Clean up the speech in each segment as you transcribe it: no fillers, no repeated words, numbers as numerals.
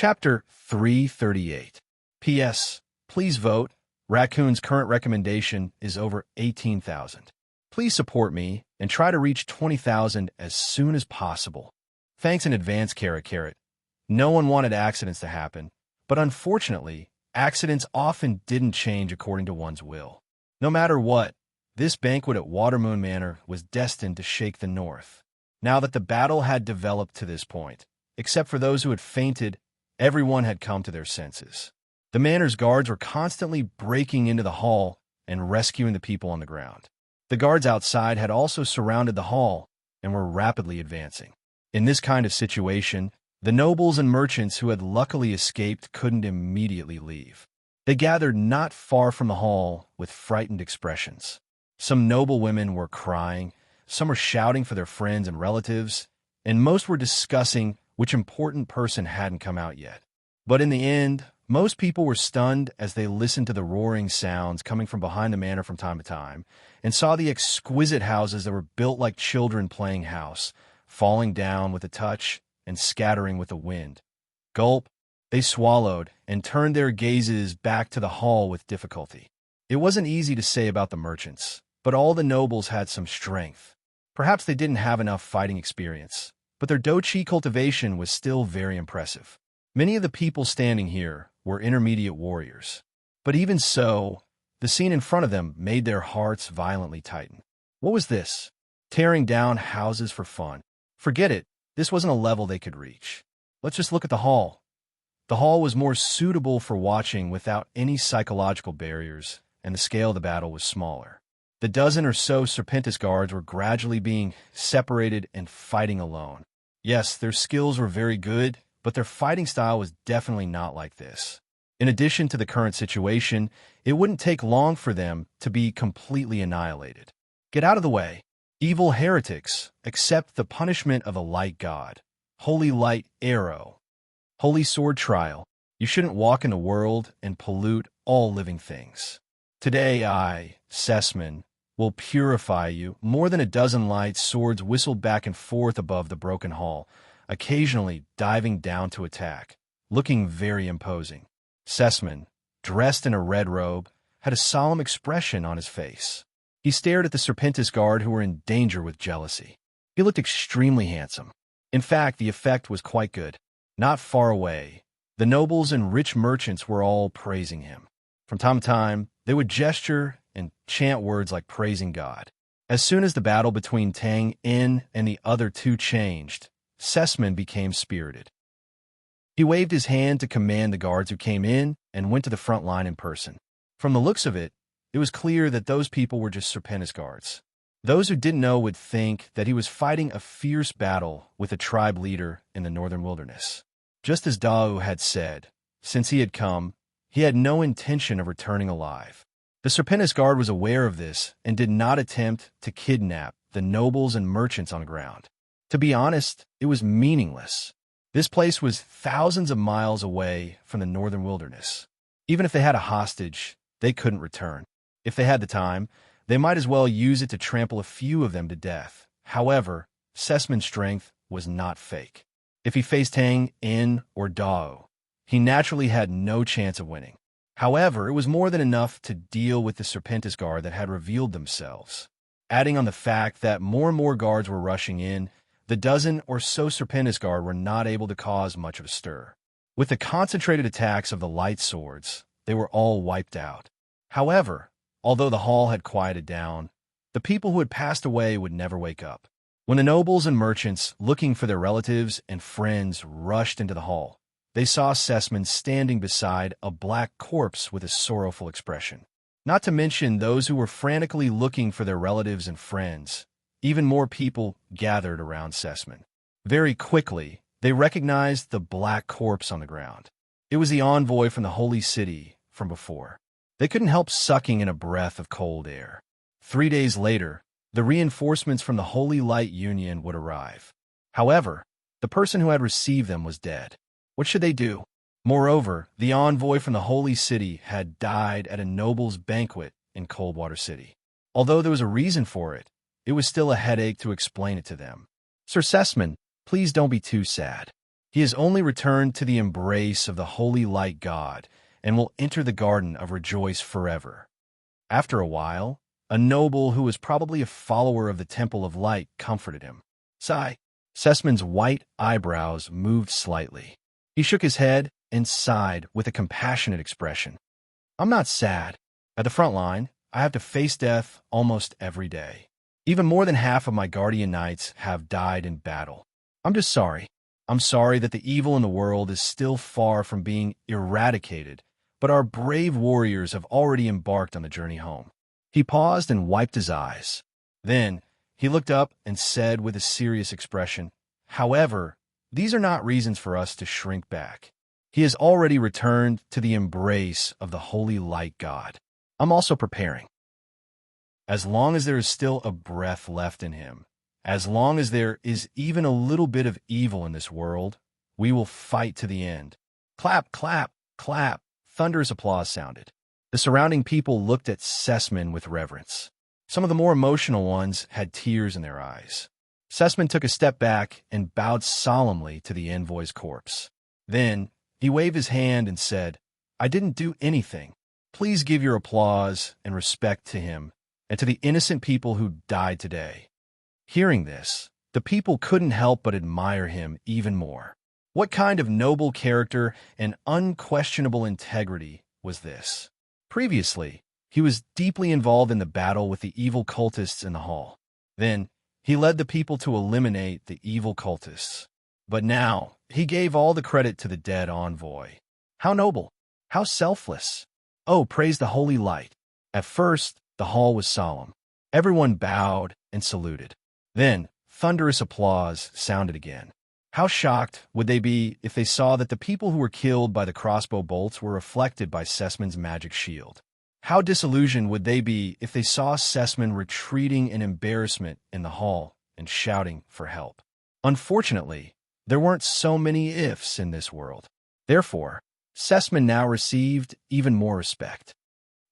Chapter 338. P.S. Please vote. Raccoon's current recommendation is over 18,000. Please support me and try to reach 20,000 as soon as possible. Thanks in advance, Carrot Carrot. No one wanted accidents to happen, but unfortunately, accidents often didn't change according to one's will. No matter what, this banquet at Watermoon Manor was destined to shake the North. Now that the battle had developed to this point, except for those who had fainted, everyone had come to their senses. The manor's guards were constantly breaking into the hall and rescuing the people on the ground. The guards outside had also surrounded the hall and were rapidly advancing. In this kind of situation, the nobles and merchants who had luckily escaped couldn't immediately leave. They gathered not far from the hall with frightened expressions. Some noble women were crying, some were shouting for their friends and relatives, and most were discussing which important person hadn't come out yet. But in the end, most people were stunned as they listened to the roaring sounds coming from behind the manor from time to time, and saw the exquisite houses that were built like children playing house, falling down with a touch and scattering with the wind. Gulp, they swallowed and turned their gazes back to the hall with difficulty. It wasn't easy to say about the merchants, but all the nobles had some strength. Perhaps they didn't have enough fighting experience, but their dochi cultivation was still very impressive. Many of the people standing here were intermediate warriors. But even so, the scene in front of them made their hearts violently tighten. What was this? Tearing down houses for fun. Forget it, this wasn't a level they could reach. Let's just look at the hall. The hall was more suitable for watching without any psychological barriers, and the scale of the battle was smaller. The dozen or so Serpentis guards were gradually being separated and fighting alone. Yes, their skills were very good, but their fighting style was definitely not like this. In addition to the current situation, it wouldn't take long for them to be completely annihilated. Get out of the way. Evil heretics, accept the punishment of a light god. Holy light arrow. Holy sword trial. You shouldn't walk in the world and pollute all living things. Today I, Sessman, will purify you. More than a dozen light swords whistled back and forth above the broken hall, occasionally diving down to attack, looking very imposing. Sessman, dressed in a red robe, had a solemn expression on his face. He stared at the Serpentis guard who were in danger with jealousy. He looked extremely handsome. In fact, the effect was quite good. Not far away, the nobles and rich merchants were all praising him. From time to time, they would gesture and chant words like praising God. As soon as the battle between Tang In and the other two changed, Sessman became spirited. He waved his hand to command the guards who came in and went to the front line in person. From the looks of it, it was clear that those people were just Serpentis guards. Those who didn't know would think that he was fighting a fierce battle with a tribe leader in the northern wilderness. Just as Dao had said, since he had come, he had no intention of returning alive. The Serpentis guard was aware of this and did not attempt to kidnap the nobles and merchants on the ground. To be honest, it was meaningless. This place was thousands of miles away from the northern wilderness. Even if they had a hostage, they couldn't return. If they had the time, they might as well use it to trample a few of them to death. However, Sessman's strength was not fake. If he faced Tang, In, or Dao, he naturally had no chance of winning. However, it was more than enough to deal with the Serpentis guard that had revealed themselves. Adding on the fact that more and more guards were rushing in, the dozen or so Serpentis guard were not able to cause much of a stir. With the concentrated attacks of the light swords, they were all wiped out. However, although the hall had quieted down, the people who had passed away would never wake up. When the nobles and merchants, looking for their relatives and friends, rushed into the hall, they saw Sessman standing beside a black corpse with a sorrowful expression. Not to mention those who were frantically looking for their relatives and friends. Even more people gathered around Sessman. Very quickly, they recognized the black corpse on the ground. It was the envoy from the holy city from before. They couldn't help sucking in a breath of cold air. 3 days later, the reinforcements from the Holy Light Union would arrive. However, the person who had received them was dead. What should they do? Moreover, the envoy from the Holy City had died at a noble's banquet in Coldwater City. Although there was a reason for it, it was still a headache to explain it to them. Sir Sessman, please don't be too sad. He has only returned to the embrace of the holy light god and will enter the garden of rejoice forever. After a while, a noble who was probably a follower of the Temple of Light comforted him. Sigh. Sessman's white eyebrows moved slightly. He shook his head and sighed with a compassionate expression. I'm not sad. At the front line, I have to face death almost every day. Even more than half of my guardian knights have died in battle. I'm just sorry. I'm sorry that the evil in the world is still far from being eradicated, but our brave warriors have already embarked on the journey home. He paused and wiped his eyes. Then, he looked up and said with a serious expression, However, these are not reasons for us to shrink back. He has already returned to the embrace of the holy light god. I'm also preparing. As long as there is still a breath left in him, as long as there is even a little bit of evil in this world, we will fight to the end. Clap, clap, clap. Thunderous applause sounded. The surrounding people looked at Sessman with reverence. Some of the more emotional ones had tears in their eyes. Sessman took a step back and bowed solemnly to the envoy's corpse. Then, he waved his hand and said, I didn't do anything. Please give your applause and respect to him and to the innocent people who died today. Hearing this, the people couldn't help but admire him even more. What kind of noble character and unquestionable integrity was this? Previously, he was deeply involved in the battle with the evil cultists in the hall. Then, he led the people to eliminate the evil cultists. But now, he gave all the credit to the dead envoy. How noble! How selfless! Oh, praise the holy light! At first, the hall was solemn. Everyone bowed and saluted. Then, thunderous applause sounded again. How shocked would they be if they saw that the people who were killed by the crossbow bolts were reflected by Sessman's magic shield? How disillusioned would they be if they saw Sessman retreating in embarrassment in the hall and shouting for help? Unfortunately, there weren't so many ifs in this world. Therefore, Sessman now received even more respect.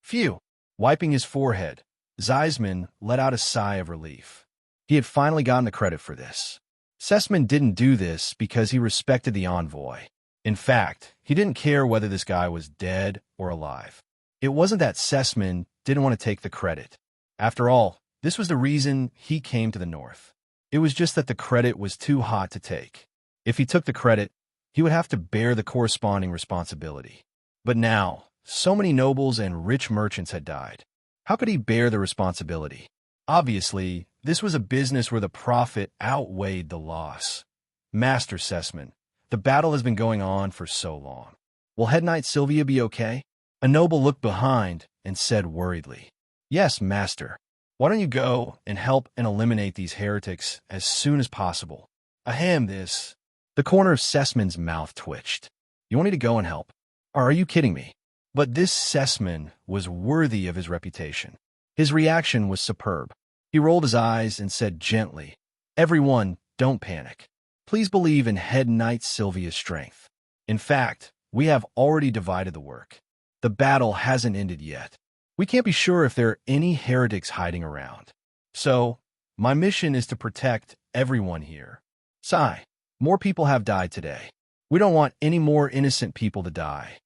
Phew! Wiping his forehead, Zeisman let out a sigh of relief. He had finally gotten the credit for this. Sessman didn't do this because he respected the envoy. In fact, he didn't care whether this guy was dead or alive. It wasn't that Sessman didn't want to take the credit. After all, this was the reason he came to the north. It was just that the credit was too hot to take. If he took the credit, he would have to bear the corresponding responsibility. But now, so many nobles and rich merchants had died. How could he bear the responsibility? Obviously, this was a business where the profit outweighed the loss. Master Sessman, the battle has been going on for so long. Will Head Knight Sylvia be okay? A noble looked behind and said worriedly, Yes, Master. Why don't you go and help and eliminate these heretics as soon as possible? Ahem, this. The corner of Sessman's mouth twitched. You want me to go and help? Or are you kidding me? But this Sessman was worthy of his reputation. His reaction was superb. He rolled his eyes and said gently, Everyone, don't panic. Please believe in Head Knight Sylvia's strength. In fact, we have already divided the work. The battle hasn't ended yet. We can't be sure if there are any heretics hiding around. So, my mission is to protect everyone here. Sigh, more people have died today. We don't want any more innocent people to die.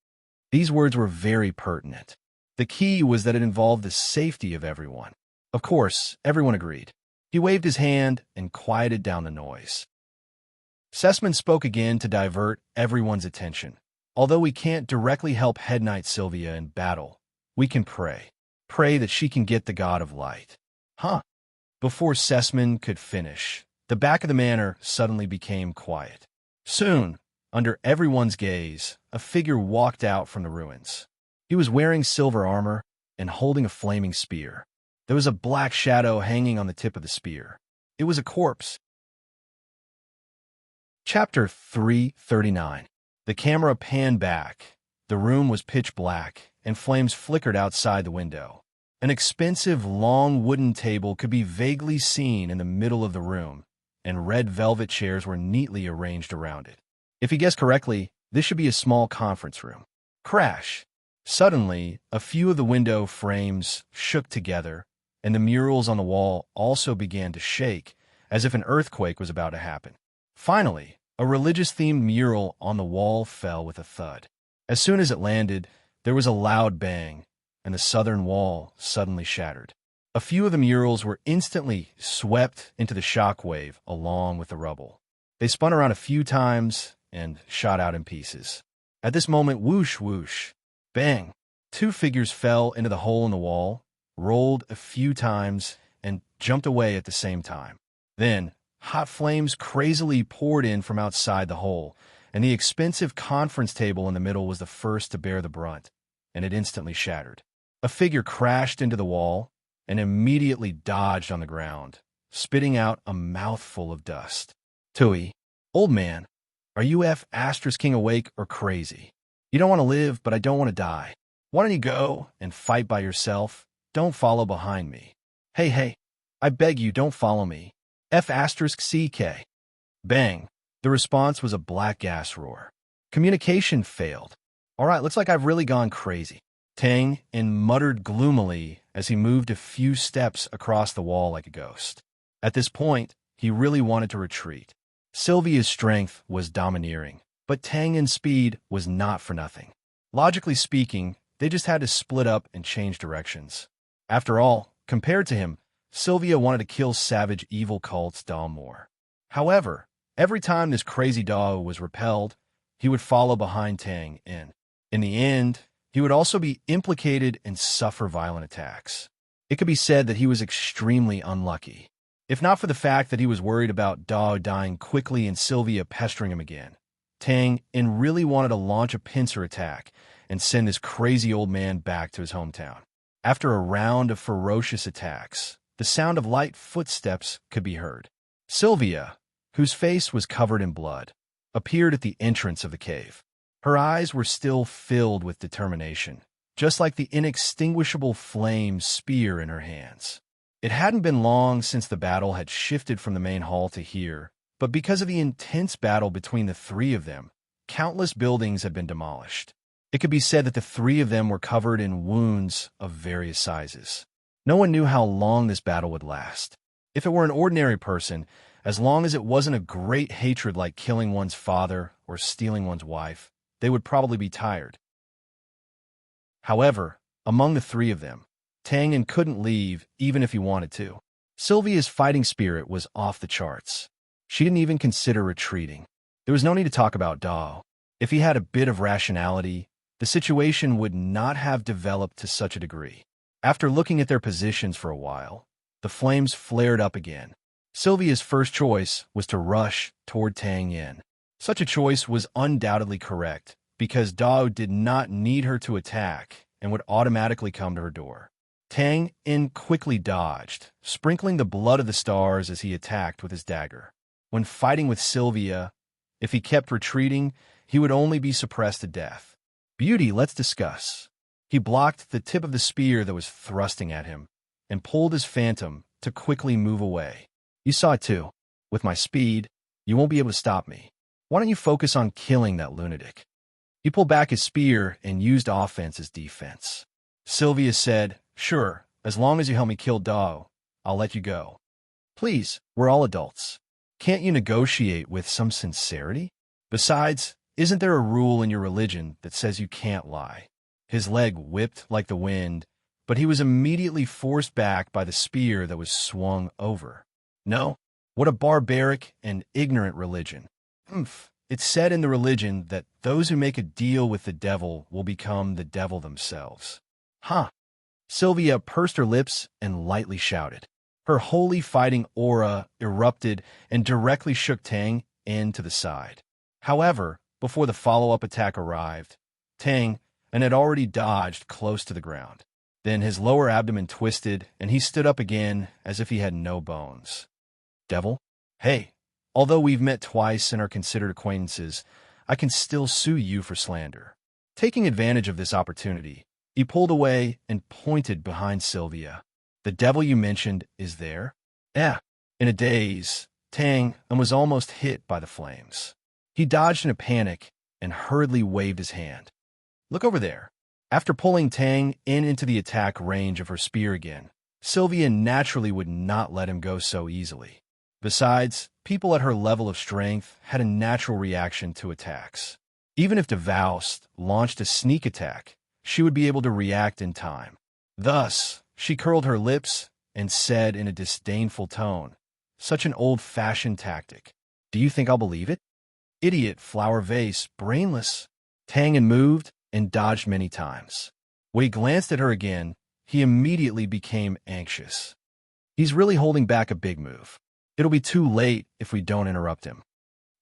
These words were very pertinent. The key was that it involved the safety of everyone. Of course, everyone agreed. He waved his hand and quieted down the noise. Sessman spoke again to divert everyone's attention. Although we can't directly help Head Knight Sylvia in battle, we can pray. Pray that she can get the God of Light. Huh? Before Sessman could finish, the back of the manor suddenly became quiet. Soon, under everyone's gaze, a figure walked out from the ruins. He was wearing silver armor and holding a flaming spear. There was a black shadow hanging on the tip of the spear. It was a corpse. Chapter 339. The camera panned back. The room was pitch black, and flames flickered outside the window. An expensive, long wooden table could be vaguely seen in the middle of the room, and red velvet chairs were neatly arranged around it. If he guessed correctly, this should be a small conference room. Crash! Suddenly, a few of the window frames shook together, and the murals on the wall also began to shake, as if an earthquake was about to happen. Finally, A religious-themed mural on the wall fell with a thud. As soon as it landed, there was a loud bang, and the southern wall suddenly shattered. A few of the murals were instantly swept into the shockwave along with the rubble. They spun around a few times and shot out in pieces. At this moment, whoosh, whoosh, bang, two figures fell into the hole in the wall, rolled a few times, and jumped away at the same time. Then, hot flames crazily poured in from outside the hole, and the expensive conference table in the middle was the first to bear the brunt, and it instantly shattered. A figure crashed into the wall and immediately dodged on the ground, spitting out a mouthful of dust. Tui, old man, are you King awake or crazy? You don't want to live, but I don't want to die. Why don't you go and fight by yourself? Don't follow behind me. Hey, I beg you, don't follow me. CK. Bang. The response was a black gas roar. Communication failed. All right, looks like I've really gone crazy. Tang muttered gloomily as he moved a few steps across the wall like a ghost. At this point, he really wanted to retreat. Sylvia's strength was domineering, but Tang's speed was not for nothing. Logically speaking, they just had to split up and change directions. After all, compared to him, Sylvia wanted to kill savage evil cult's Dao more. However, every time this crazy Dao was repelled, he would follow behind Tang in. In the end, he would also be implicated and suffer violent attacks. It could be said that he was extremely unlucky. If not for the fact that he was worried about Dao dying quickly and Sylvia pestering him again, Tang really wanted to launch a pincer attack and send this crazy old man back to his hometown. After a round of ferocious attacks, the sound of light footsteps could be heard. Sylvia, whose face was covered in blood, appeared at the entrance of the cave. Her eyes were still filled with determination, just like the inextinguishable flame spear in her hands. It hadn't been long since the battle had shifted from the main hall to here, but because of the intense battle between the three of them, countless buildings had been demolished. It could be said that the three of them were covered in wounds of various sizes. No one knew how long this battle would last. If it were an ordinary person, as long as it wasn't a great hatred like killing one's father or stealing one's wife, they would probably be tired. However, among the three of them, Tang couldn't leave even if he wanted to. Sylvia's fighting spirit was off the charts. She didn't even consider retreating. There was no need to talk about Dao. If he had a bit of rationality, the situation would not have developed to such a degree. After looking at their positions for a while, the flames flared up again. Sylvia's first choice was to rush toward Tang Yin. Such a choice was undoubtedly correct, because Dao did not need her to attack and would automatically come to her door. Tang Yin quickly dodged, sprinkling the blood of the stars as he attacked with his dagger. When fighting with Sylvia, if he kept retreating, he would only be suppressed to death. Beauty, let's discuss. He blocked the tip of the spear that was thrusting at him and pulled his phantom to quickly move away. You saw it too. With my speed, you won't be able to stop me. Why don't you focus on killing that lunatic? He pulled back his spear and used offense as defense. Sylvia said, sure, as long as you help me kill Dao, I'll let you go. Please, we're all adults. Can't you negotiate with some sincerity? Besides, isn't there a rule in your religion that says you can't lie? His leg whipped like the wind, but he was immediately forced back by the spear that was swung over. No? What a barbaric and ignorant religion. It's said in the religion that those who make a deal with the devil will become the devil themselves. Huh. Sylvia pursed her lips and lightly shouted. Her holy fighting aura erupted and directly shook Tang to the side. However, before the follow-up attack arrived, Tang had already dodged close to the ground. Then his lower abdomen twisted, and he stood up again as if he had no bones. Devil? Hey, although we've met twice and are considered acquaintances, I can still sue you for slander. Taking advantage of this opportunity, he pulled away and pointed behind Sylvia. The devil you mentioned is there? Yeah. In a daze, Tang was almost hit by the flames. He dodged in a panic and hurriedly waved his hand. Look over there. After pulling Tang into the attack range of her spear again, Sylvia naturally would not let him go so easily. Besides, People at her level of strength had a natural reaction to attacks. Even if Devoust launched a sneak attack, she would be able to react in time. Thus, she curled her lips and said in a disdainful tone, "Such an old-fashioned tactic. Do you think I'll believe it? Idiot, flower vase, brainless." Tangan moved and dodged many times. When he glanced at her again, he immediately became anxious. He's really holding back a big move. It'll be too late if we don't interrupt him.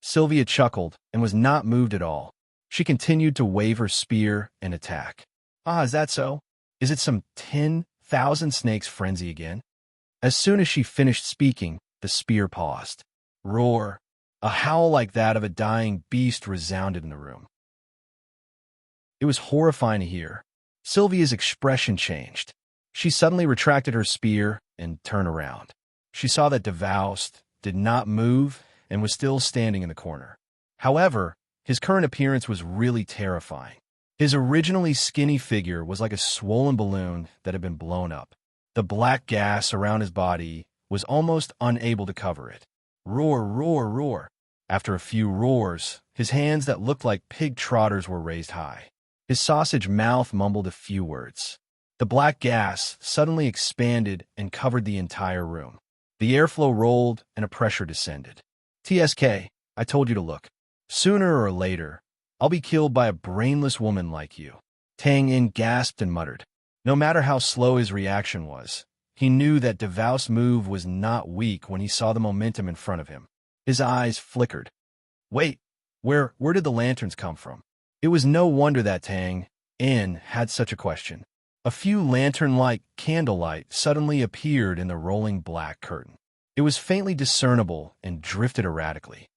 Sylvia chuckled and was not moved at all. She continued to wave her spear and attack. Ah, is that so? Is it some 10,000 snakes frenzy again? As soon as she finished speaking, the spear paused. Roar! A howl like that of a dying beast resounded in the room. It was horrifying to hear. Sylvia's expression changed. She suddenly retracted her spear and turned around. She saw that Devoust did not move and was still standing in the corner. However, his current appearance was really terrifying. His originally skinny figure was like a swollen balloon that had been blown up. The black gas around his body was almost unable to cover it. Roar, roar, roar. After a few roars, his hands that looked like pig trotters were raised high. His sausage mouth mumbled a few words. The black gas suddenly expanded and covered the entire room. The airflow rolled and a pressure descended. TSK, I told you to look. Sooner or later, I'll be killed by a brainless woman like you. Tang Yin gasped and muttered. No matter how slow his reaction was, he knew that Devoust's move was not weak when he saw the momentum in front of him. His eyes flickered. Wait, where did the lanterns come from? It was no wonder that Tang Yin had such a question. A few lantern-like candlelight suddenly appeared in the rolling black curtain. It was faintly discernible and drifted erratically.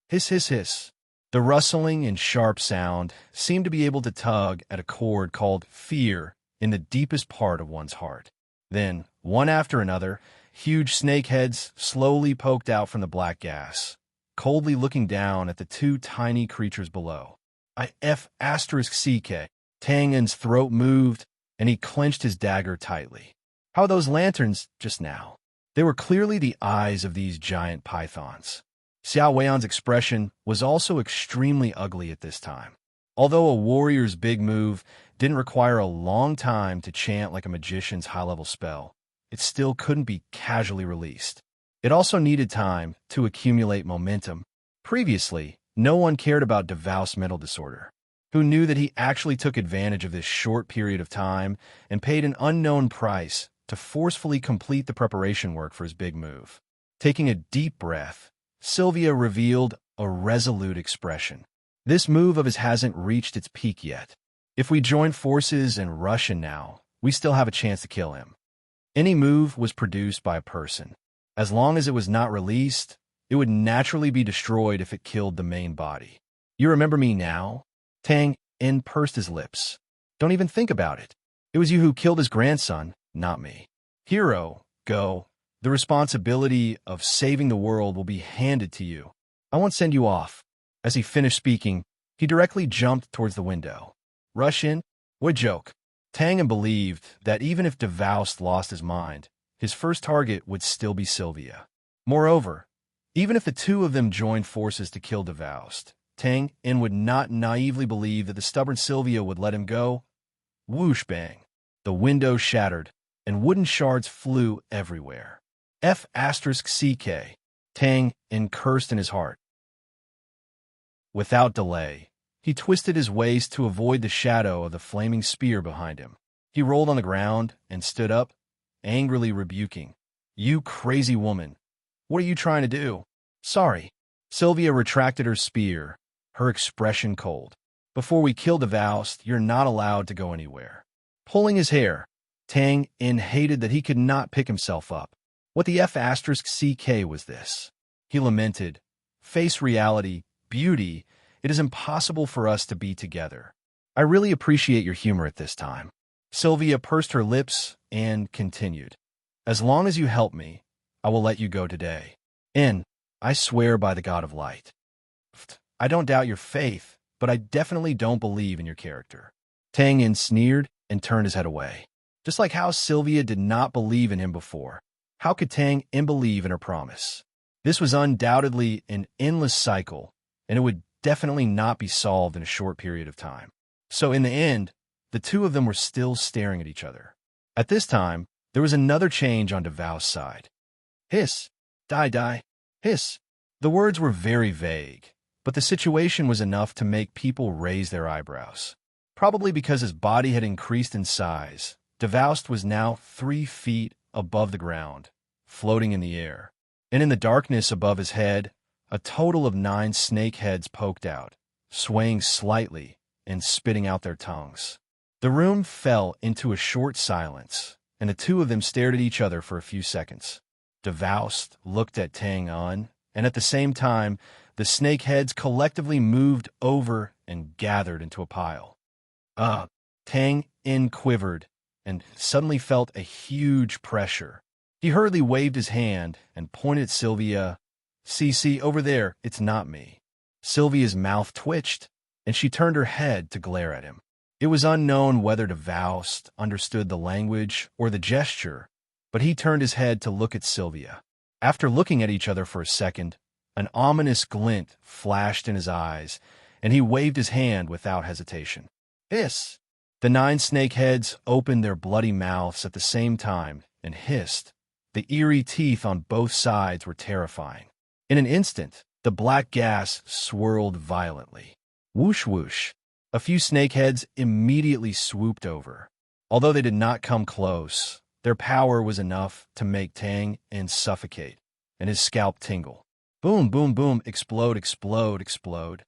Hiss, hiss, hiss. The rustling and sharp sound seemed to be able to tug at a cord called fear in the deepest part of one's heart. Then, one after another, huge snake heads slowly poked out from the black gas, coldly looking down at the two tiny creatures below. IF*CK. Tang Yin's throat moved, and he clenched his dagger tightly. How are those lanterns just now? They were clearly the eyes of these giant pythons. Xiao Weian's expression was also extremely ugly at this time. Although a warrior's big move didn't require a long time to chant like a magician's high-level spell, it still couldn't be casually released. It also needed time to accumulate momentum. Previously, no one cared about Devoust's mental disorder. Who knew that he actually took advantage of this short period of time and paid an unknown price to forcefully complete the preparation work for his big move. Taking a deep breath, Sylvia revealed a resolute expression. This move of his hasn't reached its peak yet. If we join forces and rush in now, we still have a chance to kill him. Any move was produced by a person. As long as it was not released, it would naturally be destroyed if it killed the main body. You remember me now? Tang Yin pursed his lips. Don't even think about it. It was you who killed his grandson, not me. Hero, go. The responsibility of saving the world will be handed to you. I won't send you off. As he finished speaking, he directly jumped towards the window. Rush in? What joke. Tang Yin believed that even if Devoust lost his mind, his first target would still be Sylvia. Moreover, even if the two of them joined forces to kill Devoust, Tang Yin would not naively believe that the stubborn Sylvia would let him go. Whoosh bang. The window shattered, and wooden shards flew everywhere. IF*CK. Tang Yin cursed in his heart. Without delay, he twisted his waist to avoid the shadow of the flaming spear behind him. He rolled on the ground and stood up, angrily rebuking. You crazy woman. What are you trying to do? Sorry. Sylvia retracted her spear, her expression cold. Before we kill Devoust, you're not allowed to go anywhere. Pulling his hair, Tang Yin hated that he could not pick himself up. What the F*CK was this? He lamented. Face reality, beauty, it is impossible for us to be together. I really appreciate your humor at this time. Sylvia pursed her lips and continued. As long as you help me, I will let you go today. And I swear by the God of light. I don't doubt your faith, but I definitely don't believe in your character. Tang Yin sneered and turned his head away. Just like how Sylvia did not believe in him before, how could Tang Yin believe in her promise? This was undoubtedly an endless cycle, and it would definitely not be solved in a short period of time. So in the end, the two of them were still staring at each other. At this time, there was another change on Devout's side. Hiss, die, die, hiss. The words were very vague, but the situation was enough to make people raise their eyebrows. Probably because his body had increased in size, Devout was now 3 feet above the ground, floating in the air. And in the darkness above his head, a total of 9 snake heads poked out, swaying slightly and spitting out their tongues. The room fell into a short silence, and the two of them stared at each other for a few seconds. Devout looked at Tang En, and at the same time, the snake heads collectively moved over and gathered into a pile. Tang En quivered and suddenly felt a huge pressure. He hurriedly waved his hand and pointed at Sylvia. See, over there, it's not me. Sylvia's mouth twitched, and she turned her head to glare at him. It was unknown whether Devout understood the language or the gesture, but he turned his head to look at Sylvia. After looking at each other for a second, an ominous glint flashed in his eyes, and he waved his hand without hesitation. Hiss! The 9 snake heads opened their bloody mouths at the same time and hissed. The eerie teeth on both sides were terrifying. In an instant, the black gas swirled violently. Whoosh whoosh. A few snakeheads immediately swooped over. Although they did not come close, their power was enough to make Tang En suffocate, and his scalp tingle. Boom, boom, boom, explode, explode, explode.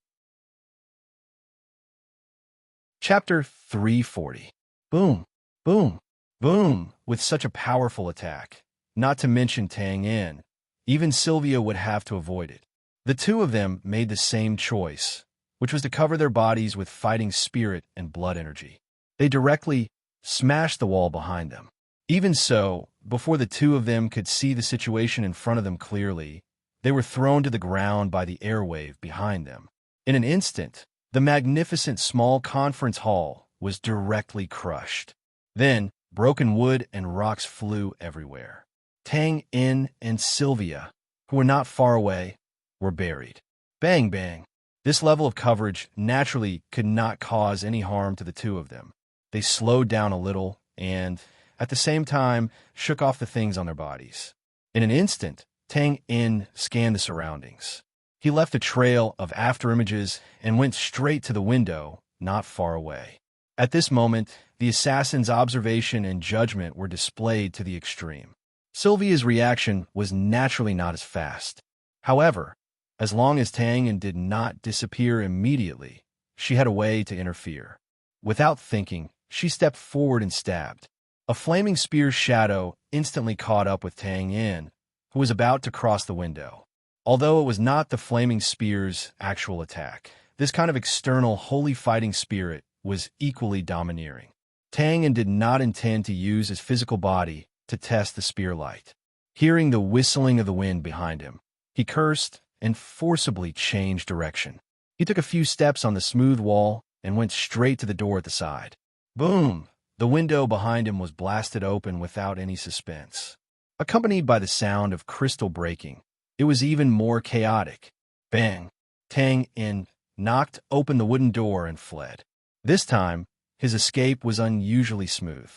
Chapter 340. Boom, boom, boom, with such a powerful attack. Not to mention Tang En, even Sylvia would have to avoid it. The two of them made the same choice, which was to cover their bodies with fighting spirit and blood energy. They directly smashed the wall behind them. Even so, before the two of them could see the situation in front of them clearly, they were thrown to the ground by the airwave behind them. In an instant, the magnificent small conference hall was directly crushed. Then, broken wood and rocks flew everywhere. Tang En and Sylvia, who were not far away, were buried. Bang, bang. This level of coverage naturally could not cause any harm to the two of them. They slowed down a little and, at the same time, shook off the things on their bodies. In an instant, Tang En scanned the surroundings. He left a trail of afterimages and went straight to the window, not far away. At this moment, the assassin's observation and judgment were displayed to the extreme. Sylvia's reaction was naturally not as fast. However, as long as Tang En did not disappear immediately, she had a way to interfere. Without thinking, she stepped forward and stabbed. A flaming spear's shadow instantly caught up with Tang En, who was about to cross the window. Although it was not the flaming spear's actual attack, this kind of external holy fighting spirit was equally domineering. Tang En did not intend to use his physical body to test the spear light. Hearing the whistling of the wind behind him, he cursed and forcibly changed direction. He took a few steps on the smooth wall and went straight to the door at the side. Boom! The window behind him was blasted open without any suspense. Accompanied by the sound of crystal breaking, it was even more chaotic. Bang! Tang En knocked open the wooden door and fled. This time, his escape was unusually smooth.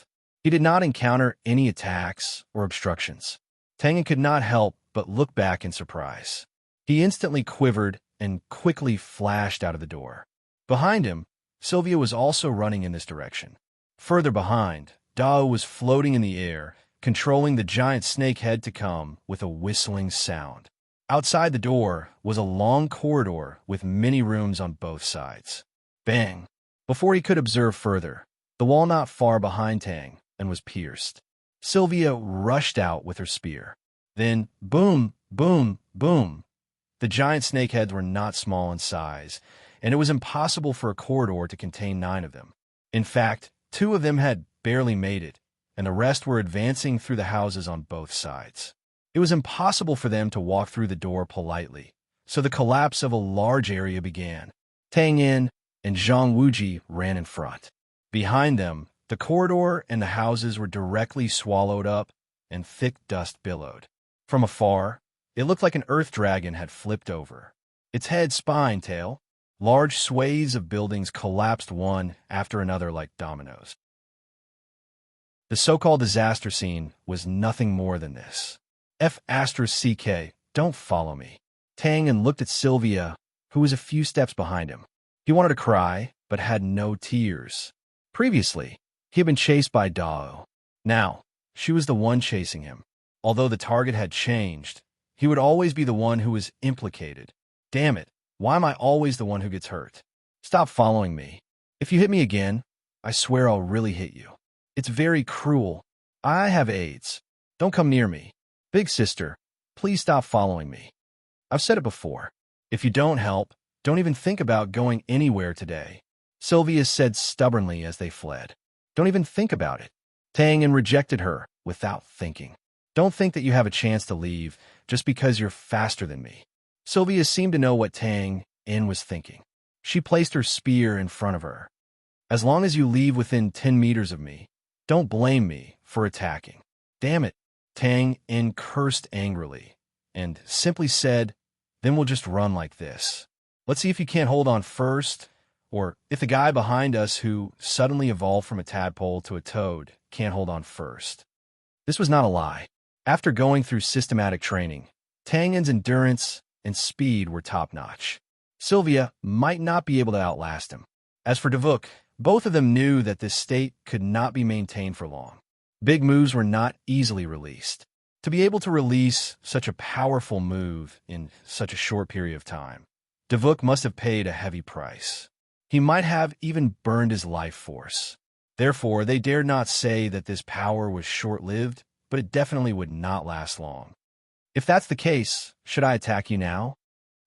He did not encounter any attacks or obstructions. Tang En could not help but look back in surprise. He instantly quivered and quickly flashed out of the door. Behind him, Sylvia was also running in this direction. Further behind, Dao was floating in the air, controlling the giant snake head to come with a whistling sound. Outside the door was a long corridor with many rooms on both sides. Bang! Before he could observe further, the wall not far behind Tang En was pierced. Sylvia rushed out with her spear. Then, boom, boom, boom. The giant snakeheads were not small in size, and it was impossible for a corridor to contain 9 of them. In fact, 2 of them had barely made it, and the rest were advancing through the houses on both sides. It was impossible for them to walk through the door politely, so the collapse of a large area began. Tang En and Zhang Wuji ran in front. Behind them, the corridor and the houses were directly swallowed up, and thick dust billowed. From afar, It looked like an earth dragon had flipped over. Its head, spine, tail. Large swathes of buildings collapsed one after another like dominoes. The so-called disaster scene was nothing more than this. F***, don't follow me. Tang looked at Sylvia, who was a few steps behind him. He wanted to cry, but had no tears. Previously, he had been chased by Dao. Now, she was the one chasing him. Although the target had changed, he would always be the one who was implicated. Damn it, why am I always the one who gets hurt? Stop following me. If you hit me again, I swear I'll really hit you. It's very cruel. I have AIDS. Don't come near me. Big sister, please stop following me. I've said it before. If you don't help, don't even think about going anywhere today. Sylvia said stubbornly as they fled. Don't even think about it. Tang rejected her without thinking. Don't think that you have a chance to leave just because you're faster than me. Sylvia seemed to know what Tang was thinking. She placed her spear in front of her. As long as you leave within 10 meters of me, don't blame me for attacking. Damn it, Tang cursed angrily and simply said, then we'll just run like this. Let's see if you can't hold on first, or if the guy behind us who suddenly evolved from a tadpole to a toad can't hold on first. This was not a lie. After going through systematic training, Tang's endurance and speed were top-notch. Sylvia might not be able to outlast him. As for Davuk, both of them knew that this state could not be maintained for long. Big moves were not easily released. To be able to release such a powerful move in such a short period of time, Davuk must have paid a heavy price. He might have even burned his life force. Therefore, they dared not say that this power was short-lived, but it definitely would not last long. If that's the case, should I attack you now?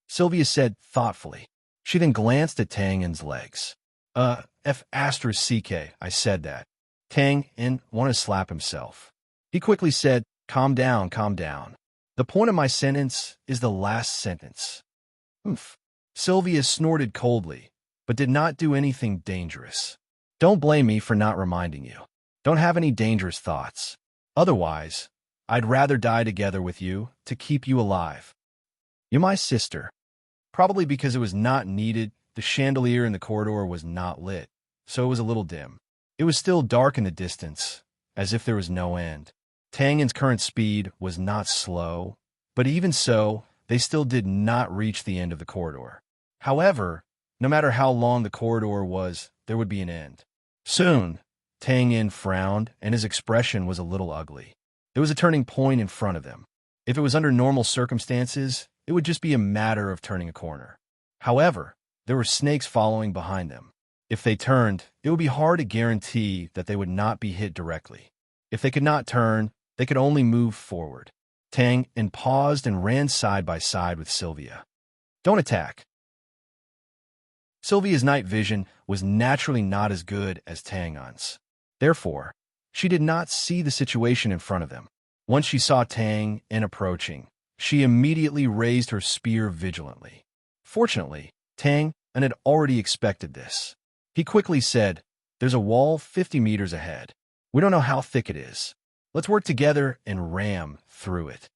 Sylvia said thoughtfully. She then glanced at Tang's legs. F***, I said that. Tang wanted to slap himself. He quickly said, calm down, calm down. The point of my sentence is the last sentence. Oomph. Sylvia snorted coldly, but did not do anything dangerous. Don't blame me for not reminding you. Don't have any dangerous thoughts. Otherwise, I'd rather die together with you to keep you alive. You're my sister. Probably because it was not needed, the chandelier in the corridor was not lit, so it was a little dim. It was still dark in the distance, as if there was no end. Tang's current speed was not slow, but even so, they still did not reach the end of the corridor. However, no matter how long the corridor was, there would be an end. Soon, Tang frowned, and his expression was a little ugly. There was a turning point in front of them. If it was under normal circumstances, it would just be a matter of turning a corner. However, there were snakes following behind them. If they turned, it would be hard to guarantee that they would not be hit directly. If they could not turn, they could only move forward. Tang paused and ran side by side with Sylvia. Don't attack. Sylvia's night vision was naturally not as good as Tang's. Therefore, she did not see the situation in front of them. Once she saw Tang approaching, she immediately raised her spear vigilantly. Fortunately, Tang had already expected this. He quickly said, there's a wall 50 meters ahead. We don't know how thick it is. Let's work together and ram through it.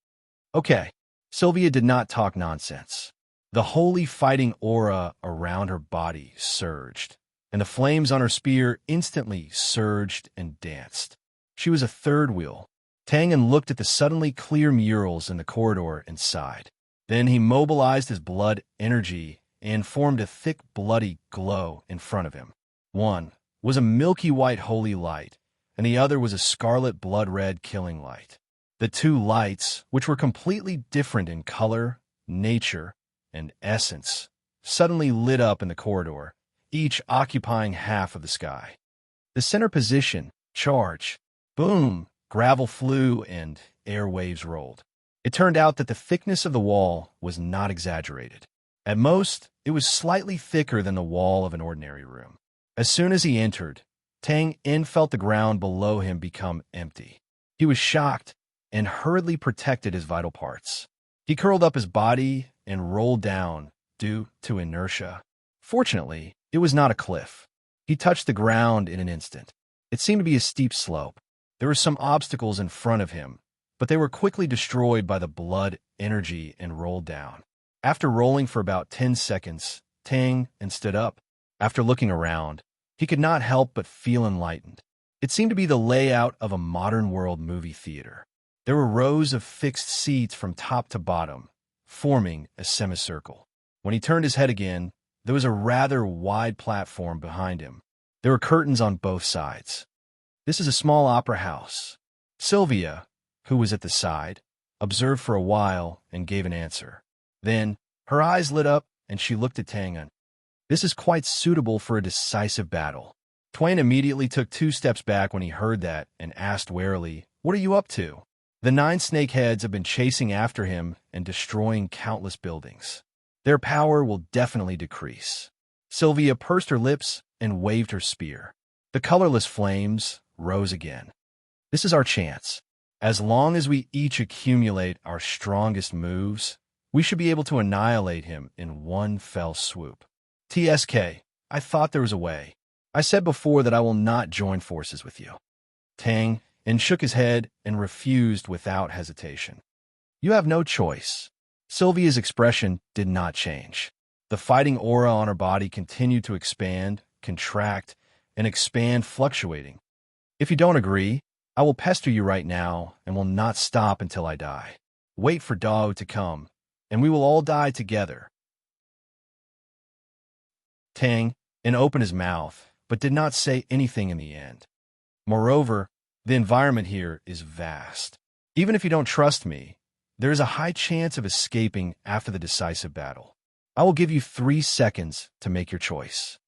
Okay. Sylvia did not talk nonsense. The holy fighting aura around her body surged, and the flames on her spear instantly surged and danced. She was a third wheel. Tang looked at the suddenly clear murals in the corridor and sighed. Then he mobilized his blood energy and formed a thick bloody glow in front of him. One was a milky white holy light, and the other was a scarlet blood-red killing light. The two lights, which were completely different in color, nature, and essence, suddenly lit up in the corridor, each occupying half of the sky. The center position, charge, boom, gravel flew and air waves rolled. It turned out that the thickness of the wall was not exaggerated. At most, it was slightly thicker than the wall of an ordinary room. As soon as he entered, Tang felt the ground below him become empty. He was shocked and hurriedly protected his vital parts. He curled up his body and rolled down due to inertia. Fortunately, it was not a cliff. He touched the ground in an instant. It seemed to be a steep slope. There were some obstacles in front of him, but they were quickly destroyed by the blood energy and rolled down. After rolling for about 10 seconds, Tang and stood up. After looking around, he could not help but feel enlightened. It seemed to be the layout of a modern world movie theater. There were rows of fixed seats from top to bottom, forming a semicircle. When he turned his head again, there was a rather wide platform behind him. There were curtains on both sides. This is a small opera house. Sylvia, who was at the side, observed for a while and gave an answer. Then, her eyes lit up and she looked at Tangan. This is quite suitable for a decisive battle. Twain immediately took 2 steps back when he heard that and asked warily, "What are you up to?" The 9 snakeheads have been chasing after him and destroying countless buildings. Their power will definitely decrease. Sylvia pursed her lips and waved her spear. The colorless flames rose again. This is our chance. As long as we each accumulate our strongest moves, we should be able to annihilate him in one fell swoop. TSK, I thought there was a way. I said before that I will not join forces with you. Tang shook his head and refused without hesitation. You have no choice. Sylvia's expression did not change. The fighting aura on her body continued to expand, contract, and expand, fluctuating. If you don't agree, I will pester you right now and will not stop until I die. Wait for Dao to come, and we will all die together. Tang opened his mouth, but did not say anything in the end. Moreover, the environment here is vast. Even if you don't trust me, there is a high chance of escaping after the decisive battle. I will give you 3 seconds to make your choice.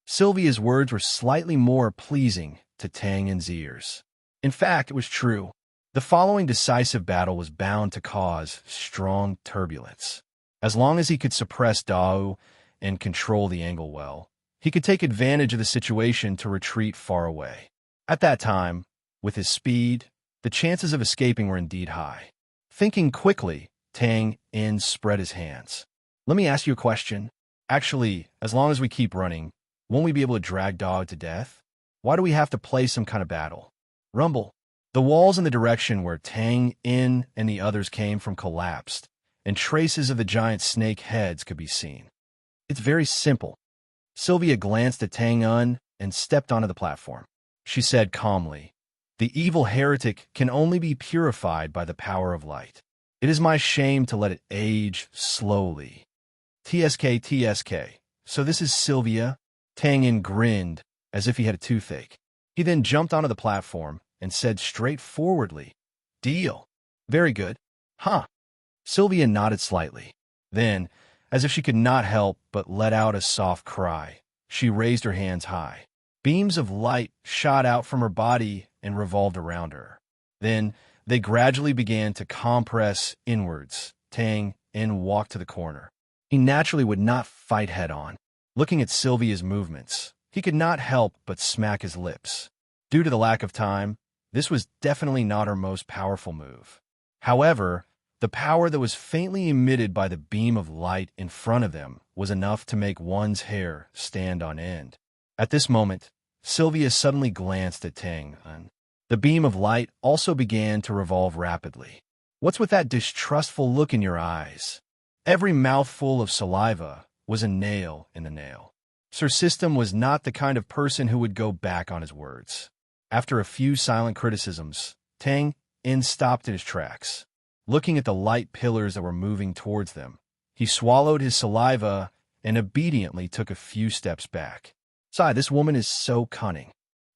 Sylvia's words were slightly more pleasing to Tangan's ears. In fact, it was true. The following decisive battle was bound to cause strong turbulence. As long as he could suppress Dao and control the angle well, he could take advantage of the situation to retreat far away. At that time, with his speed, the chances of escaping were indeed high. Thinking quickly, Tang spread his hands. Let me ask you a question. Actually, as long as we keep running, won't we be able to drag Dao to death? Why do we have to play some kind of battle? Rumble. The walls in the direction where Tang and the others came from collapsed, and traces of the giant snake heads could be seen. It's very simple. Sylvia glanced at Tang and stepped onto the platform. She said calmly, "The evil heretic can only be purified by the power of light. It is my shame to let it age slowly." TSK. So this is Sylvia? Tang grinned as if he had a toothache. He then jumped onto the platform and said straightforwardly, "Deal." "Very good." "Huh." Sylvia nodded slightly. Then, as if she could not help but let out a soft cry, she raised her hands high. Beams of light shot out from her body and revolved around her. Then they gradually began to compress inwards. Tang walked to the corner. He naturally would not fight head-on. Looking at Sylvia's movements, he could not help but smack his lips. Due to the lack of time, this was definitely not her most powerful move. However, the power that was faintly emitted by the beam of light in front of them was enough to make one's hair stand on end. At this moment, Sylvia suddenly glanced at Tang. The beam of light also began to revolve rapidly. "What's with that distrustful look in your eyes?" Every mouthful of saliva was a nail in the nail. Sir System was not the kind of person who would go back on his words. After a few silent criticisms, Tang stopped in his tracks. Looking at the light pillars that were moving towards them, he swallowed his saliva and obediently took a few steps back. "Sigh, this woman is so cunning."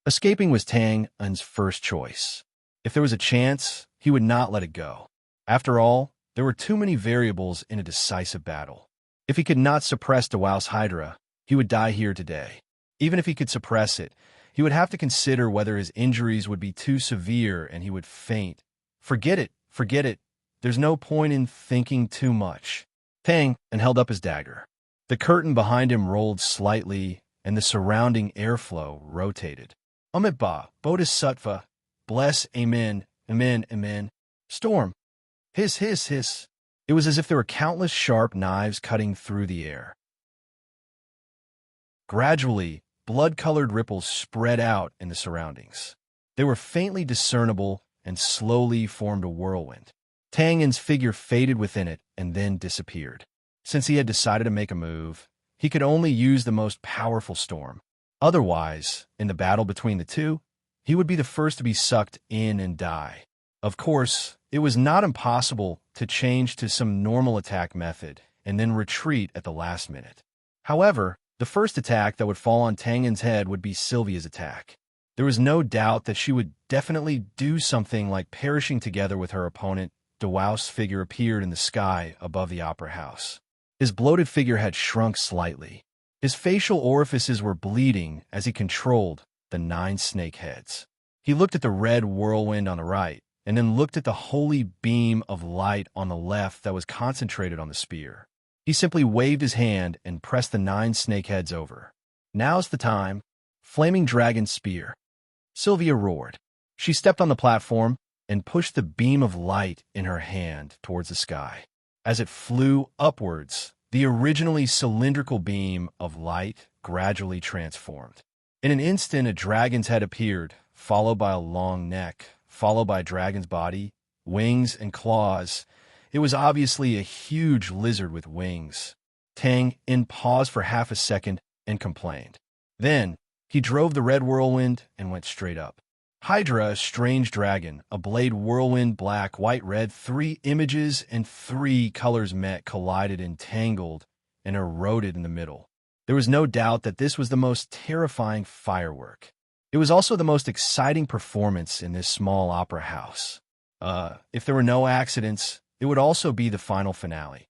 Escaping was Tang's first choice. If there was a chance, he would not let it go. After all, there were too many variables in a decisive battle. If he could not suppress Dawao's Hydra, he would die here today. Even if he could suppress it, he would have to consider whether his injuries would be too severe and he would faint. Forget it. There's no point in thinking too much. Tang held up his dagger. The curtain behind him rolled slightly, and the surrounding airflow rotated. Amitabha, Bodhisattva, bless, amen, amen, amen. Storm. Hiss, hiss, hiss. It was as if there were countless sharp knives cutting through the air. Gradually, blood-colored ripples spread out in the surroundings. They were faintly discernible and slowly formed a whirlwind. Tang Yin's figure faded within it and then disappeared. Since he had decided to make a move, he could only use the most powerful storm. Otherwise, in the battle between the two, he would be the first to be sucked in and die. Of course, it was not impossible to change to some normal attack method and then retreat at the last minute. However, the first attack that would fall on Tang Yin's head would be Sylvia's attack. There was no doubt that she would definitely do something like perishing together with her opponent. Dewao's figure appeared in the sky above the opera house. His bloated figure had shrunk slightly. His facial orifices were bleeding as he controlled the 9 snake heads. He looked at the red whirlwind on the right, and then looked at the holy beam of light on the left that was concentrated on the spear. He simply waved his hand and pressed the 9 snake heads over. Now's the time. Flaming dragon spear. Sylvia roared. She stepped on the platform and pushed the beam of light in her hand towards the sky. As it flew upwards, the originally cylindrical beam of light gradually transformed. In an instant, a dragon's head appeared, followed by a long neck, followed by a dragon's body, wings, and claws. It was obviously a huge lizard with wings. Tang Yin paused for half a second and complained. Then, he drove the red whirlwind and went straight up. Hydra, a strange dragon, a blade whirlwind, black, white, red, 3 images and 3 colors met, collided, entangled, and eroded in the middle. There was no doubt that this was the most terrifying firework. It was also the most exciting performance in this small opera house. If there were no accidents, it would also be the final finale.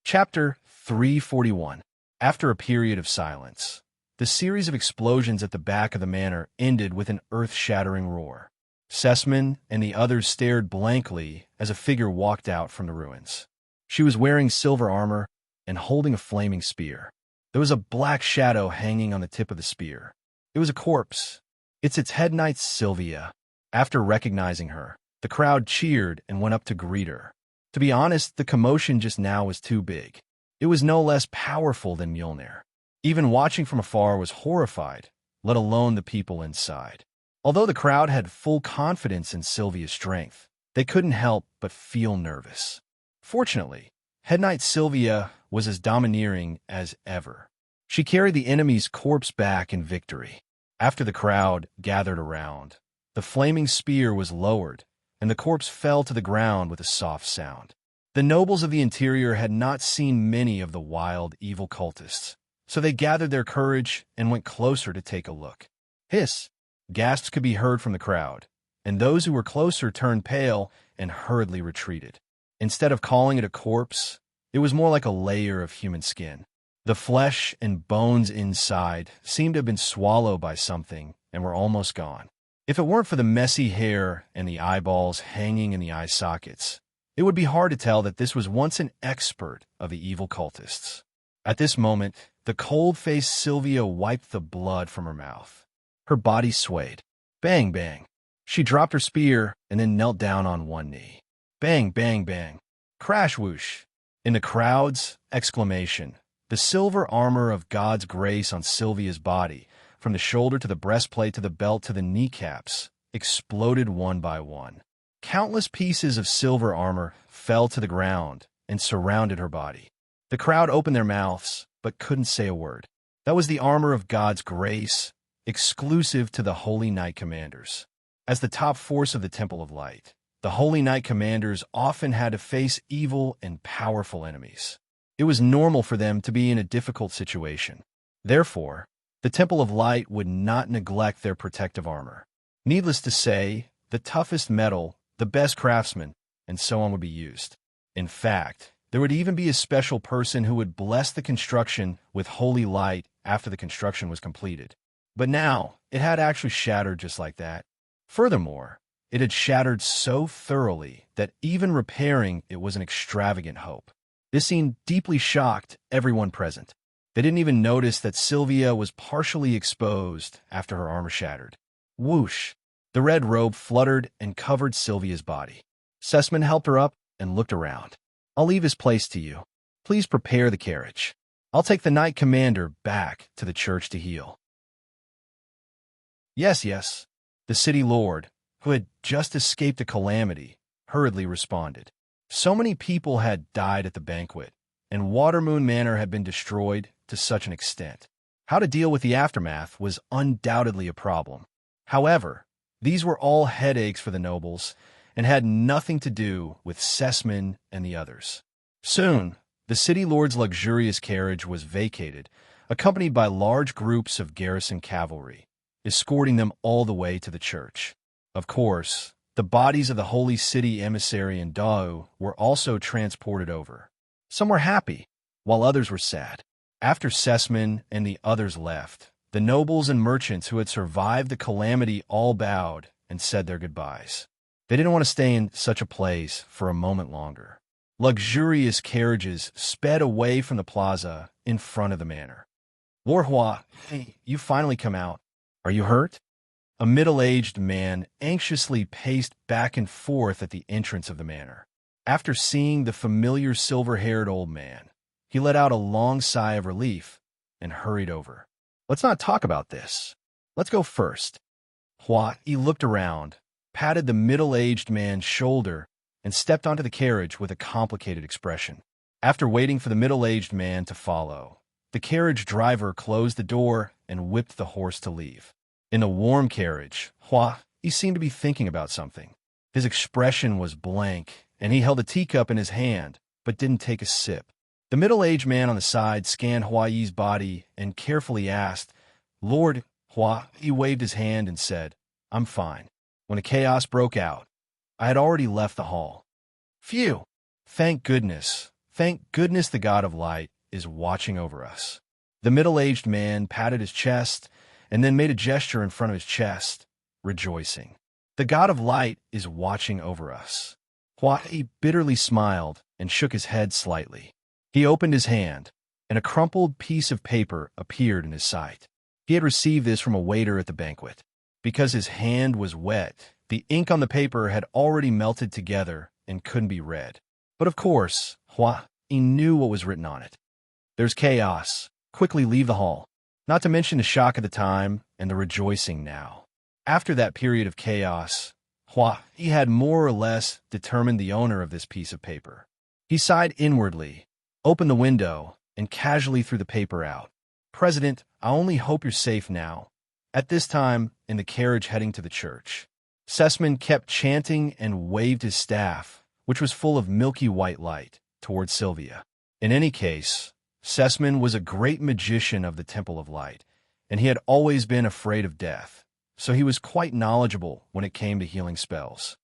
Chapter 341. After a period of silence, the series of explosions at the back of the manor ended with an earth-shattering roar. Sessman and the others stared blankly as a figure walked out from the ruins. She was wearing silver armor and holding a flaming spear. There was a black shadow hanging on the tip of the spear. It was a corpse. It's its head knight, Sylvia. After recognizing her, the crowd cheered and went up to greet her. To be honest, the commotion just now was too big. It was no less powerful than Mjolnir. Even watching from afar was horrified, let alone the people inside. Although the crowd had full confidence in Sylvia's strength, they couldn't help but feel nervous. Fortunately, Head Knight Sylvia was as domineering as ever. She carried the enemy's corpse back in victory. After the crowd gathered around, the flaming spear was lowered, and the corpse fell to the ground with a soft sound. The nobles of the interior had not seen many of the wild, evil cultists, so they gathered their courage and went closer to take a look. Hiss! Gasps could be heard from the crowd, and those who were closer turned pale and hurriedly retreated. Instead of calling it a corpse, it was more like a layer of human skin. The flesh and bones inside seemed to have been swallowed by something and were almost gone. If it weren't for the messy hair and the eyeballs hanging in the eye sockets, it would be hard to tell that this was once an expert of the evil cultists. At this moment, the cold-faced Sylvia wiped the blood from her mouth. Her body swayed. Bang, bang. She dropped her spear and then knelt down on one knee. Bang, bang, bang. Crash, whoosh. In the crowd's exclamation, the silver armor of God's grace on Sylvia's body, from the shoulder to the breastplate to the belt to the kneecaps, exploded one by one. Countless pieces of silver armor fell to the ground and surrounded her body. The crowd opened their mouths, but couldn't say a word. That was the armor of God's grace, exclusive to the Holy Knight Commanders. As the top force of the Temple of Light, the Holy Knight Commanders often had to face evil and powerful enemies. It was normal for them to be in a difficult situation. Therefore, the Temple of Light would not neglect their protective armor. Needless to say, the toughest metal, the best craftsmen, and so on would be used. In fact, there would even be a special person who would bless the construction with holy light after the construction was completed. But now, it had actually shattered just like that. Furthermore, it had shattered so thoroughly that even repairing it was an extravagant hope. This scene deeply shocked everyone present. They didn't even notice that Sylvia was partially exposed after her armor shattered. Whoosh! The red robe fluttered and covered Sylvia's body. Sessman helped her up and looked around. I'll leave his place to you. Please prepare the carriage. I'll take the Knight Commander back to the church to heal. Yes, yes. The city lord, who had just escaped a calamity, hurriedly responded. So many people had died at the banquet, and Watermoon Manor had been destroyed to such an extent. How to deal with the aftermath was undoubtedly a problem. However, these were all headaches for the nobles and had nothing to do with Sessman and the others. Soon, the city lord's luxurious carriage was vacated, accompanied by large groups of garrison cavalry, escorting them all the way to the church. Of course, the bodies of the holy city emissary and Dao were also transported over. Some were happy, while others were sad. After Sessman and the others left, the nobles and merchants who had survived the calamity all bowed and said their goodbyes. They didn't want to stay in such a place for a moment longer. Luxurious carriages sped away from the plaza in front of the manor. Lord Hua, hey, you finally come out. Are you hurt? A middle-aged man anxiously paced back and forth at the entrance of the manor. After seeing the familiar silver-haired old man, he let out a long sigh of relief and hurried over. Let's not talk about this. Let's go first. Hua, he looked around, patted the middle-aged man's shoulder, and stepped onto the carriage with a complicated expression. After waiting for the middle-aged man to follow, the carriage driver closed the door and whipped the horse to leave. In the warm carriage, Hua, he seemed to be thinking about something. His expression was blank, and he held a teacup in his hand, but didn't take a sip. The middle-aged man on the side scanned Hua-Yi's body and carefully asked, Lord Hua, he waved his hand and said, I'm fine. When the chaos broke out, I had already left the hall. Phew! Thank goodness the God of Light is watching over us. The middle-aged man patted his chest and then made a gesture in front of his chest, rejoicing. The God of Light is watching over us. Hua-Yi bitterly smiled and shook his head slightly. He opened his hand, and a crumpled piece of paper appeared in his sight. He had received this from a waiter at the banquet. Because his hand was wet, the ink on the paper had already melted together and couldn't be read. But of course, Hua-Yi knew what was written on it. There's chaos. Quickly leave the hall. Not to mention the shock of the time and the rejoicing now. After that period of chaos, Hua-Yi had more or less determined the owner of this piece of paper. He sighed inwardly, opened the window, and casually threw the paper out. President, I only hope you're safe now. At this time, in the carriage heading to the church, Sessman kept chanting and waved his staff, which was full of milky white light, towards Sylvia. In any case, Sessman was a great magician of the Temple of Light, and he had always been afraid of death, so he was quite knowledgeable when it came to healing spells.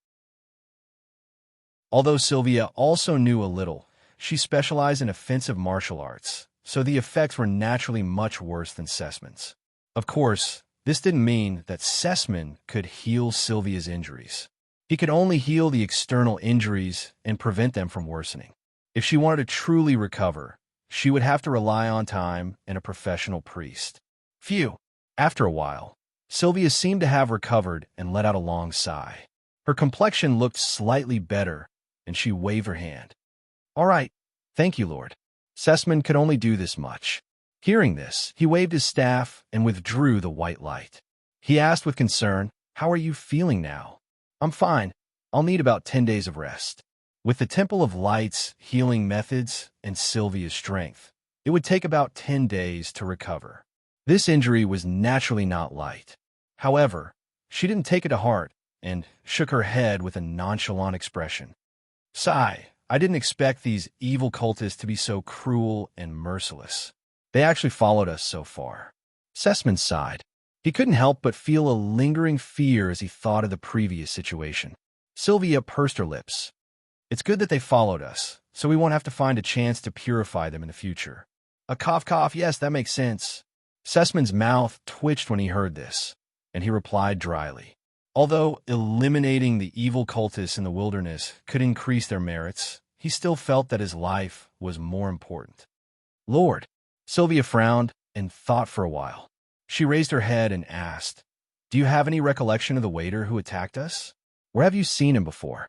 Although Sylvia also knew a little, she specialized in offensive martial arts, so the effects were naturally much worse than Sessman's. Of course, this didn't mean that Sessman could heal Sylvia's injuries. He could only heal the external injuries and prevent them from worsening. If she wanted to truly recover, she would have to rely on time and a professional priest. Phew! After a while, Sylvia seemed to have recovered and let out a long sigh. Her complexion looked slightly better, and she waved her hand. All right, thank you, Lord. Sessman could only do this much. Hearing this, he waved his staff and withdrew the white light. He asked with concern, How are you feeling now? I'm fine. I'll need about 10 days of rest. With the Temple of Light's healing methods and Sylvia's strength, it would take about 10 days to recover. This injury was naturally not light. However, she didn't take it to heart and shook her head with a nonchalant expression. Sigh, I didn't expect these evil cultists to be so cruel and merciless. They actually followed us so far. Sessman sighed. He couldn't help but feel a lingering fear as he thought of the previous situation. Sylvia pursed her lips. It's good that they followed us, so we won't have to find a chance to purify them in the future. A cough, yes, that makes sense. Sessman's mouth twitched when he heard this, and he replied dryly. Although eliminating the evil cultists in the wilderness could increase their merits, he still felt that his life was more important. Lord, Sylvia frowned and thought for a while. She raised her head and asked, Do you have any recollection of the waiter who attacked us? Where have you seen him before?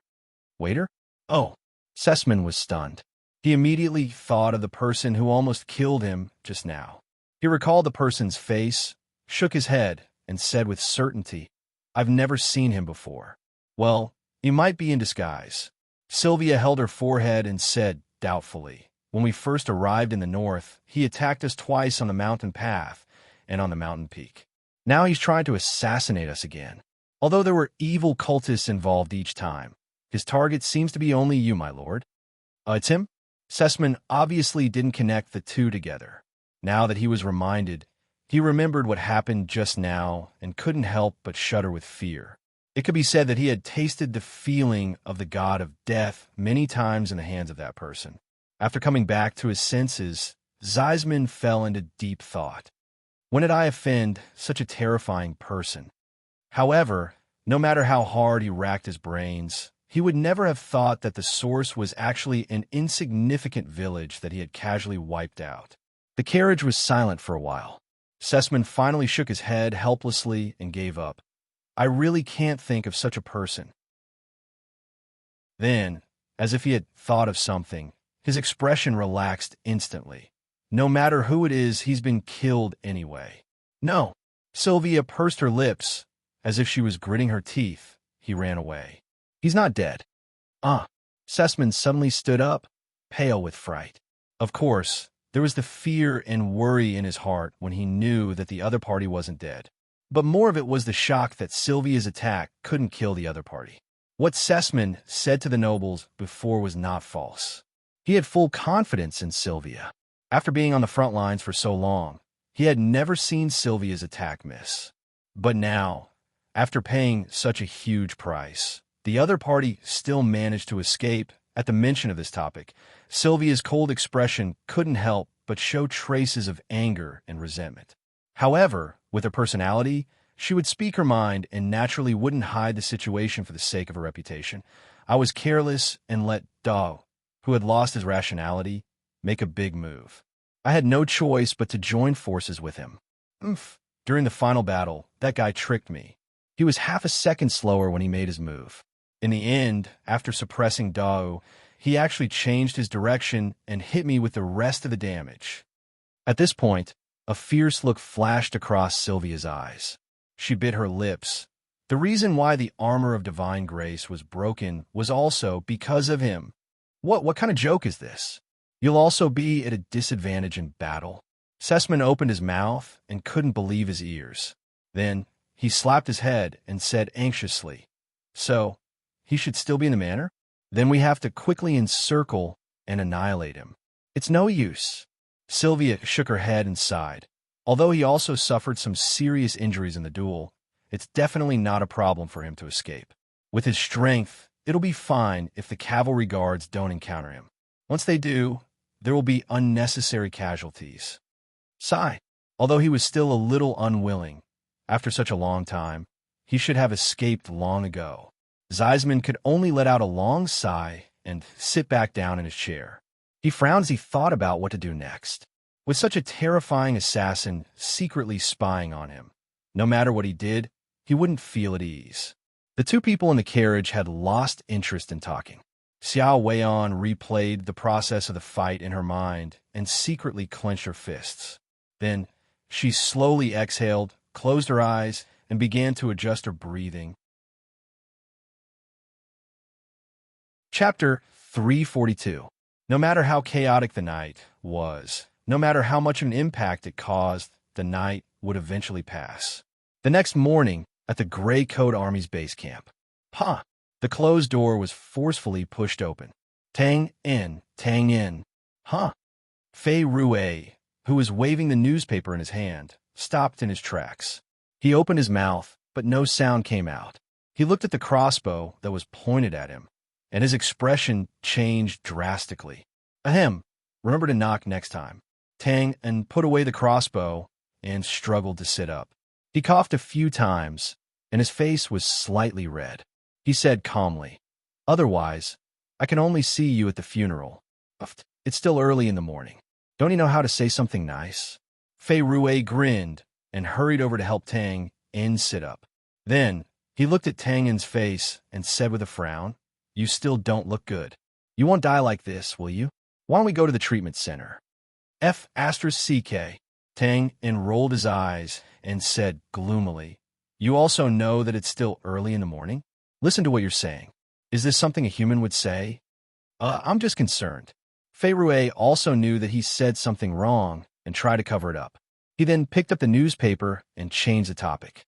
Waiter? Oh, Sessman was stunned. He immediately thought of the person who almost killed him just now. He recalled the person's face, shook his head, and said with certainty, "I've never seen him before." "Well, he might be in disguise." Sylvia held her forehead and said doubtfully, "When we first arrived in the north, he attacked us twice on the mountain path and on the mountain peak. Now he's trying to assassinate us again. Although there were evil cultists involved each time, his target seems to be only you, my lord." It's him?" Sessman obviously didn't connect the two together. Now that he was reminded, he remembered what happened just now and couldn't help but shudder with fear. It could be said that he had tasted the feeling of the god of death many times in the hands of that person. After coming back to his senses, Zeisman fell into deep thought. When did I offend such a terrifying person? However, no matter how hard he racked his brains, he would never have thought that the source was actually an insignificant village that he had casually wiped out. The carriage was silent for a while. Sessman finally shook his head helplessly and gave up. "I really can't think of such a person." Then, as if he had thought of something, his expression relaxed instantly. "No matter who it is, he's been killed anyway." "No." Sylvia pursed her lips, as if she was gritting her teeth. He ran away. "He's not dead." Sessman suddenly stood up, pale with fright. Of course, there was the fear and worry in his heart when he knew that the other party wasn't dead. But more of it was the shock that Sylvia's attack couldn't kill the other party. What Sessman said to the nobles before was not false. He had full confidence in Sylvia. After being on the front lines for so long, he had never seen Sylvia's attack miss. But now, after paying such a huge price, the other party still managed to escape. At the mention of this topic, Sylvia's cold expression couldn't help but show traces of anger and resentment. However, with her personality, she would speak her mind and naturally wouldn't hide the situation for the sake of her reputation. I was careless and let Dao, who had lost his rationality, make a big move. I had no choice but to join forces with him. During the final battle, that guy tricked me. He was half a second slower when he made his move. In the end, after suppressing Dao, he actually changed his direction and hit me with the rest of the damage. At this point, a fierce look flashed across Sylvia's eyes. She bit her lips. The reason why the armor of divine grace was broken was also because of him. What kind of joke is this? You'll also be at a disadvantage in battle. Sessman opened his mouth and couldn't believe his ears. Then he slapped his head and said anxiously, "So, he should still be in the manor? Then we have to quickly encircle and annihilate him." "It's no use." Sylvia shook her head and sighed. Although he also suffered some serious injuries in the duel, it's definitely not a problem for him to escape. With his strength, it'll be fine if the cavalry guards don't encounter him. Once they do, there will be unnecessary casualties. Sigh. Although he was still a little unwilling, after such a long time, he should have escaped long ago. Zeisman could only let out a long sigh and sit back down in his chair. He frowned as he thought about what to do next. With such a terrifying assassin secretly spying on him, no matter what he did, he wouldn't feel at ease. The two people in the carriage had lost interest in talking. Xiao Weian replayed the process of the fight in her mind and secretly clenched her fists. Then she slowly exhaled, closed her eyes, and began to adjust her breathing. Chapter 342. No matter how chaotic the night was, no matter how much of an impact it caused, the night would eventually pass. The next morning, at the Gray Coat Army's base camp. The closed door was forcefully pushed open. Tang in, Tang in. Fei Rue, who was waving the newspaper in his hand, stopped in his tracks. He opened his mouth, but no sound came out. He looked at the crossbow that was pointed at him, and his expression changed drastically. Ahem, remember to knock next time. Tang and put away the crossbow and struggled to sit up. He coughed a few times, and his face was slightly red. He said calmly, "Otherwise, I can only see you at the funeral. It's still early in the morning. Don't you know how to say something nice?" Fei Rue grinned and hurried over to help Tang In sit up. Then he looked at Tang In's face and said with a frown, "You still don't look good. You won't die like this, will you? Why don't we go to the treatment center?" F***. Tang In rolled his eyes and said gloomily, You also know that it's still early in the morning? Listen to what you're saying. Is this something a human would say? I'm just concerned. Fei Rui also knew that he said something wrong and tried to cover it up. He then picked up the newspaper and changed the topic.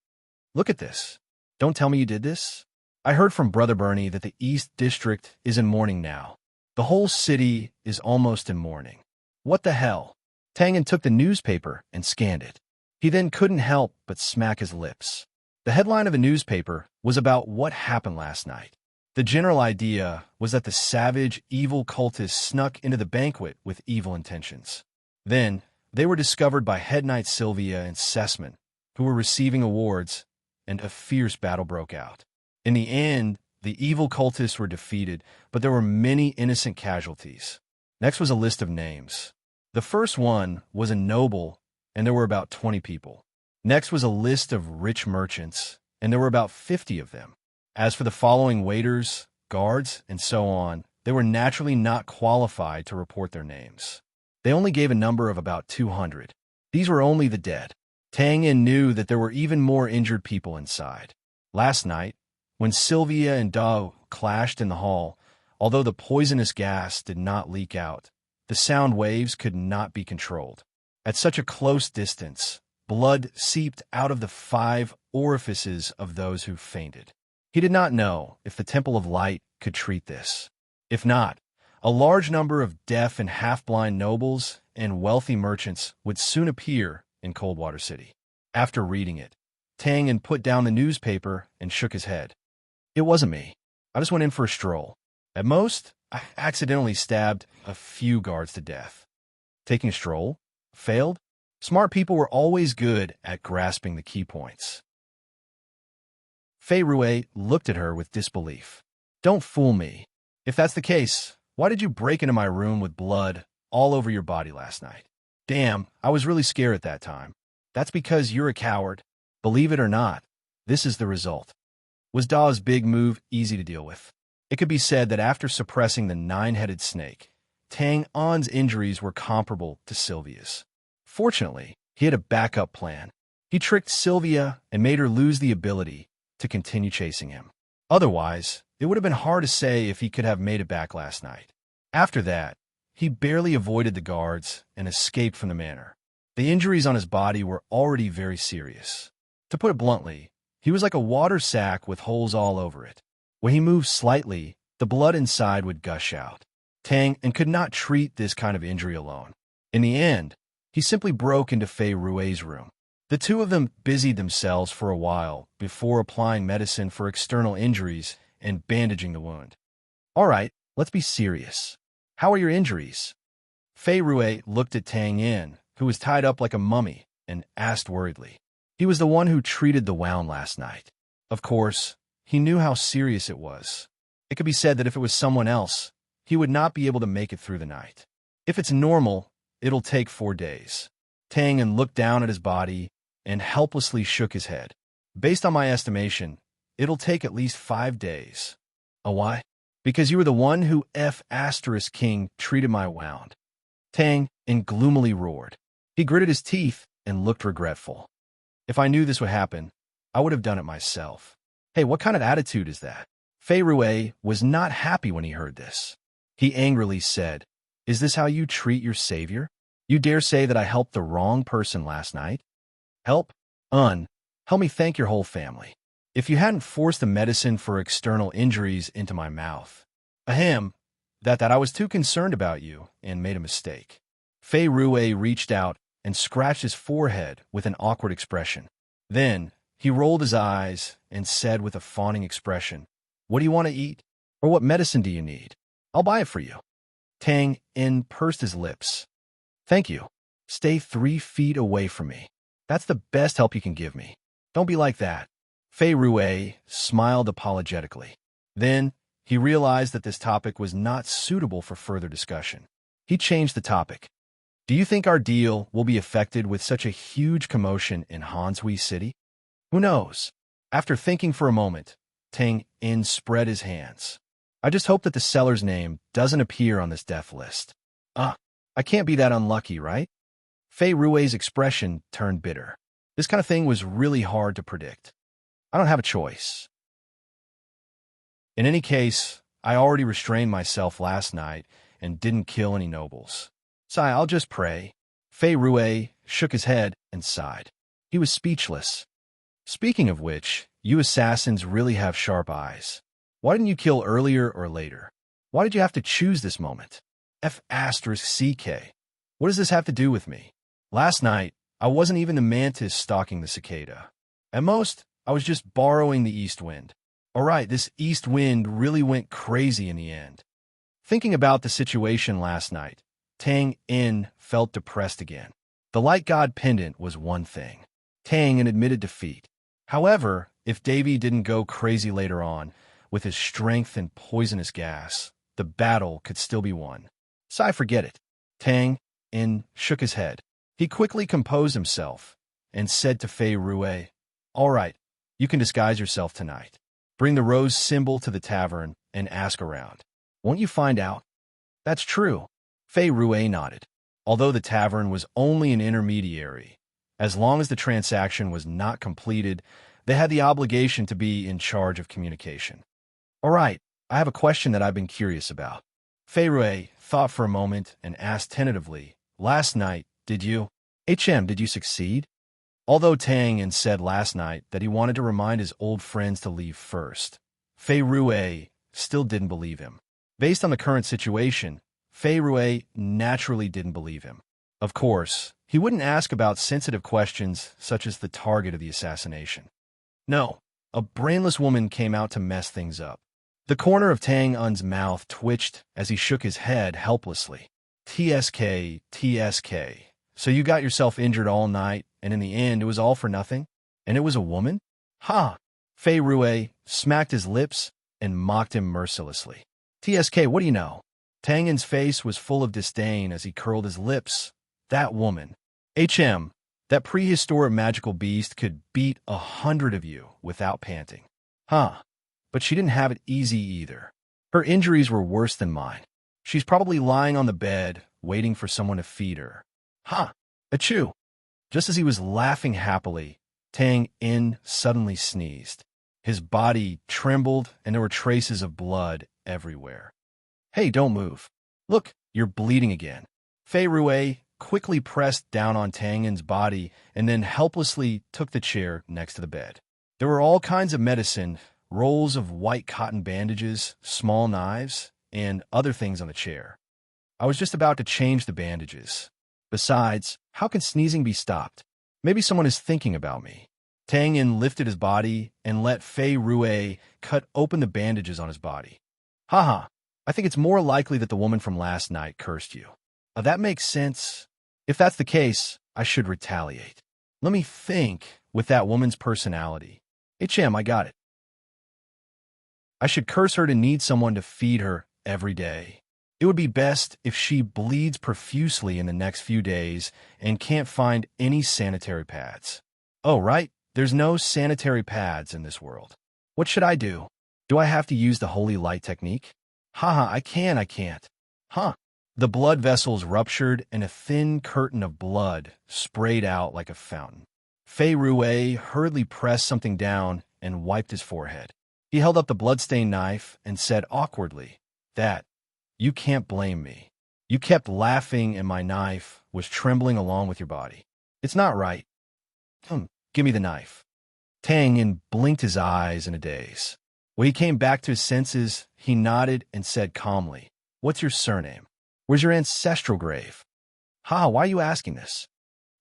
Look at this. Don't tell me you did this? I heard from Brother Bernie that the East District is in mourning now. The whole city is almost in mourning. What the hell? Tangan took the newspaper and scanned it. He then couldn't help but smack his lips. The headline of the newspaper was about what happened last night. The general idea was that the savage, evil cultists snuck into the banquet with evil intentions. Then, they were discovered by Head Knight Sylvia and Sessman, who were receiving awards, and a fierce battle broke out. In the end, the evil cultists were defeated, but there were many innocent casualties. Next was a list of names. The first one was a noble, and there were about 20 people. Next was a list of rich merchants, and there were about 50 of them. As for the following waiters, guards, and so on, they were naturally not qualified to report their names. They only gave a number of about 200. These were only the dead. Tang Yin knew that there were even more injured people inside. Last night, when Sylvia and Dao clashed in the hall, although the poisonous gas did not leak out, the sound waves could not be controlled. At such a close distance, blood seeped out of the 5 orifices of those who fainted. He did not know if the Temple of Light could treat this. If not, a large number of deaf and half-blind nobles and wealthy merchants would soon appear in Coldwater City. After reading it, Tang Yin put down the newspaper and shook his head. It wasn't me. I just went in for a stroll. At most, I accidentally stabbed a few guards to death. Taking a stroll? Failed? Smart people were always good at grasping the key points. Fei Rui looked at her with disbelief. Don't fool me. If that's the case, why did you break into my room with blood all over your body last night? Damn, I was really scared at that time. That's because you're a coward. Believe it or not, this is the result. Was Da's big move easy to deal with? It could be said that after suppressing the 9-headed snake, Tang An's injuries were comparable to Sylvia's. Fortunately, he had a backup plan. He tricked Sylvia and made her lose the ability to continue chasing him. Otherwise, it would have been hard to say if he could have made it back last night. After that, he barely avoided the guards and escaped from the manor. The injuries on his body were already very serious. To put it bluntly, he was like a water sack with holes all over it. When he moved slightly, the blood inside would gush out. Tang and could not treat this kind of injury alone. In the end, he simply broke into Fei Rui's room. The two of them busied themselves for a while before applying medicine for external injuries and bandaging the wound. All right, let's be serious. How are your injuries? Fei Rui looked at Tang Yin, who was tied up like a mummy, and asked worriedly. He was the one who treated the wound last night. Of course, he knew how serious it was. It could be said that if it was someone else, he would not be able to make it through the night. If it's normal, it'll take 4 days. Tang Yin looked down at his body and helplessly shook his head. Based on my estimation, it'll take at least 5 days. Oh, why? Because you were the one who King treated my wound. Tang Yin gloomily roared. He gritted his teeth and looked regretful. If I knew this would happen, I would have done it myself. Hey, what kind of attitude is that? Fei Rui was not happy when he heard this. He angrily said, Is this how you treat your savior? You dare say that I helped the wrong person last night? Help? Help me thank your whole family. If you hadn't forced the medicine for external injuries into my mouth. That I was too concerned about you and made a mistake. Fei Rui reached out and scratched his forehead with an awkward expression. Then, he rolled his eyes and said with a fawning expression, What do you want to eat? Or what medicine do you need? I'll buy it for you. Tang Yin pursed his lips. Thank you. Stay 3 feet away from me. That's the best help you can give me. Don't be like that. Fei Rui smiled apologetically. Then, he realized that this topic was not suitable for further discussion. He changed the topic. Do you think our deal will be affected with such a huge commotion in Hanshui City? Who knows? After thinking for a moment, Tang Yin spread his hands. I just hope that the seller's name doesn't appear on this death list. I can't be that unlucky, right? Fei Rui's expression turned bitter. This kind of thing was really hard to predict. I don't have a choice. In any case, I already restrained myself last night and didn't kill any nobles. So I'll just pray. Fei Rue shook his head and sighed. He was speechless. Speaking of which, you assassins really have sharp eyes. Why didn't you kill earlier or later? Why did you have to choose this moment? F***CK. What does this have to do with me? Last night, I wasn't even the mantis stalking the cicada. At most, I was just borrowing the east wind. Alright, this east wind really went crazy in the end. Thinking about the situation last night, Tang In felt depressed again. The light god pendant was one thing. Tang In admitted defeat. However, if Davy didn't go crazy later on, with his strength and poisonous gas, the battle could still be won. So I forget it. Tang In shook his head. He quickly composed himself and said to Fei Rue, "All right, you can disguise yourself tonight. Bring the rose symbol to the tavern and ask around. Won't you find out?" "That's true." Fei Rue nodded. Although the tavern was only an intermediary, as long as the transaction was not completed, they had the obligation to be in charge of communication. "All right, I have a question that I've been curious about." Fei Rue thought for a moment and asked tentatively, "Last night, did you succeed?" Although Tang In said last night that he wanted to remind his old friends to leave first, Fei Rue still didn't believe him. Based on the current situation, Fei Rue naturally didn't believe him. Of course, he wouldn't ask about sensitive questions such as the target of the assassination. No, a brainless woman came out to mess things up. The corner of Tang Un's mouth twitched as he shook his head helplessly. TSK. So you got yourself injured all night, and in the end it was all for nothing? And it was a woman? Ha! Fei Rue smacked his lips and mocked him mercilessly. TSK, what do you know? Tang In's face was full of disdain as he curled his lips. That woman. That prehistoric magical beast could beat 100 of you without panting. Huh. But she didn't have it easy either. Her injuries were worse than mine. She's probably lying on the bed, waiting for someone to feed her. Ha! Achoo! Just as he was laughing happily, Tang In suddenly sneezed. His body trembled, and there were traces of blood everywhere. Hey, don't move. Look, you're bleeding again. Fei Rue quickly pressed down on Tang In's body and then helplessly took the chair next to the bed. There were all kinds of medicine, rolls of white cotton bandages, small knives, and other things on the chair. I was just about to change the bandages. Besides, how can sneezing be stopped? Maybe someone is thinking about me. Tang In lifted his body and let Fei Rue cut open the bandages on his body. Haha, I think it's more likely that the woman from last night cursed you. That makes sense. If that's the case, I should retaliate. Let me think with that woman's personality. I got it. I should curse her to need someone to feed her every day. It would be best if she bleeds profusely in the next few days and can't find any sanitary pads. Oh, right, there's no sanitary pads in this world. What should I do? Do I have to use the holy light technique? Haha, I can't. Huh. The blood vessels ruptured and a thin curtain of blood sprayed out like a fountain. Fei Rue hurriedly pressed something down and wiped his forehead. He held up the bloodstained knife and said awkwardly, "You can't blame me. You kept laughing and my knife was trembling along with your body. It's not right. Give me the knife." Tang In blinked his eyes in a daze. When he came back to his senses, he nodded and said calmly, "What's your surname? Where's your ancestral grave?" "Ha, why are you asking this?"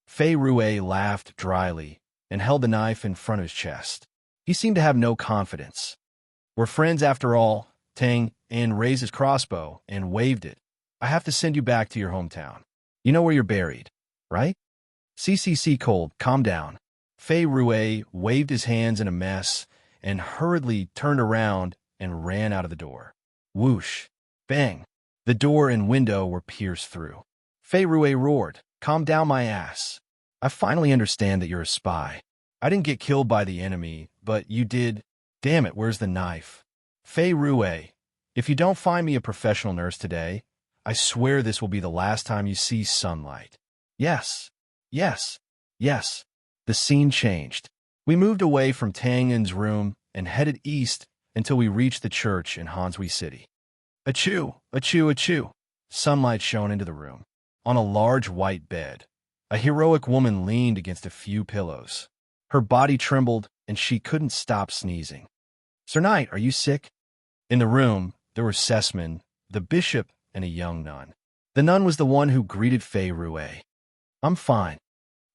Fei Rue laughed dryly and held the knife in front of his chest. He seemed to have no confidence. "We're friends after all." Tang In raised his crossbow and waved it. "I have to send you back to your hometown. You know where you're buried, right?" Cold, calm down." Fei Rue waved his hands in a mess and hurriedly turned around and ran out of the door. Whoosh! Bang! The door and window were pierced through. Fei Rue roared, "Calm down my ass. I finally understand that you're a spy. I didn't get killed by the enemy, but you did. Damn it, where's the knife? Fei Rue, if you don't find me a professional nurse today, I swear this will be the last time you see sunlight." Yes. The scene changed. We moved away from Tangen's room and headed east until we reached the church in Hansui City. Achoo, achoo, achoo. Sunlight shone into the room. On a large white bed, a heroic woman leaned against a few pillows. Her body trembled, and she couldn't stop sneezing. Sir Knight, are you sick? In the room, there were Sessman, the bishop, and a young nun. The nun was the one who greeted Fei Rue. I'm fine.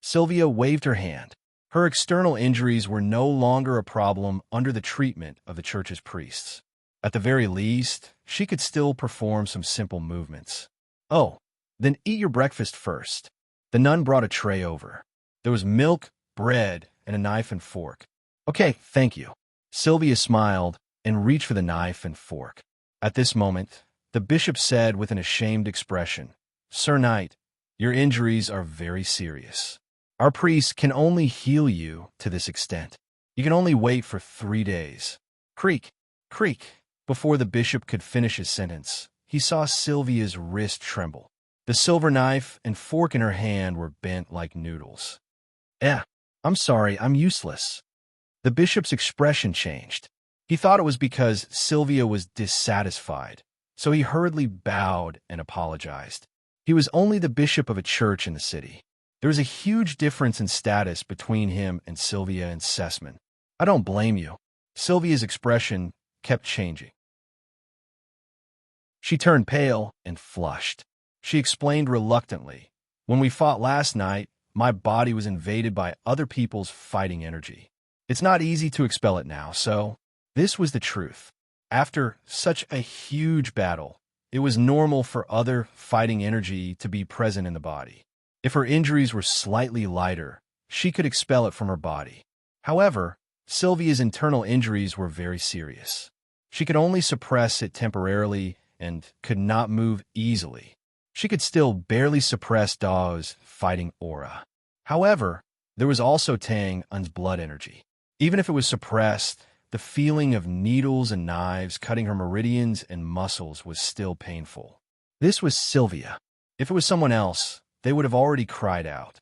Sylvia waved her hand. Her external injuries were no longer a problem under the treatment of the church's priests. At the very least, she could still perform some simple movements. Oh, then eat your breakfast first. The nun brought a tray over. There was milk, bread, and a knife and fork. Okay, thank you. Sylvia smiled and reached for the knife and fork. At this moment, the bishop said with an ashamed expression, Sir Knight, your injuries are very serious. Our priests can only heal you to this extent. You can only wait for 3 days. Creak, creak. Before the bishop could finish his sentence, he saw Sylvia's wrist tremble. The silver knife and fork in her hand were bent like noodles. I'm sorry, I'm useless. The bishop's expression changed. He thought it was because Sylvia was dissatisfied, so he hurriedly bowed and apologized. He was only the bishop of a church in the city. There was a huge difference in status between him and Sylvia and Sessman. I don't blame you. Sylvia's expression kept changing. She turned pale and flushed. She explained reluctantly, when we fought last night, my body was invaded by other people's fighting energy. It's not easy to expel it now, so this was the truth. After such a huge battle, it was normal for other fighting energy to be present in the body. If her injuries were slightly lighter, she could expel it from her body. However, Sylvia's internal injuries were very serious. She could only suppress it temporarily and could not move easily. She could still barely suppress Dao's fighting aura. However, there was also Tang Un's blood energy. Even if it was suppressed, the feeling of needles and knives cutting her meridians and muscles was still painful. This was Sylvia. If it was someone else, they would have already cried out.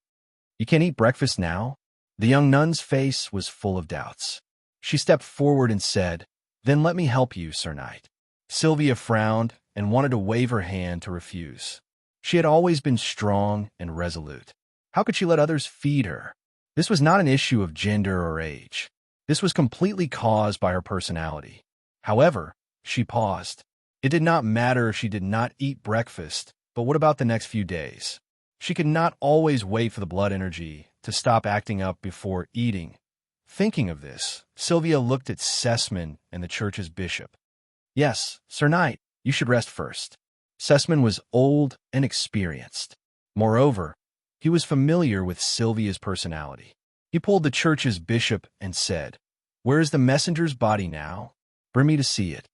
You can't eat breakfast now? The young nun's face was full of doubts. She stepped forward and said, Then let me help you, Sir Knight. Sylvia frowned and wanted to wave her hand to refuse. She had always been strong and resolute. How could she let others feed her? This was not an issue of gender or age. This was completely caused by her personality. However, she paused. It did not matter if she did not eat breakfast, but what about the next few days? She could not always wait for the blood energy to stop acting up before eating. Thinking of this, Sylvia looked at Sessman and the church's bishop. Yes, Sir Knight, you should rest first. Sessman was old and experienced. Moreover, he was familiar with Sylvia's personality. He pulled the church's bishop and said, Where is the messenger's body now? Bring me to see it.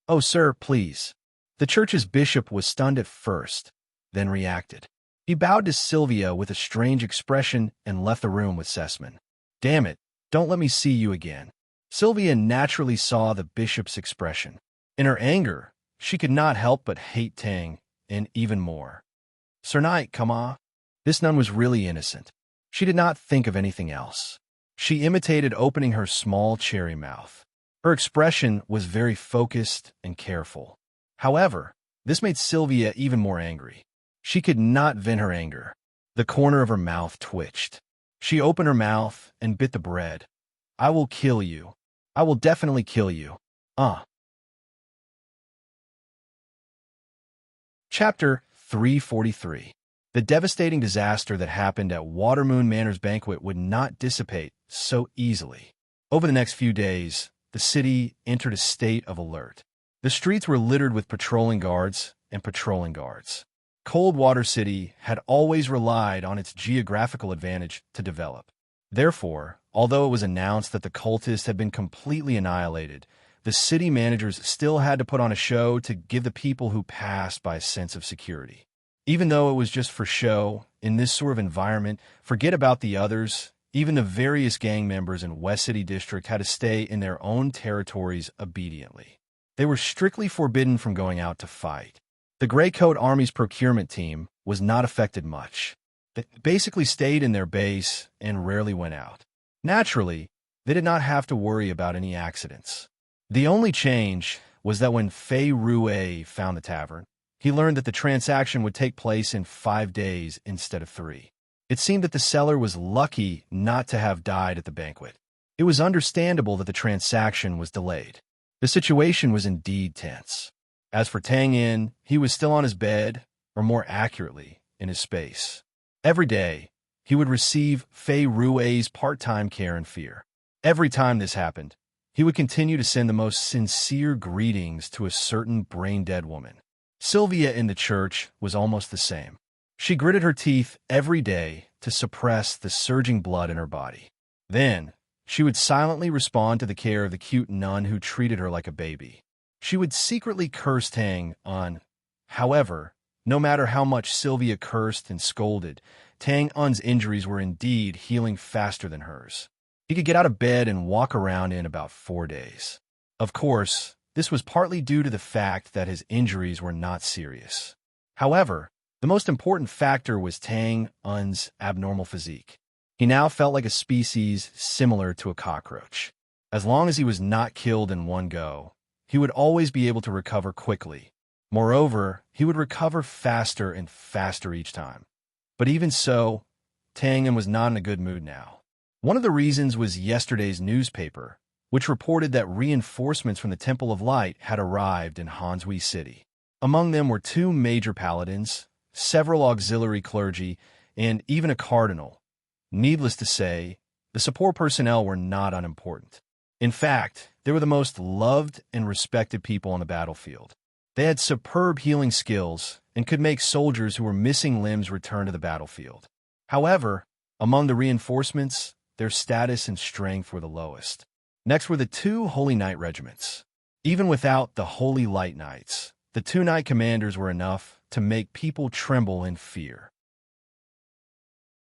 Oh, sir, please. The church's bishop was stunned at first, then reacted. He bowed to Sylvia with a strange expression and left the room with Sessman. Damn it, don't let me see you again. Sylvia naturally saw the bishop's expression. In her anger, she could not help but hate Tang, and even more. Sir Knight, come on. This nun was really innocent. She did not think of anything else. She imitated opening her small cherry mouth. Her expression was very focused and careful. However, this made Sylvia even more angry. She could not vent her anger. The corner of her mouth twitched. She opened her mouth and bit the bread. I will kill you. I will definitely kill you. Chapter 343. The devastating disaster that happened at Watermoon Manor's banquet would not dissipate so easily. Over the next few days, the city entered a state of alert. The streets were littered with patrolling guards and patrolling guards. Coldwater City had always relied on its geographical advantage to develop. Therefore, although it was announced that the cultists had been completely annihilated, the city managers still had to put on a show to give the people who passed by a sense of security. Even though it was just for show, in this sort of environment, forget about the others. Even the various gang members in West City District had to stay in their own territories obediently. They were strictly forbidden from going out to fight. The Greycoat Army's procurement team was not affected much. They basically stayed in their base and rarely went out. Naturally, they did not have to worry about any accidents. The only change was that when Fei Rue found the tavern, he learned that the transaction would take place in 5 days instead of 3. It seemed that the seller was lucky not to have died at the banquet. It was understandable that the transaction was delayed. The situation was indeed tense. As for Tang Yin, he was still on his bed, or more accurately, in his space. Every day, he would receive Fei Rue's part-time care and fear. Every time this happened, he would continue to send the most sincere greetings to a certain brain-dead woman. Sylvia in the church was almost the same. She gritted her teeth every day to suppress the surging blood in her body. Then, she would silently respond to the care of the cute nun who treated her like a baby. She would secretly curse Tang Un. However, no matter how much Sylvia cursed and scolded, Tang Un's injuries were indeed healing faster than hers. He could get out of bed and walk around in about 4 days. Of course, this was partly due to the fact that his injuries were not serious. However, the most important factor was Tang Un's abnormal physique. He now felt like a species similar to a cockroach. As long as he was not killed in one go, he would always be able to recover quickly. Moreover, he would recover faster and faster each time. But even so, Tang Un was not in a good mood now. One of the reasons was yesterday's newspaper, which reported that reinforcements from the Temple of Light had arrived in Hanshui City. Among them were 2 major paladins, several auxiliary clergy, and even a cardinal. Needless to say, the support personnel were not unimportant. In fact, they were the most loved and respected people on the battlefield. They had superb healing skills and could make soldiers who were missing limbs return to the battlefield. However, among the reinforcements, their status and strength were the lowest. Next were the 2 Holy Knight regiments. Even without the Holy Light Knights, the 2 knight commanders were enough to make people tremble in fear.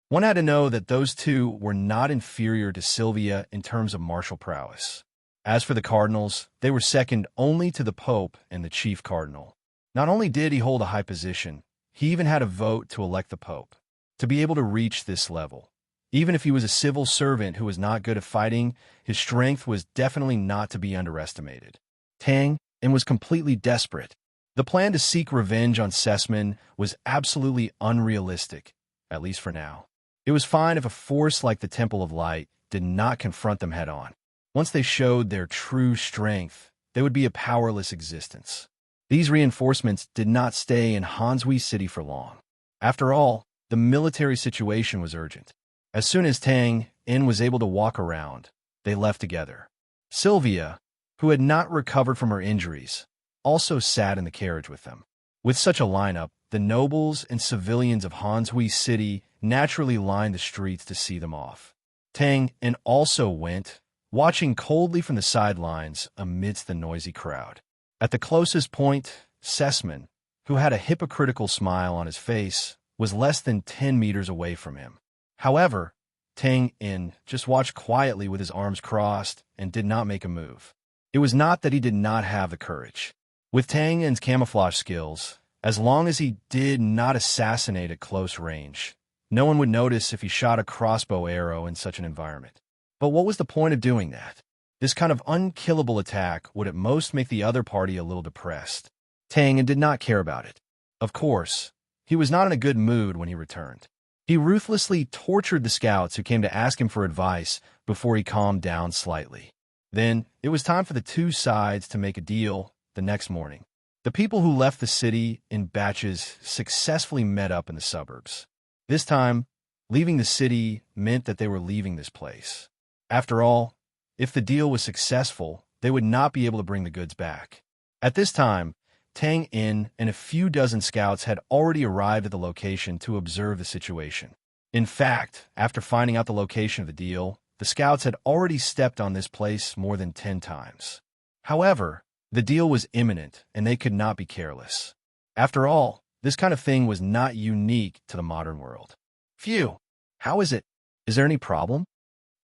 One had to know that those 2 were not inferior to Sylvia in terms of martial prowess. As for the cardinals, they were second only to the Pope and the chief cardinal. Not only did he hold a high position, he even had a vote to elect the Pope. To be able to reach this level, even if he was a civil servant who was not good at fighting, his strength was definitely not to be underestimated. Tang Un was completely desperate. The plan to seek revenge on Sessman was absolutely unrealistic, at least for now. It was fine if a force like the Temple of Light did not confront them head-on. Once they showed their true strength, they would be a powerless existence. These reinforcements did not stay in Hanshui City for long. After all, the military situation was urgent. As soon as Tang Un was able to walk around, they left together. Sylvia, who had not recovered from her injuries, also sat in the carriage with them. With such a lineup, the nobles and civilians of Hanshui City naturally lined the streets to see them off. Tang Un also went, watching coldly from the sidelines amidst the noisy crowd. At the closest point, Sessman, who had a hypocritical smile on his face, was less than 10 meters away from him. However, Tang Un just watched quietly with his arms crossed and did not make a move. It was not that he did not have the courage. With Tang Un's camouflage skills, as long as he did not assassinate at close range, no one would notice if he shot a crossbow arrow in such an environment. But what was the point of doing that? This kind of unkillable attack would at most make the other party a little depressed. Tang Un did not care about it. Of course, he was not in a good mood when he returned. He ruthlessly tortured the scouts who came to ask him for advice before he calmed down slightly. Then, it was time for the 2 sides to make a deal the next morning. The people who left the city in batches successfully met up in the suburbs. This time, leaving the city meant that they were leaving this place. After all, if the deal was successful, they would not be able to bring the goods back. At this time, Tang Un and a few dozen scouts had already arrived at the location to observe the situation. In fact, after finding out the location of the deal, the scouts had already stepped on this place more than 10 times. However, the deal was imminent, and they could not be careless. After all, this kind of thing was not unique to the modern world. Phew! How is it? Is there any problem?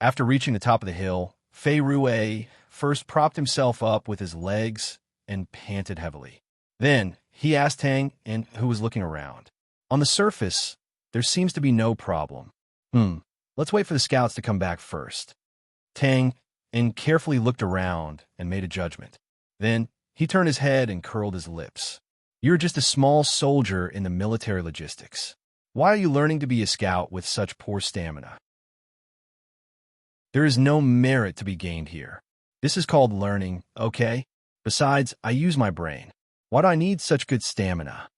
After reaching the top of the hill, Fei Rue first propped himself up with his legs and panted heavily. Then, he asked Tang Un, who was looking around. On the surface, there seems to be no problem. Let's wait for the scouts to come back first. Tang carefully looked around and made a judgment. Then he turned his head and curled his lips. You're just a small soldier in the military logistics. Why are you learning to be a scout with such poor stamina? There is no merit to be gained here. This is called learning, okay? Besides, I use my brain. Why do I need such good stamina?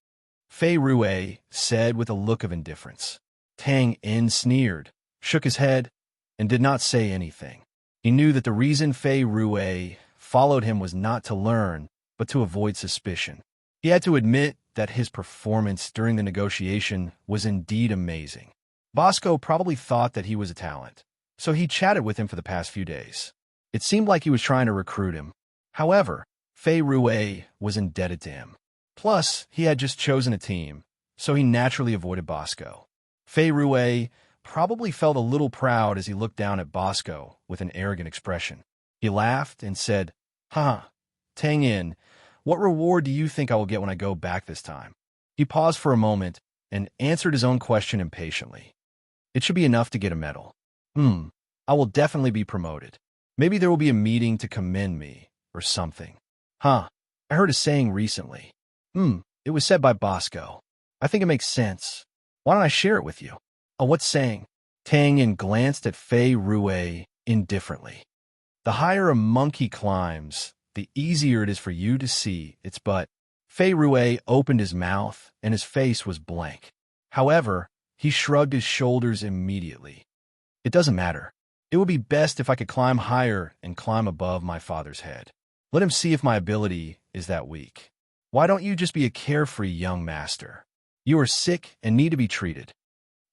Fei Rue said with a look of indifference. Tang sneered, shook his head, and did not say anything. He knew that the reason Fei Rue followed him was not to learn, but to avoid suspicion. He had to admit that his performance during the negotiation was indeed amazing. Bosco probably thought that he was a talent, so he chatted with him for the past few days. It seemed like he was trying to recruit him. However, Fei Rue was indebted to him. Plus, he had just chosen a team, so he naturally avoided Bosco. Fei Rue probably felt a little proud as he looked down at Bosco with an arrogant expression. He laughed and said, Tang Yin, what reward do you think I will get when I go back this time? He paused for a moment and answered his own question impatiently. It should be enough to get a medal. I will definitely be promoted. Maybe there will be a meeting to commend me, or something. I heard a saying recently. It was said by Bosco. I think it makes sense. Why don't I share it with you? Oh, what saying? Tang Yin glanced at Fei Rue indifferently. The higher a monkey climbs, the easier it is for you to see its butt. Fei Rue opened his mouth, and his face was blank. However, he shrugged his shoulders immediately. It doesn't matter. It would be best if I could climb higher and climb above my father's head. Let him see if my ability is that weak. Why don't you just be a carefree young master? You are sick and need to be treated.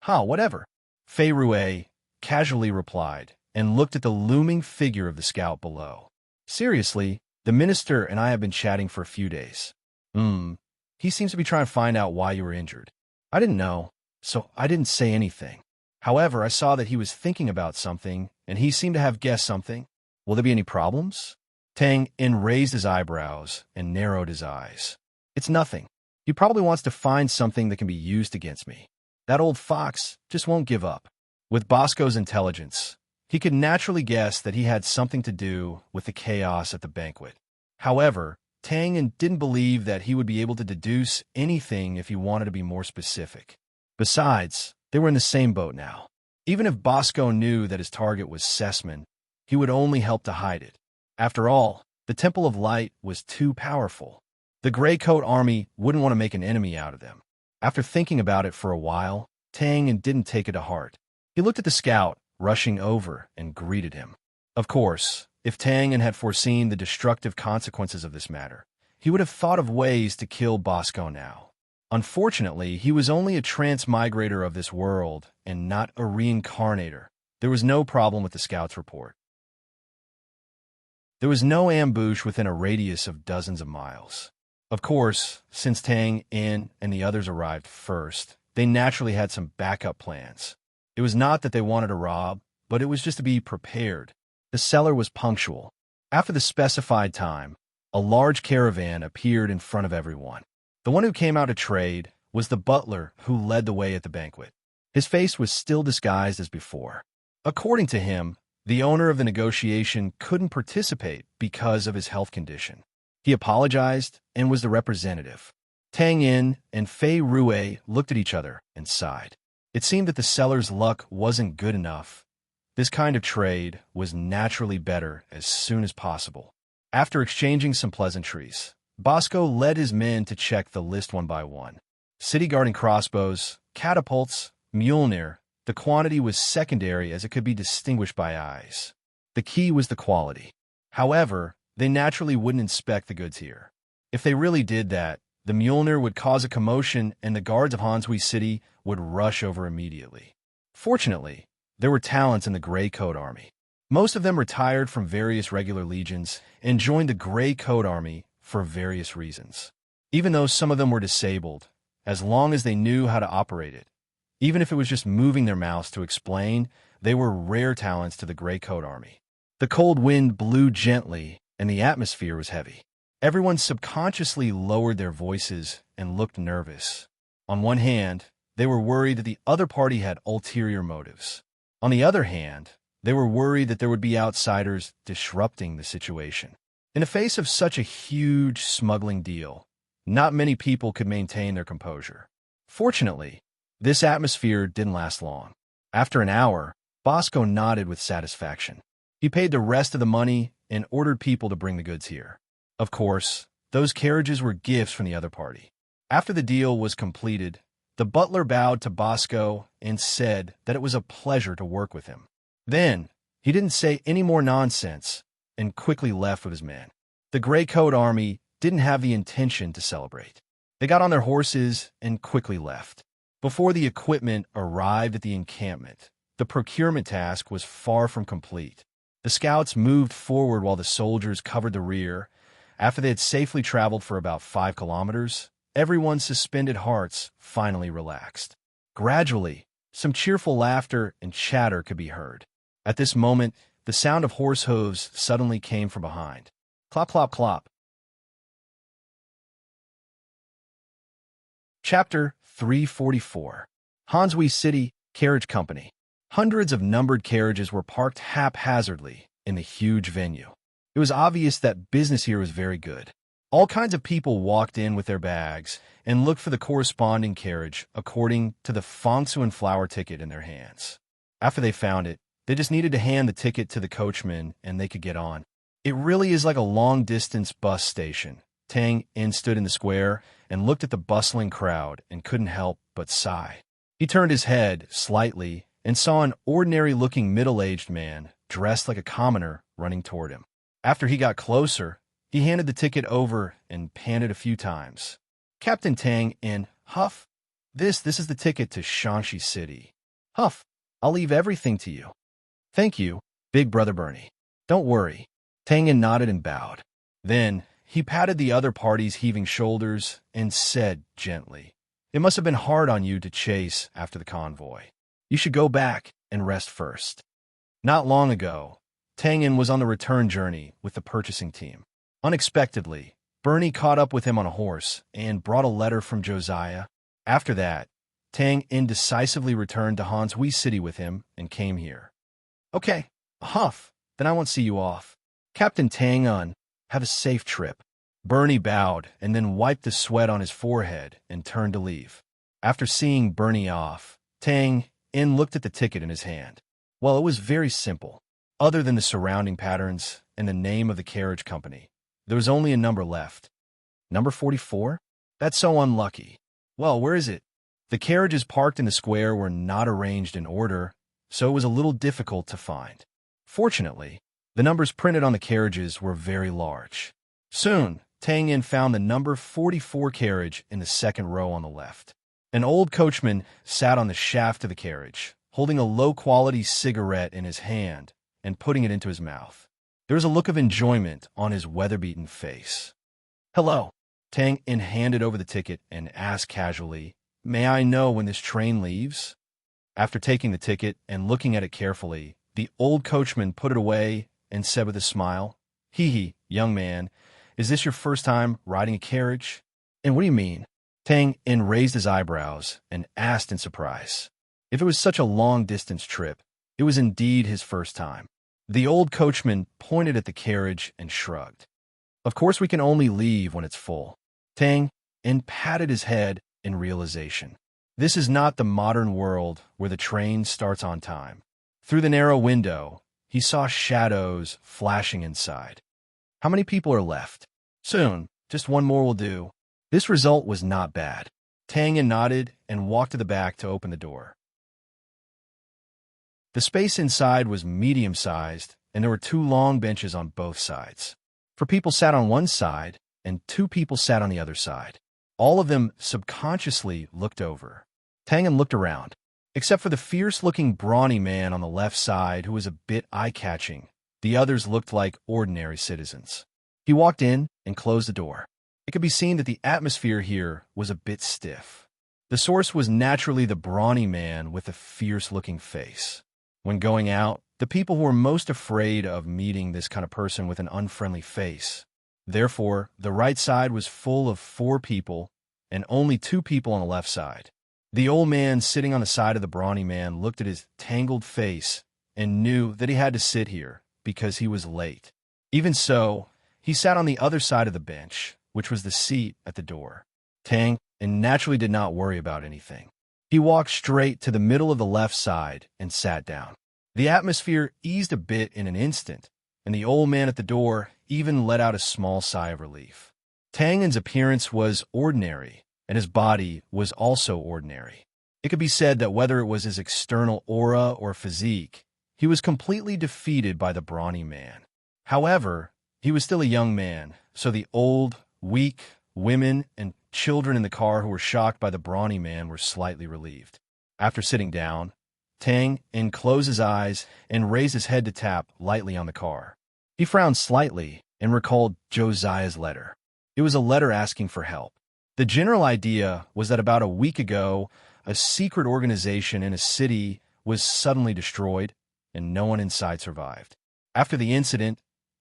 Whatever. Fei Rue casually replied and looked at the looming figure of the scout below. Seriously, the minister and I have been chatting for a few days. He seems to be trying to find out why you were injured. I didn't know, so I didn't say anything. However, I saw that he was thinking about something, and he seemed to have guessed something. Will there be any problems? Tang raised his eyebrows and narrowed his eyes. It's nothing. He probably wants to find something that can be used against me. That old fox just won't give up. With Bosco's intelligence, he could naturally guess that he had something to do with the chaos at the banquet. However, Tang didn't believe that he would be able to deduce anything if he wanted to be more specific. Besides, they were in the same boat now. Even if Bosco knew that his target was Sessman, he would only help to hide it. After all, the Temple of Light was too powerful. The Gray Coat Army wouldn't want to make an enemy out of them. After thinking about it for a while, Tang didn't take it to heart. He looked at the scout, rushing over, and greeted him. Of course, if Tang had foreseen the destructive consequences of this matter, he would have thought of ways to kill Bosco now. Unfortunately, he was only a transmigrator of this world and not a reincarnator. There was no problem with the scout's report. There was no ambush within a radius of dozens of miles. Of course, since Tang and the others arrived first, they naturally had some backup plans. It was not that they wanted to rob, but it was just to be prepared. The seller was punctual. After the specified time, a large caravan appeared in front of everyone. The one who came out to trade was the butler who led the way at the banquet. His face was still disguised as before. According to him, the owner of the negotiation couldn't participate because of his health condition. He apologized and was the representative. Tang Yin and Fei Rue looked at each other and sighed. It seemed that the seller's luck wasn't good enough. This kind of trade was naturally better as soon as possible. After exchanging some pleasantries, Bosco led his men to check the list one by one. City guarding crossbows, catapults, Mjolnir. The quantity was secondary as it could be distinguished by eyes. The key was the quality. However, they naturally wouldn't inspect the goods here. If they really did that, the Mjolnir would cause a commotion and the guards of Hansui City would rush over immediately. Fortunately, there were talents in the Gray Coat Army. Most of them retired from various regular legions and joined the Gray Coat Army for various reasons. Even though some of them were disabled, as long as they knew how to operate it, even if it was just moving their mouths to explain, they were rare talents to the Gray Coat Army. The cold wind blew gently, and the atmosphere was heavy. Everyone subconsciously lowered their voices and looked nervous. On one hand, they were worried that the other party had ulterior motives. On the other hand, they were worried that there would be outsiders disrupting the situation. In the face of such a huge smuggling deal, not many people could maintain their composure. Fortunately, this atmosphere didn't last long. After an hour, Bosco nodded with satisfaction. He paid the rest of the money and ordered people to bring the goods here. Of course, those carriages were gifts from the other party. After the deal was completed, the butler bowed to Bosco and said that it was a pleasure to work with him. Then, he didn't say any more nonsense and quickly left with his men. The Gray Coat Army didn't have the intention to celebrate. They got on their horses and quickly left. Before the equipment arrived at the encampment, the procurement task was far from complete. The scouts moved forward while the soldiers covered the rear. After they had safely traveled for about 5 kilometers, everyone's suspended hearts finally relaxed. Gradually, some cheerful laughter and chatter could be heard. At this moment, the sound of horse hooves suddenly came from behind. Clop, clop, clop. Chapter 344. Hansui City Carriage Company. Hundreds of numbered carriages were parked haphazardly in the huge venue. It was obvious that business here was very good. All kinds of people walked in with their bags and looked for the corresponding carriage according to the fangsuan flower ticket in their hands. After they found it, they just needed to hand the ticket to the coachman and they could get on. It really is like a long-distance bus station. Tang In stood in the square and looked at the bustling crowd and couldn't help but sigh. He turned his head slightly and saw an ordinary-looking middle-aged man dressed like a commoner running toward him. After he got closer, he handed the ticket over and panted a few times. Captain Tang In, huff. This is the ticket to Shaanxi City. Huff, I'll leave everything to you. Thank you, Big Brother Bernie. Don't worry. Tang In nodded and bowed. Then, he patted the other party's heaving shoulders and said gently, "It must have been hard on you to chase after the convoy. You should go back and rest first." Not long ago, Tang In was on the return journey with the purchasing team. Unexpectedly, Bernie caught up with him on a horse and brought a letter from Josiah. After that, Tang In decisively returned to Hansui City with him and came here. "Okay, huff, then I won't see you off. Captain Tang Un, have a safe trip." Bernie bowed and then wiped the sweat on his forehead and turned to leave. After seeing Bernie off, Tang In looked at the ticket in his hand. Well, it was very simple. Other than the surrounding patterns and the name of the carriage company, there was only a number left. Number 44? That's so unlucky. Well, where is it? The carriages parked in the square were not arranged in order, so it was a little difficult to find. Fortunately, the numbers printed on the carriages were very large. Soon, Tang In found the number 44 carriage in the second row on the left. An old coachman sat on the shaft of the carriage, holding a low-quality cigarette in his hand and putting it into his mouth. There was a look of enjoyment on his weather-beaten face. "Hello." Tang In handed over the ticket and asked casually, "May I know when this train leaves?" After taking the ticket and looking at it carefully, the old coachman put it away and said with a smile, "Hee, young man, is this your first time riding a carriage?" "And what do you mean?" Tang In raised his eyebrows and asked in surprise. If it was such a long-distance trip, it was indeed his first time. The old coachman pointed at the carriage and shrugged. "Of course we can only leave when it's full." Tang In patted his head in realization. This is not the modern world where the train starts on time. Through the narrow window, he saw shadows flashing inside. How many people are left? Soon, just one more will do. This result was not bad. Tang In nodded and walked to the back to open the door. The space inside was medium-sized, and there were 2 long benches on both sides. 4 people sat on one side, and 2 people sat on the other side. All of them subconsciously looked over. Tang In looked around. Except for the fierce-looking brawny man on the left side who was a bit eye-catching, the others looked like ordinary citizens. He walked in and closed the door. It could be seen that the atmosphere here was a bit stiff. The source was naturally the brawny man with the fierce-looking face. When going out, the people who were most afraid of meeting this kind of person with an unfriendly face. Therefore, the right side was full of 4 people and only 2 people on the left side. The old man sitting on the side of the brawny man looked at his tangled face and knew that he had to sit here because he was late. Even so, he sat on the other side of the bench, which was the seat at the door. Tang and naturally did not worry about anything. He walked straight to the middle of the left side and sat down. The atmosphere eased a bit in an instant, and the old man at the door even let out a small sigh of relief. Tangen's appearance was ordinary, and his body was also ordinary. It could be said that whether it was his external aura or physique, he was completely defeated by the brawny man. However, he was still a young man, so the old, weak, women, and children in the car who were shocked by the brawny man were slightly relieved. After sitting down, Tang closed his eyes and raised his head to tap lightly on the car. He frowned slightly and recalled Josiah's letter. It was a letter asking for help. The general idea was that about a week ago, a secret organization in a city was suddenly destroyed, and no one inside survived. After the incident,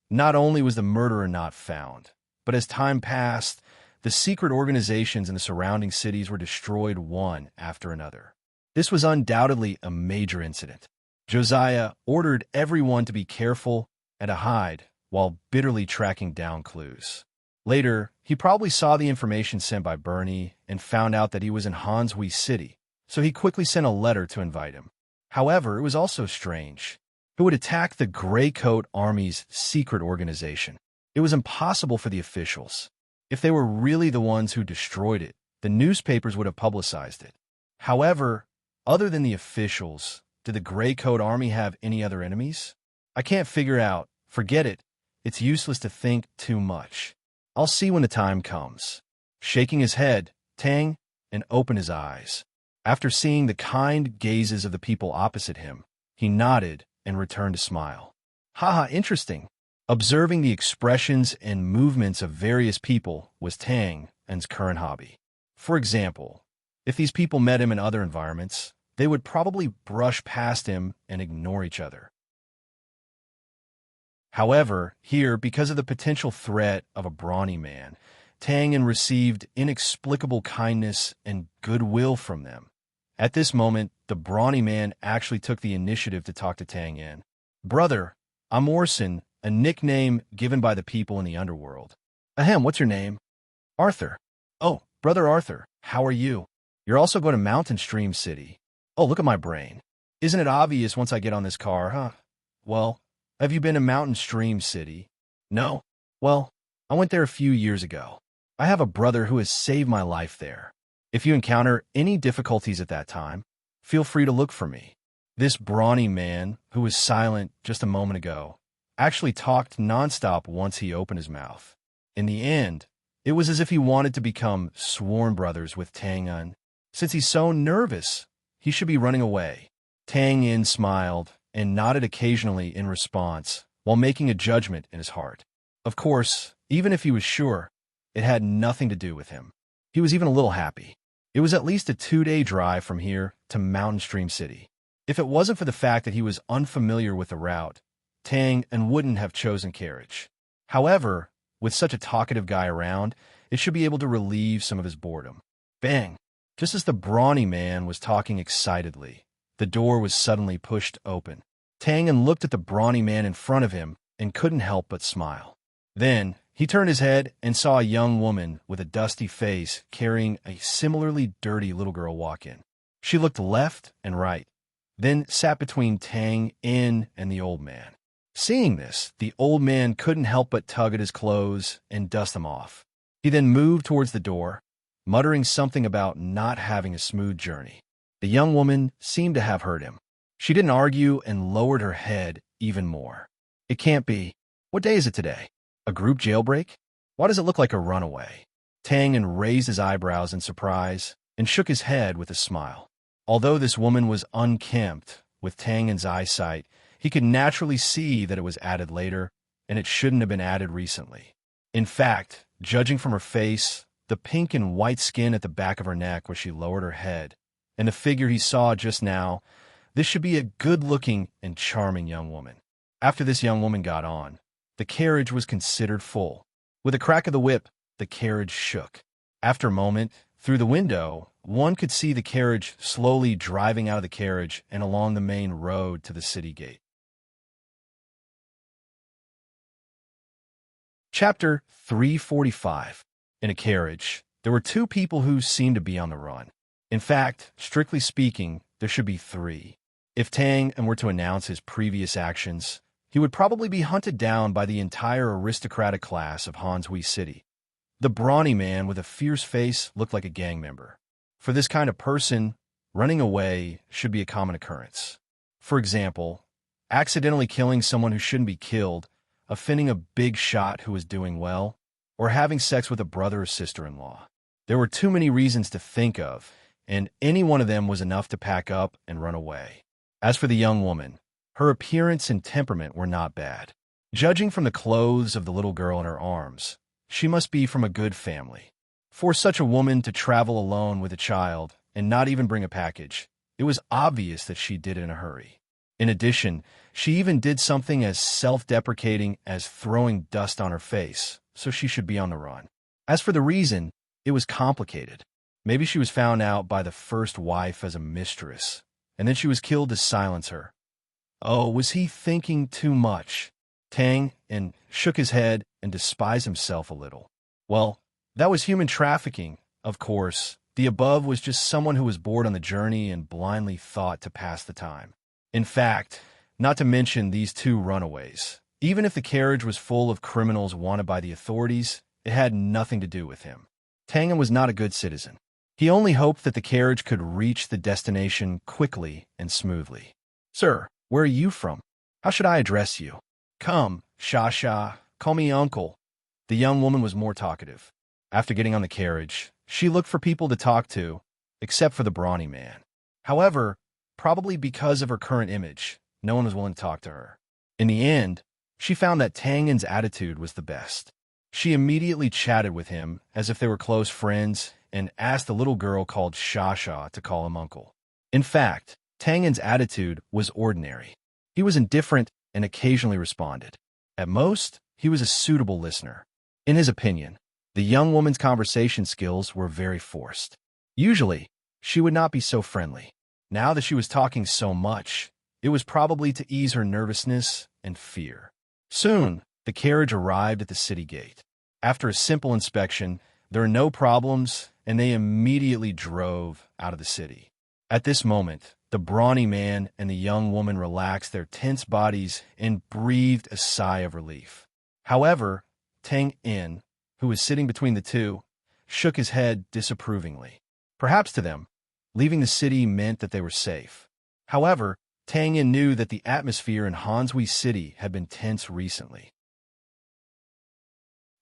not only was the murderer not found, but as time passed, the secret organizations in the surrounding cities were destroyed one after another. This was undoubtedly a major incident. Josiah ordered everyone to be careful and to hide while bitterly tracking down clues. Later, he probably saw the information sent by Bernie and found out that he was in Hanshui City, so he quickly sent a letter to invite him. However, it was also strange. Who would attack the Gray Coat Army's secret organization? It was impossible for the officials. If they were really the ones who destroyed it, the newspapers would have publicized it. However, other than the officials, did the Gray Coat Army have any other enemies? I can't figure out. Forget it. It's useless to think too much. I'll see when the time comes. Shaking his head, Tang opened his eyes. After seeing the kind gazes of the people opposite him, he nodded and returned to smile. Haha, interesting. Observing the expressions and movements of various people was Tang's current hobby. For example, if these people met him in other environments, they would probably brush past him and ignore each other. However, here, because of the potential threat of a brawny man, Tang received inexplicable kindness and goodwill from them. At this moment, the brawny man actually took the initiative to talk to Tang. Brother, I'm Orson, a nickname given by the people in the underworld. Ahem, what's your name? Arthur. Oh, Brother Arthur, how are you? You're also going to Mountain Stream City. Oh, look at my brain. Isn't it obvious once I get on this car, huh? Well, have you been to Mountain Stream City? No? Well, I went there a few years ago. I have a brother who has saved my life there. If you encounter any difficulties at that time, feel free to look for me. This brawny man, who was silent just a moment ago, actually talked nonstop once he opened his mouth. In the end, it was as if he wanted to become sworn brothers with Tang. Since he's so nervous, he should be running away. Tang smiled and nodded occasionally in response while making a judgment in his heart. Of course, even if he was sure, it had nothing to do with him. He was even a little happy. It was at least a 2-day drive from here to Mountain Stream City. If it wasn't for the fact that he was unfamiliar with the route, Tang wouldn't have chosen carriage. However, with such a talkative guy around, it should be able to relieve some of his boredom. Bang! Just as the brawny man was talking excitedly, the door was suddenly pushed open. Tang looked at the brawny man in front of him and couldn't help but smile. Then, he turned his head and saw a young woman with a dusty face carrying a similarly dirty little girl walk in. She looked left and right, then sat between Tang and the old man. Seeing this, the old man couldn't help but tug at his clothes and dust them off. He then moved towards the door, muttering something about not having a smooth journey. The young woman seemed to have heard him. She didn't argue and lowered her head even more. It can't be. What day is it today? A group jailbreak? Why does it look like a runaway? Tang raised his eyebrows in surprise and shook his head with a smile. Although this woman was unkempt, with Tang's eyesight, he could naturally see that it was added later, and it shouldn't have been added recently. In fact, judging from her face, the pink and white skin at the back of her neck where she lowered her head, and the figure he saw just now, this should be a good-looking and charming young woman. After this young woman got on, the carriage was considered full. With a crack of the whip, the carriage shook. After a moment, Through the window, one could see the carriage slowly driving out of the carriage and along the main road to the city gate. Chapter 345. In a carriage, there were two people who seemed to be on the run. In fact, strictly speaking, there should be three. If Tang were to announce his previous actions, he would probably be hunted down by the entire aristocratic class of Hanshui City. The brawny man with a fierce face looked like a gang member. For this kind of person, running away should be a common occurrence. For example, accidentally killing someone who shouldn't be killed, offending a big shot who was doing well, or having sex with a brother or sister-in-law. There were too many reasons to think of, and any one of them was enough to pack up and run away. As for the young woman, her appearance and temperament were not bad. Judging from the clothes of the little girl in her arms, she must be from a good family. For such a woman to travel alone with a child and not even bring a package, it was obvious that she did it in a hurry. In addition, she even did something as self-deprecating as throwing dust on her face, so she should be on the run. As for the reason, it was complicated. Maybe she was found out by the first wife as a mistress, and then she was killed to silence her. Oh, was he thinking too much? Tang shook his head and despised himself a little. Well, that was human trafficking, of course. The above was just someone who was bored on the journey and blindly thought to pass the time. In fact, not to mention these two runaways. Even if the carriage was full of criminals wanted by the authorities, it had nothing to do with him. Tang was not a good citizen. He only hoped that the carriage could reach the destination quickly and smoothly. Sir, where are you from? How should I address you? Come, Sha, call me uncle. The young woman was more talkative. After getting on the carriage, she looked for people to talk to, except for the brawny man. However, probably because of her current image, no one was willing to talk to her. In the end, she found that Tangen's attitude was the best. She immediately chatted with him as if they were close friends and asked the little girl called Sha to call him uncle. In fact, Tangen's attitude was ordinary. He was indifferent and occasionally responded. At most, he was a suitable listener. In his opinion, the young woman's conversation skills were very forced. Usually, she would not be so friendly. Now that she was talking so much, it was probably to ease her nervousness and fear. Soon, the carriage arrived at the city gate. After a simple inspection, there were no problems, and they immediately drove out of the city. At this moment, the brawny man and the young woman relaxed their tense bodies and breathed a sigh of relief. However, Tang, who was sitting between the two, shook his head disapprovingly. Perhaps to them, leaving the city meant that they were safe. However, Tang knew that the atmosphere in Hanshui City had been tense recently.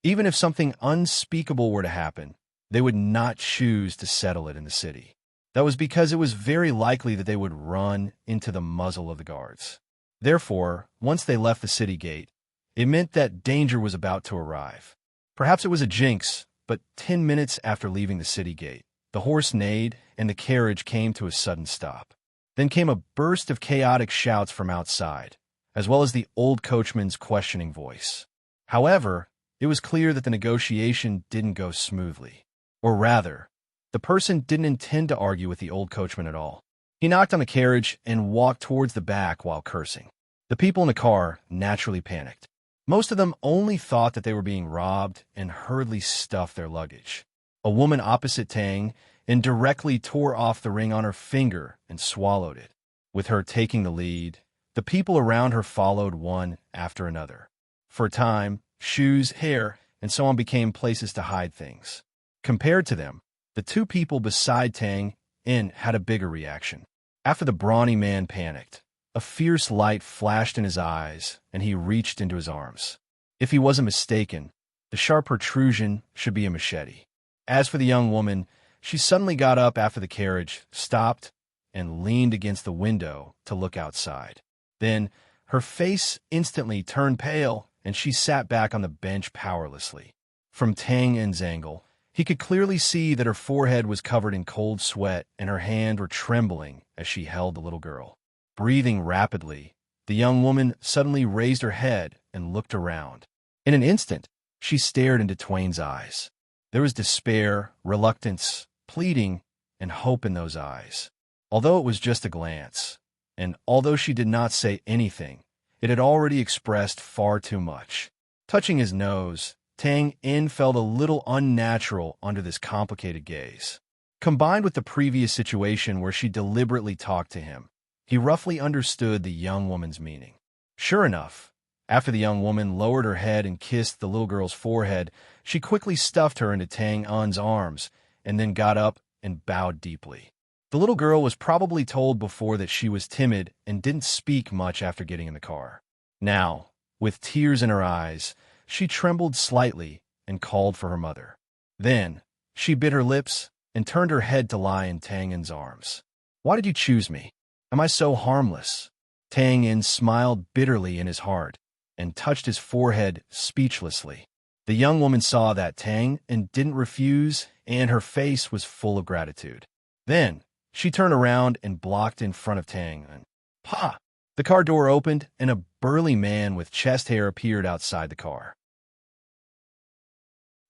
Even if something unspeakable were to happen, they would not choose to settle it in the city. That was because it was very likely that they would run into the muzzle of the guards. Therefore, once they left the city gate, it meant that danger was about to arrive. Perhaps it was a jinx, but 10 minutes after leaving the city gate, the horse neighed and the carriage came to a sudden stop. Then came a burst of chaotic shouts from outside, as well as the old coachman's questioning voice. However, it was clear that the negotiation didn't go smoothly. Or rather, the person didn't intend to argue with the old coachman at all. He knocked on the carriage and walked towards the back while cursing. The people in the car naturally panicked. Most of them only thought that they were being robbed and hurriedly stuffed their luggage. A woman opposite Tang indirectly tore off the ring on her finger and swallowed it. With her taking the lead, the people around her followed one after another. For a time, shoes, hair, and so on became places to hide things. Compared to them, the two people beside Tang had a bigger reaction. After the brawny man panicked, a fierce light flashed in his eyes, and he reached into his arms. If he wasn't mistaken, the sharp protrusion should be a machete. As for the young woman, she suddenly got up after the carriage stopped and leaned against the window to look outside. Then, her face instantly turned pale, and she sat back on the bench powerlessly. From Tang's angle, he could clearly see that her forehead was covered in cold sweat and her hands were trembling as she held the little girl. Breathing rapidly, the young woman suddenly raised her head and looked around. In an instant, she stared into Twain's eyes. There was despair, reluctance, pleading, and hope in those eyes. Although it was just a glance, and although she did not say anything, it had already expressed far too much. Touching his nose, Tang In felt a little unnatural under this complicated gaze. Combined with the previous situation where she deliberately talked to him, he roughly understood the young woman's meaning. Sure enough, after the young woman lowered her head and kissed the little girl's forehead, she quickly stuffed her into Tang Un's arms and then got up and bowed deeply. The little girl was probably told before that she was timid and didn't speak much after getting in the car. Now, with tears in her eyes, she trembled slightly and called for her mother. Then, she bit her lips and turned her head to lie in Tang In's arms. "Why did you choose me? Am I so harmless?" Tang In smiled bitterly in his heart and touched his forehead speechlessly. The young woman saw that Tang and didn't refuse, and her face was full of gratitude. Then, she turned around and blocked in front of Tang Un. "Pa!" The car door opened, and a burly man with chest hair appeared outside the car.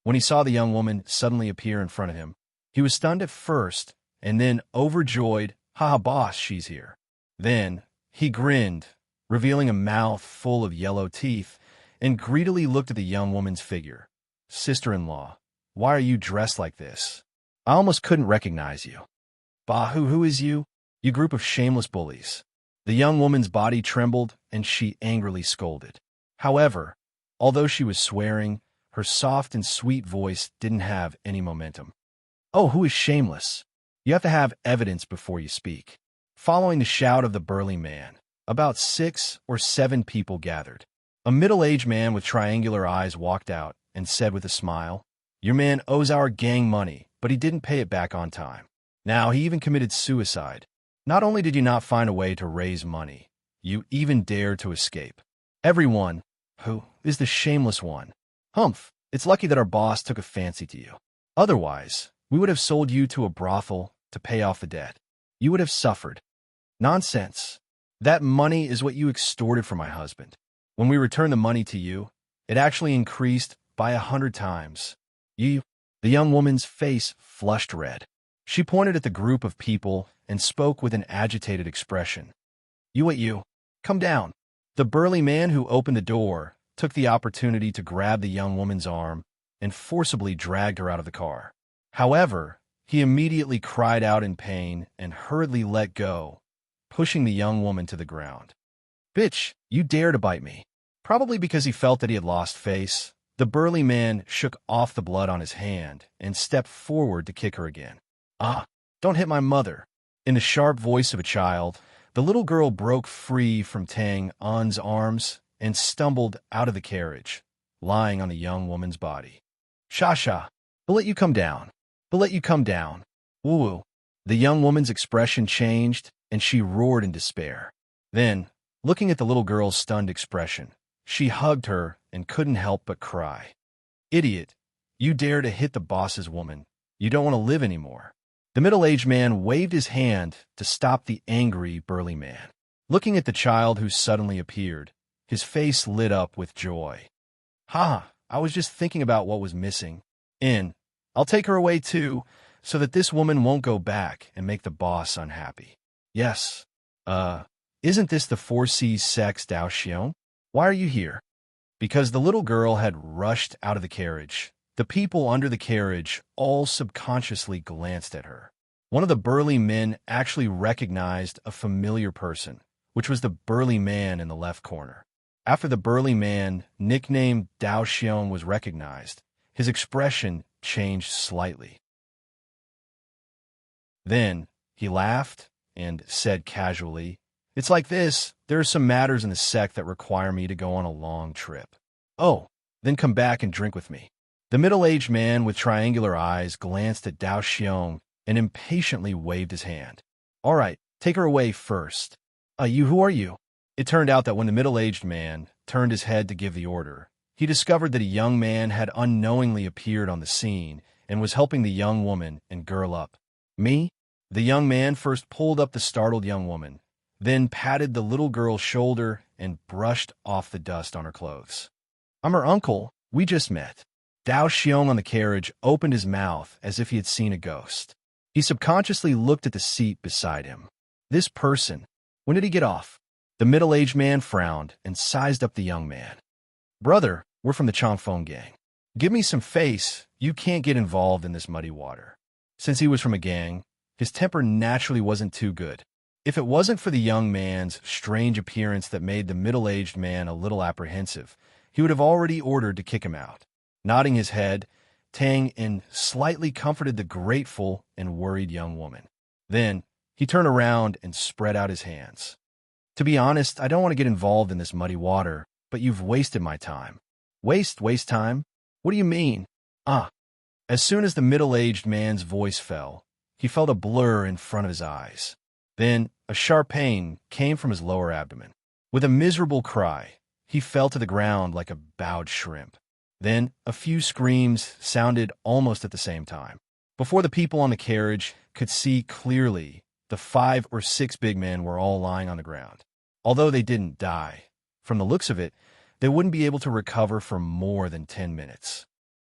When he saw the young woman suddenly appear in front of him, he was stunned at first, and then overjoyed. "Haha, boss, she's here." Then, he grinned, revealing a mouth full of yellow teeth, and greedily looked at the young woman's figure. "Sister-in-law, why are you dressed like this? I almost couldn't recognize you." "Bahu, who is you? You group of shameless bullies." The young woman's body trembled, and she angrily scolded. However, although she was swearing, her soft and sweet voice didn't have any momentum. "Oh, who is shameless? You have to have evidence before you speak." Following the shout of the burly man, about 6 or 7 people gathered. A middle-aged man with triangular eyes walked out and said with a smile, "Your man owes our gang money, but he didn't pay it back on time. Now he even committed suicide. Not only did you not find a way to raise money, you even dared to escape. Everyone, who is the shameless one? Humph, it's lucky that our boss took a fancy to you. Otherwise, we would have sold you to a brothel to pay off the debt. You would have suffered." "Nonsense. That money is what you extorted from my husband. When we returned the money to you, it actually increased by 100 times. You..." The young woman's face flushed red. She pointed at the group of people and spoke with an agitated expression. You, come down." The burly man who opened the door took the opportunity to grab the young woman's arm and forcibly dragged her out of the car. However, he immediately cried out in pain and hurriedly let go, pushing the young woman to the ground. "Bitch, you dare to bite me." Probably because he felt that he had lost face, the burly man shook off the blood on his hand and stepped forward to kick her again. "Ah, don't hit my mother." In the sharp voice of a child, the little girl broke free from Tang Un's arms and stumbled out of the carriage, lying on the young woman's body. "Shasha, we'll let you come down. We'll let you come down. Woo-woo." The young woman's expression changed, and she roared in despair. Then, looking at the little girl's stunned expression, she hugged her and couldn't help but cry. "Idiot, you dare to hit the boss's woman. You don't want to live anymore." The middle-aged man waved his hand to stop the angry, burly man. Looking at the child who suddenly appeared, his face lit up with joy. "Ha, I was just thinking about what was missing. I'll take her away too, so that this woman won't go back and make the boss unhappy." "Yes. Isn't this the 4C's sex Dao Xiong? Why are you here?" Because the little girl had rushed out of the carriage, the people under the carriage all subconsciously glanced at her. One of the burly men actually recognized a familiar person, which was the burly man in the left corner. After the burly man, nicknamed Dao Xiong, was recognized, his expression changed slightly. Then he laughed and said casually, "It's like this. There are some matters in the sect that require me to go on a long trip." "Oh, then come back and drink with me." The middle-aged man with triangular eyes glanced at Dao Xiong and impatiently waved his hand. "All right, take her away first." Who are you?" It turned out that when the middle-aged man turned his head to give the order, he discovered that a young man had unknowingly appeared on the scene and was helping the young woman and girl up. "Me?" The young man first pulled up the startled young woman, then patted the little girl's shoulder and brushed off the dust on her clothes. "I'm her uncle. We just met." Dao Xiong on the carriage opened his mouth as if he had seen a ghost. He subconsciously looked at the seat beside him. This person, when did he get off? The middle-aged man frowned and sized up the young man. Brother, we're from the Chongfeng gang. Give me some face, you can't get involved in this muddy water. Since he was from a gang, his temper naturally wasn't too good. If it wasn't for the young man's strange appearance that made the middle-aged man a little apprehensive, he would have already ordered to kick him out. Nodding his head, Tang In slightly comforted the grateful and worried young woman. Then, he turned around and spread out his hands. To be honest, I don't want to get involved in this muddy water, but you've wasted my time. Waste time? What do you mean? As soon as the middle-aged man's voice fell, he felt a blur in front of his eyes. Then, a sharp pain came from his lower abdomen. With a miserable cry, he fell to the ground like a bowed shrimp. Then, a few screams sounded almost at the same time. Before the people on the carriage could see clearly, the 5 or 6 big men were all lying on the ground. Although they didn't die, from the looks of it, they wouldn't be able to recover for more than 10 minutes.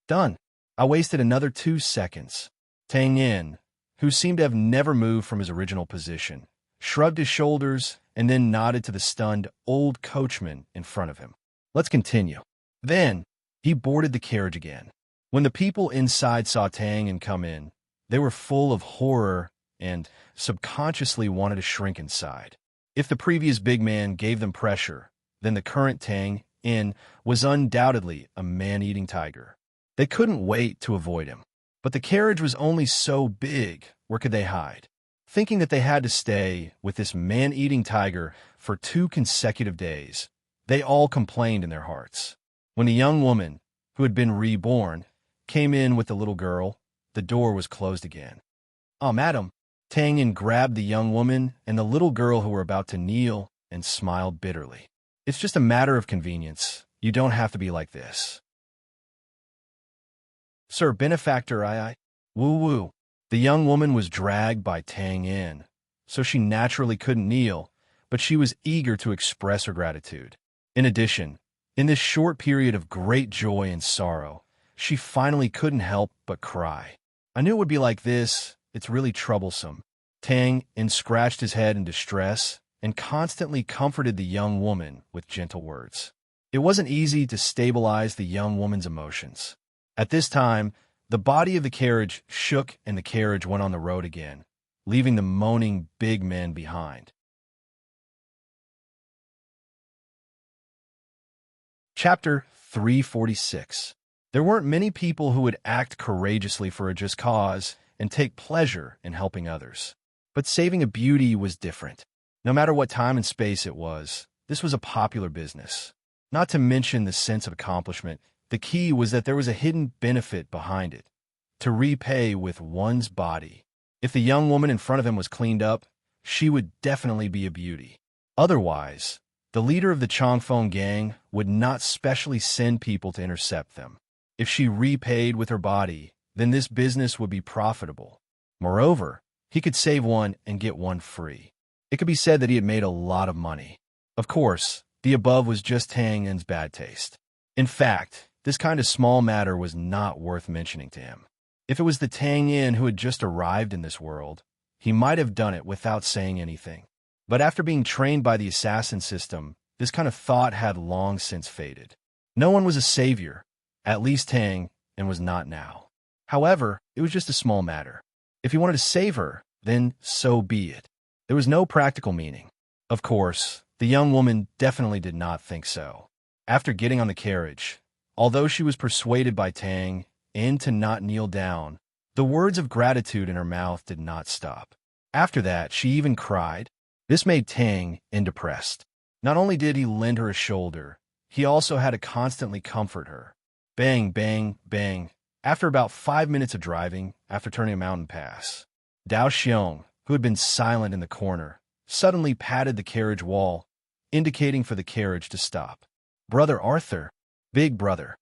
Done. I wasted another 2 seconds. Tang In, who seemed to have never moved from his original position, shrugged his shoulders and then nodded to the stunned old coachman in front of him. Let's continue. Then, he boarded the carriage again. When the people inside saw Tang In come in, they were full of horror and subconsciously wanted to shrink inside. If the previous big man gave them pressure, then the current Tang In was undoubtedly a man-eating tiger. They couldn't wait to avoid him. But the carriage was only so big, where could they hide? Thinking that they had to stay with this man-eating tiger for 2 consecutive days, they all complained in their hearts. When the young woman, who had been reborn, came in with the little girl, the door was closed again. Madam. Tang In grabbed the young woman and the little girl who were about to kneel and smiled bitterly. It's just a matter of convenience. You don't have to be like this. Sir, benefactor, Woo-woo. The young woman was dragged by Tang In, so she naturally couldn't kneel, but she was eager to express her gratitude. In addition, in this short period of great joy and sorrow, she finally couldn't help but cry. I knew it would be like this. It's really troublesome. Tang In scratched his head in distress and constantly comforted the young woman with gentle words. It wasn't easy to stabilize the young woman's emotions. At this time, the body of the carriage shook and the carriage went on the road again, leaving the moaning big men behind. Chapter 346. There weren't many people who would act courageously for a just cause and take pleasure in helping others. But saving a beauty was different. No matter what time and space it was, this was a popular business. Not to mention the sense of accomplishment, the key was that there was a hidden benefit behind it. To repay with one's body. If the young woman in front of him was cleaned up, she would definitely be a beauty. Otherwise, the leader of the Chongfeng gang would not specially send people to intercept them. If she repaid with her body, then this business would be profitable. Moreover, he could save one and get one free. It could be said that he had made a lot of money. Of course, the above was just Tang In's bad taste. In fact, this kind of small matter was not worth mentioning to him. If it was the Tang In who had just arrived in this world, he might have done it without saying anything. But after being trained by the assassin system, this kind of thought had long since faded. No one was a savior, at least Tang In was not now. However, it was just a small matter. If he wanted to save her, then so be it. There was no practical meaning. Of course, the young woman definitely did not think so. After getting on the carriage, although she was persuaded by Tang In to not kneel down, the words of gratitude in her mouth did not stop. After that, she even cried. This made Tang In depressed. Not only did he lend her a shoulder, he also had to constantly comfort her. Bang, bang, bang. After about 5 minutes of driving, after turning a mountain pass, Dao Xiong, who had been silent in the corner, suddenly patted the carriage wall, indicating for the carriage to stop. Brother Arthur, big brother.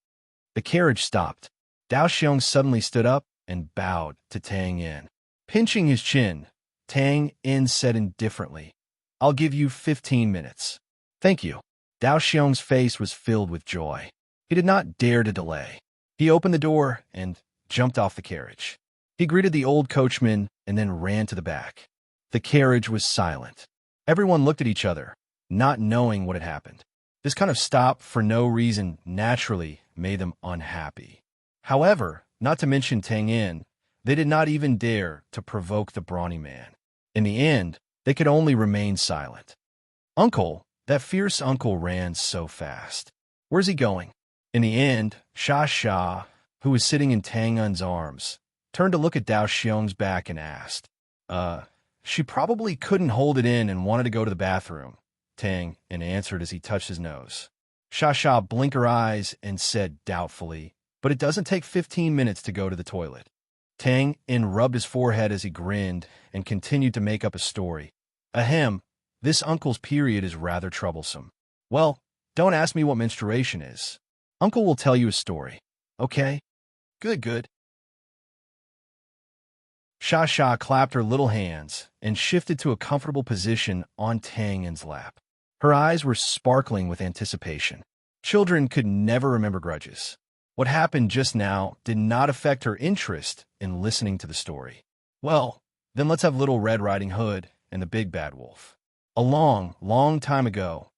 The carriage stopped. Dao Xiong suddenly stood up and bowed to Tang In. Pinching his chin, Tang In said indifferently, I'll give you 15 minutes. Thank you. Dao Xiong's face was filled with joy. He did not dare to delay. He opened the door and jumped off the carriage. He greeted the old coachman and then ran to the back. The carriage was silent. Everyone looked at each other, not knowing what had happened. This kind of stop for no reason naturally made them unhappy. However, not to mention Tang Yin, they did not even dare to provoke the brawny man. In the end, they could only remain silent. Uncle, that fierce uncle ran so fast. Where's he going? In the end, Sha, who was sitting in Tang Yin's arms, turned to look at Dao Xiong's back and asked, she probably couldn't hold it in and wanted to go to the bathroom, Tang Yin answered as he touched his nose. Sha blinked her eyes and said doubtfully, but it doesn't take 15 minutes to go to the toilet. Tang Yin rubbed his forehead as he grinned and continued to make up a story. Ahem, this uncle's period is rather troublesome. Well, don't ask me what menstruation is. Uncle will tell you a story. Okay? Good. Sha clapped her little hands and shifted to a comfortable position on Tang Yin's lap. Her eyes were sparkling with anticipation. Children could never remember grudges. What happened just now did not affect her interest in listening to the story. Well, then let's have Little Red Riding Hood and the Big Bad Wolf. A long time ago,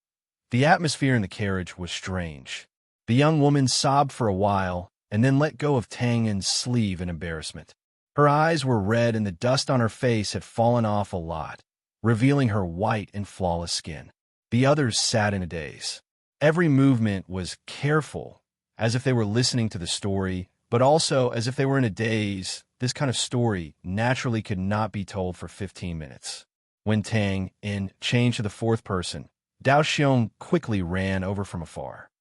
the atmosphere in the carriage was strange. The young woman sobbed for a while and then let go of Tang Yin's sleeve in embarrassment. Her eyes were red and the dust on her face had fallen off a lot, revealing her white and flawless skin. The others sat in a daze. Every movement was careful, as if they were listening to the story, but also as if they were in a daze. This kind of story naturally could not be told for 15 minutes. When Tang Yin changed to the fourth person, Dao Xiong quickly ran over from afar.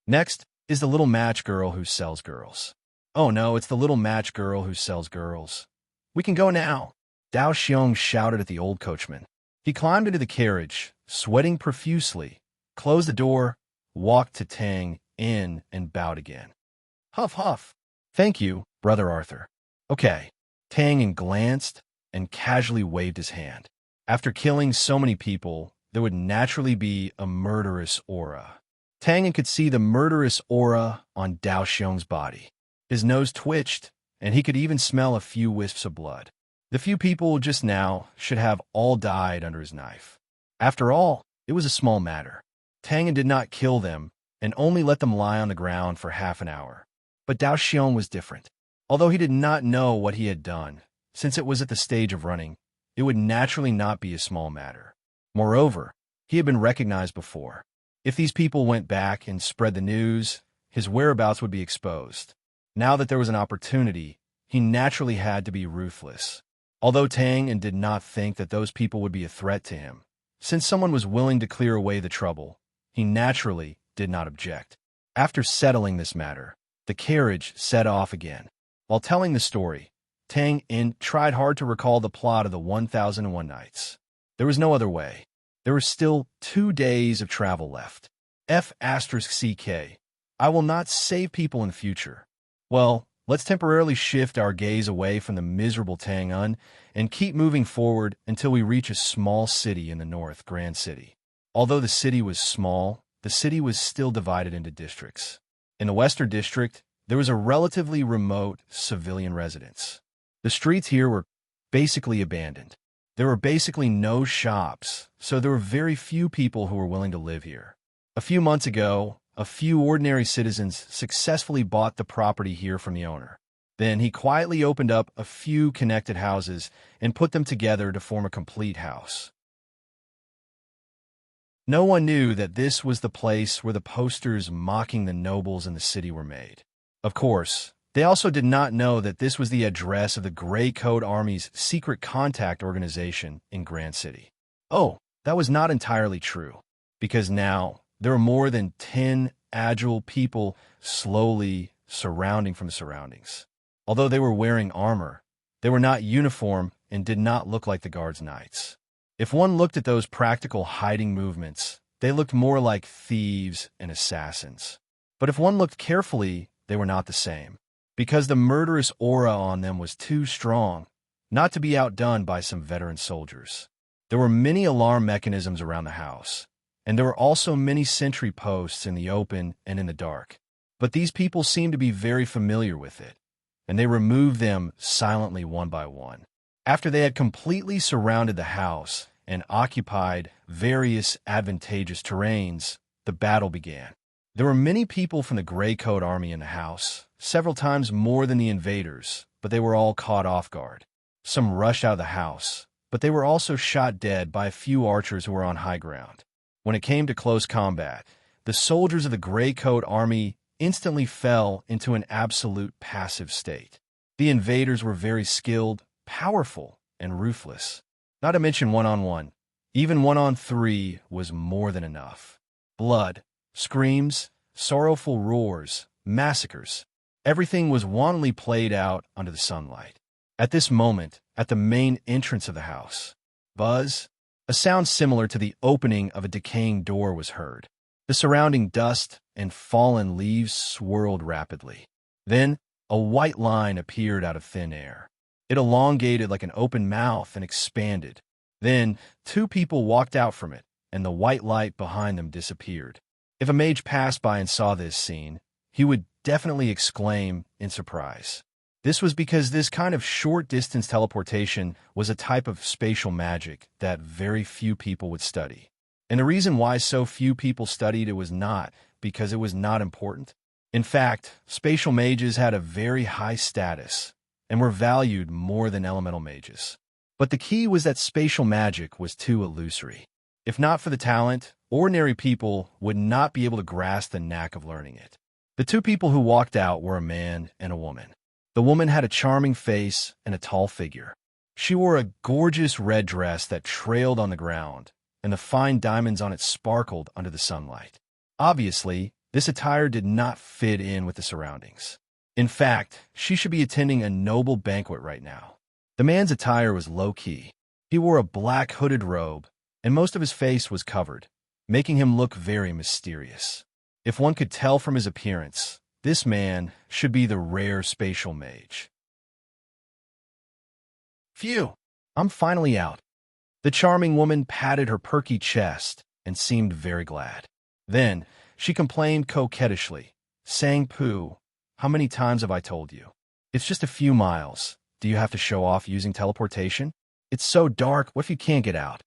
Next is the little match girl who sells girls. Oh no, it's the little match girl who sells girls. We can go now, Dao Xiong shouted at the old coachman. He climbed into the carriage, sweating profusely, closed the door, walked to Tang Yin and bowed again. Huff. Thank you, Brother Arthur. Okay. Tang Yin glanced and casually waved his hand. After killing so many people, there would naturally be a murderous aura. Tang Yin could see the murderous aura on Dao Xiong's body. His nose twitched, and he could even smell a few wisps of blood. The few people just now should have all died under his knife. After all, it was a small matter. Tang Yin did not kill them and only let them lie on the ground for half an hour. But Dao Xiong was different. Although he did not know what he had done, since it was at the stage of running, it would naturally not be a small matter. Moreover, he had been recognized before. If these people went back and spread the news, his whereabouts would be exposed. Now that there was an opportunity, he naturally had to be ruthless. Although Tang Yin did not think that those people would be a threat to him, since someone was willing to clear away the trouble, he naturally did not object. After settling this matter, the carriage set off again. While telling the story, Tang Yin tried hard to recall the plot of the 1001 Nights. There was no other way. There were still 2 days of travel left. F***CK. I will not save people in the future. Well, let's temporarily shift our gaze away from the miserable Tang Yin and keep moving forward until we reach a small city in the north, Grand City. Although the city was small, the city was still divided into districts. In the Western District, there was a relatively remote civilian residence. The streets here were basically abandoned. There were basically no shops, so there were very few people who were willing to live here. A few months ago, a few ordinary citizens successfully bought the property here from the owner. Then he quietly opened up a few connected houses and put them together to form a complete house. No one knew that this was the place where the posters mocking the nobles in the city were made. Of course, they also did not know that this was the address of the Gray Coat Army's secret contact organization in Grand City. Oh, that was not entirely true, because now there were more than 10 agile people slowly surrounding from the surroundings. Although they were wearing armor, they were not uniform and did not look like the guards' knights. If one looked at those practical hiding movements, they looked more like thieves and assassins. But if one looked carefully, they were not the same, because the murderous aura on them was too strong, not to be outdone by some veteran soldiers. There were many alarm mechanisms around the house, and there were also many sentry posts in the open and in the dark. But these people seemed to be very familiar with it, and they removed them silently one by one. After they had completely surrounded the house and occupied various advantageous terrains, the battle began. There were many people from the Gray Coat Army in the house, several times more than the invaders, but they were all caught off guard. Some rushed out of the house, but they were also shot dead by a few archers who were on high ground. When it came to close combat, the soldiers of the Gray Coat Army instantly fell into an absolute passive state. The invaders were very skilled, powerful, and ruthless. Not to mention one-on-one. Even one-on-three was more than enough. Blood, screams, sorrowful roars, massacres. Everything was wantonly played out under the sunlight. At this moment, at the main entrance of the house, buzz, a sound similar to the opening of a decaying door was heard. The surrounding dust and fallen leaves swirled rapidly. Then, a white line appeared out of thin air. It elongated like an open mouth and expanded. Then, two people walked out from it, and the white light behind them disappeared. If a mage passed by and saw this scene, he would definitely exclaim in surprise. This was because this kind of short-distance teleportation was a type of spatial magic that very few people would study. And the reason why so few people studied it was not because it was not important. In fact, spatial mages had a very high status and were valued more than elemental mages. But the key was that spatial magic was too illusory. If not for the talent, ordinary people would not be able to grasp the knack of learning it. The two people who walked out were a man and a woman. The woman had a charming face and a tall figure. She wore a gorgeous red dress that trailed on the ground, and the fine diamonds on it sparkled under the sunlight. Obviously, this attire did not fit in with the surroundings. In fact, she should be attending a noble banquet right now. The man's attire was low-key. He wore a black hooded robe, and most of his face was covered, making him look very mysterious. If one could tell from his appearance, this man should be the rare spatial mage. Phew, I'm finally out. The charming woman patted her perky chest and seemed very glad. Then, she complained coquettishly, saying, "Pooh, how many times have I told you? It's just a few miles. Do you have to show off using teleportation? It's so dark, what if you can't get out?"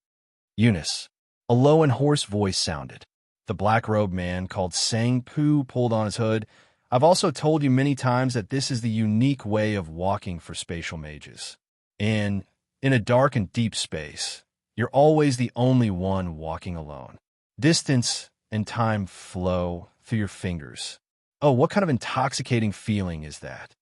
Eunice. A low and hoarse voice sounded. The black-robed man called Sang Poo pulled on his hood. "I've also told you many times that this is the unique way of walking for spatial mages. In a dark and deep space, you're always the only one walking alone. Distance and time flow through your fingers. Oh, what kind of intoxicating feeling is that?"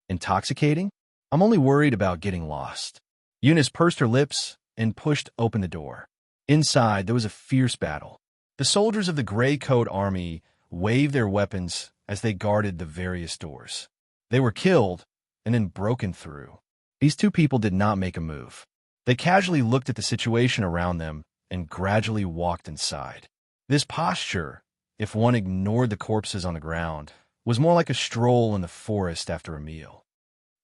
"Intoxicating? I'm only worried about getting lost." Eunice pursed her lips and pushed open the door. Inside, there was a fierce battle. The soldiers of the Gray Coat Army waved their weapons as they guarded the various doors. They were killed and then broken through. These two people did not make a move. They casually looked at the situation around them and gradually walked inside. This posture, if one ignored the corpses on the ground, was more like a stroll in the forest after a meal.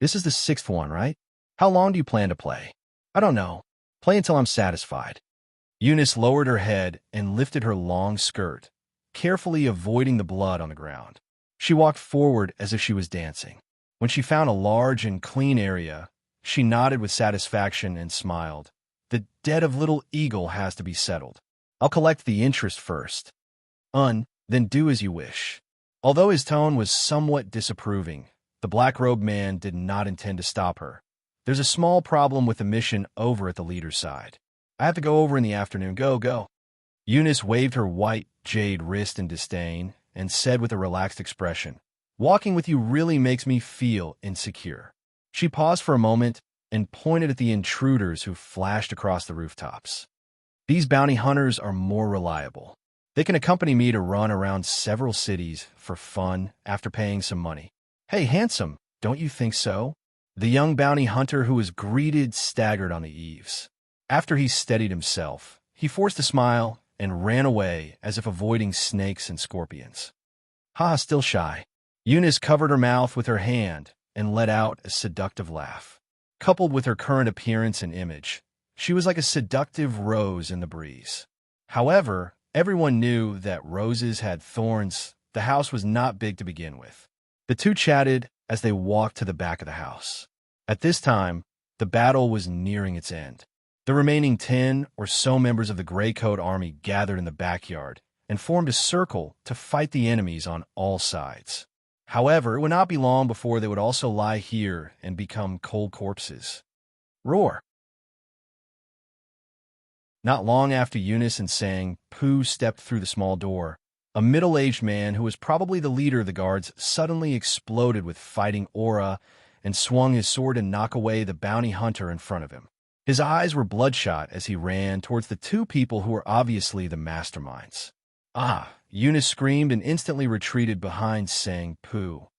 "This is the sixth one, right? How long do you plan to play?" "I don't know. Play until I'm satisfied." Eunice lowered her head and lifted her long skirt, carefully avoiding the blood on the ground. She walked forward as if she was dancing. When she found a large and clean area, she nodded with satisfaction and smiled. "The debt of little Eagle has to be settled. I'll collect the interest first." Then do as you wish." Although his tone was somewhat disapproving, the black-robed man did not intend to stop her. "There's a small problem with the mission over at the leader's side. I have to go over in the afternoon. Go." Eunice waved her white jade wrist in disdain and said with a relaxed expression, "Walking with you really makes me feel insecure." She paused for a moment and pointed at the intruders who flashed across the rooftops. "These bounty hunters are more reliable. They can accompany me to run around several cities for fun after paying some money." "Hey, handsome, don't you think so?" The young bounty hunter who was greeted staggered on the eaves. After he steadied himself, he forced a smile and ran away as if avoiding snakes and scorpions. "Ha, still shy." Eunice covered her mouth with her hand and let out a seductive laugh. Coupled with her current appearance and image, she was like a seductive rose in the breeze. However, everyone knew that roses had thorns. The house was not big to begin with. The two chatted as they walked to the back of the house. At this time, the battle was nearing its end. The remaining 10 or so members of the Gray Coat army gathered in the backyard and formed a circle to fight the enemies on all sides. However, it would not be long before they would also lie here and become cold corpses. Roar! Not long after Eunice and Sang Poo stepped through the small door, a middle-aged man who was probably the leader of the guards suddenly exploded with fighting aura and swung his sword to knock away the bounty hunter in front of him. His eyes were bloodshot as he ran towards the two people who were obviously the masterminds. Ah! Eunice screamed and instantly retreated behind Sang Poo.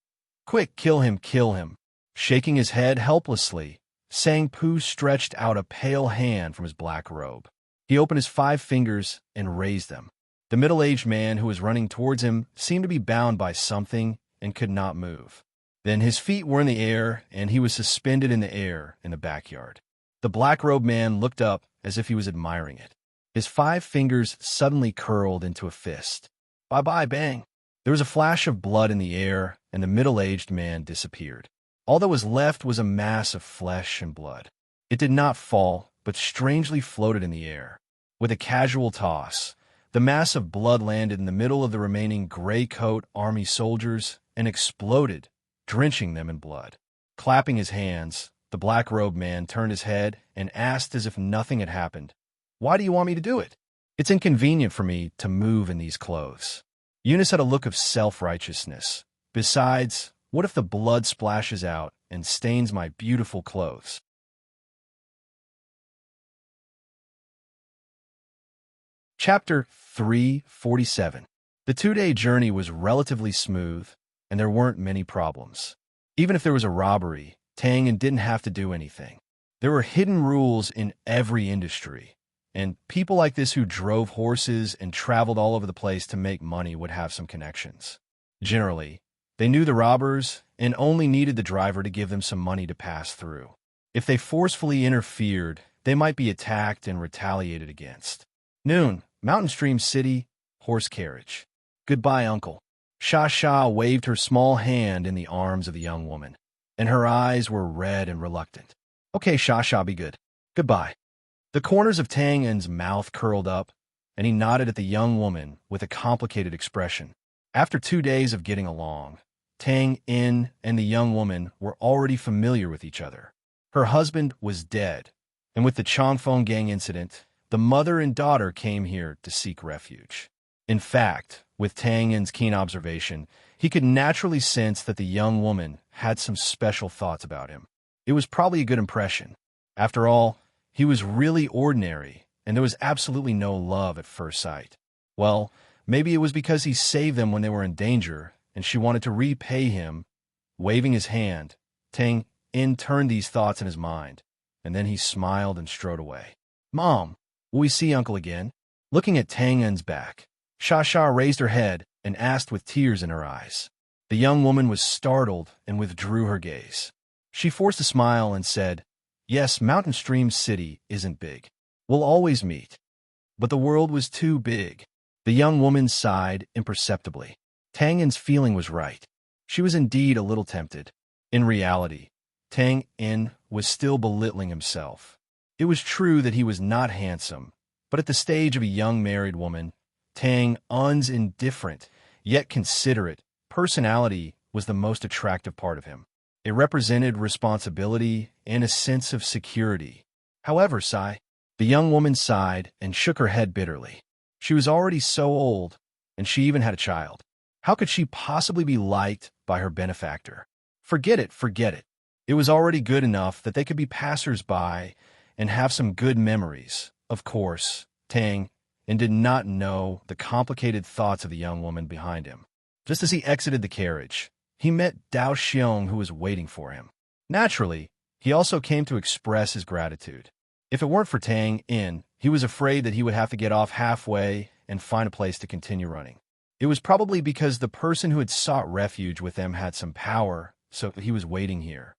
Quick, kill him, kill him! Shaking his head helplessly, Sang Poo stretched out a pale hand from his black robe. He opened his 5 fingers and raised them. The middle-aged man who was running towards him seemed to be bound by something and could not move. Then his feet were in the air, and he was suspended in the air in the backyard. The black-robed man looked up as if he was admiring it. His 5 fingers suddenly curled into a fist. Bye-bye, bang! There was a flash of blood in the air, and the middle-aged man disappeared. All that was left was a mass of flesh and blood. It did not fall, but strangely floated in the air. With a casual toss, the mass of blood landed in the middle of the remaining Gray Coat army soldiers and exploded, drenching them in blood. Clapping his hands, the black-robed man turned his head and asked as if nothing had happened, "Why do you want me to do it? It's inconvenient for me to move in these clothes." Eunice had a look of self-righteousness. Besides, what if the blood splashes out and stains my beautiful clothes? Chapter 347. The 2-day journey was relatively smooth, and there weren't many problems. Even if there was a robbery, Tang didn't have to do anything. There were hidden rules in every industry, and people like this who drove horses and traveled all over the place to make money would have some connections. Generally, they knew the robbers and only needed the driver to give them some money to pass through. If they forcefully interfered, they might be attacked and retaliated against. Noon, Mountain Stream City, horse carriage. Goodbye, uncle. Sha Sha waved her small hand in the arms of the young woman, and her eyes were red and reluctant. Okay, Sha Sha, be good. Goodbye. The corners of Tang En's mouth curled up, and he nodded at the young woman with a complicated expression. After 2 days of getting along, Tang En and the young woman were already familiar with each other. Her husband was dead, and with the Chongfeng gang incident, the mother and daughter came here to seek refuge. In fact, with Tang En's keen observation, he could naturally sense that the young woman had some special thoughts about him. It was probably a good impression. After all, he was really ordinary, and there was absolutely no love at first sight. Well, maybe it was because he saved them when they were in danger, and she wanted to repay him. Waving his hand, Tang En turned these thoughts in his mind, and then he smiled and strode away. Mom, will we see Uncle again? Looking at Tang En's back, Sha Sha raised her head and asked with tears in her eyes. The young woman was startled and withdrew her gaze. She forced a smile and said, "Yes, Mountain Stream City isn't big. We'll always meet." But the world was too big. The young woman sighed imperceptibly. Tang En's feeling was right. She was indeed a little tempted. In reality, Tang En was still belittling himself. It was true that he was not handsome, but at the stage of a young married woman, Tang En's indifferent, yet considerate, personality was the most attractive part of him. It represented responsibility and a sense of security. However, the young woman sighed and shook her head bitterly. She was already so old, and she even had a child. How could she possibly be liked by her benefactor? Forget it, forget it. It was already good enough that they could be passers-by and have some good memories. Of course, Tang En did not know the complicated thoughts of the young woman behind him. Just as he exited the carriage, he met Dao Xiong, who was waiting for him. Naturally, he also came to express his gratitude. If it weren't for Tang En, he was afraid that he would have to get off halfway and find a place to continue running. It was probably because the person who had sought refuge with them had some power, so he was waiting here.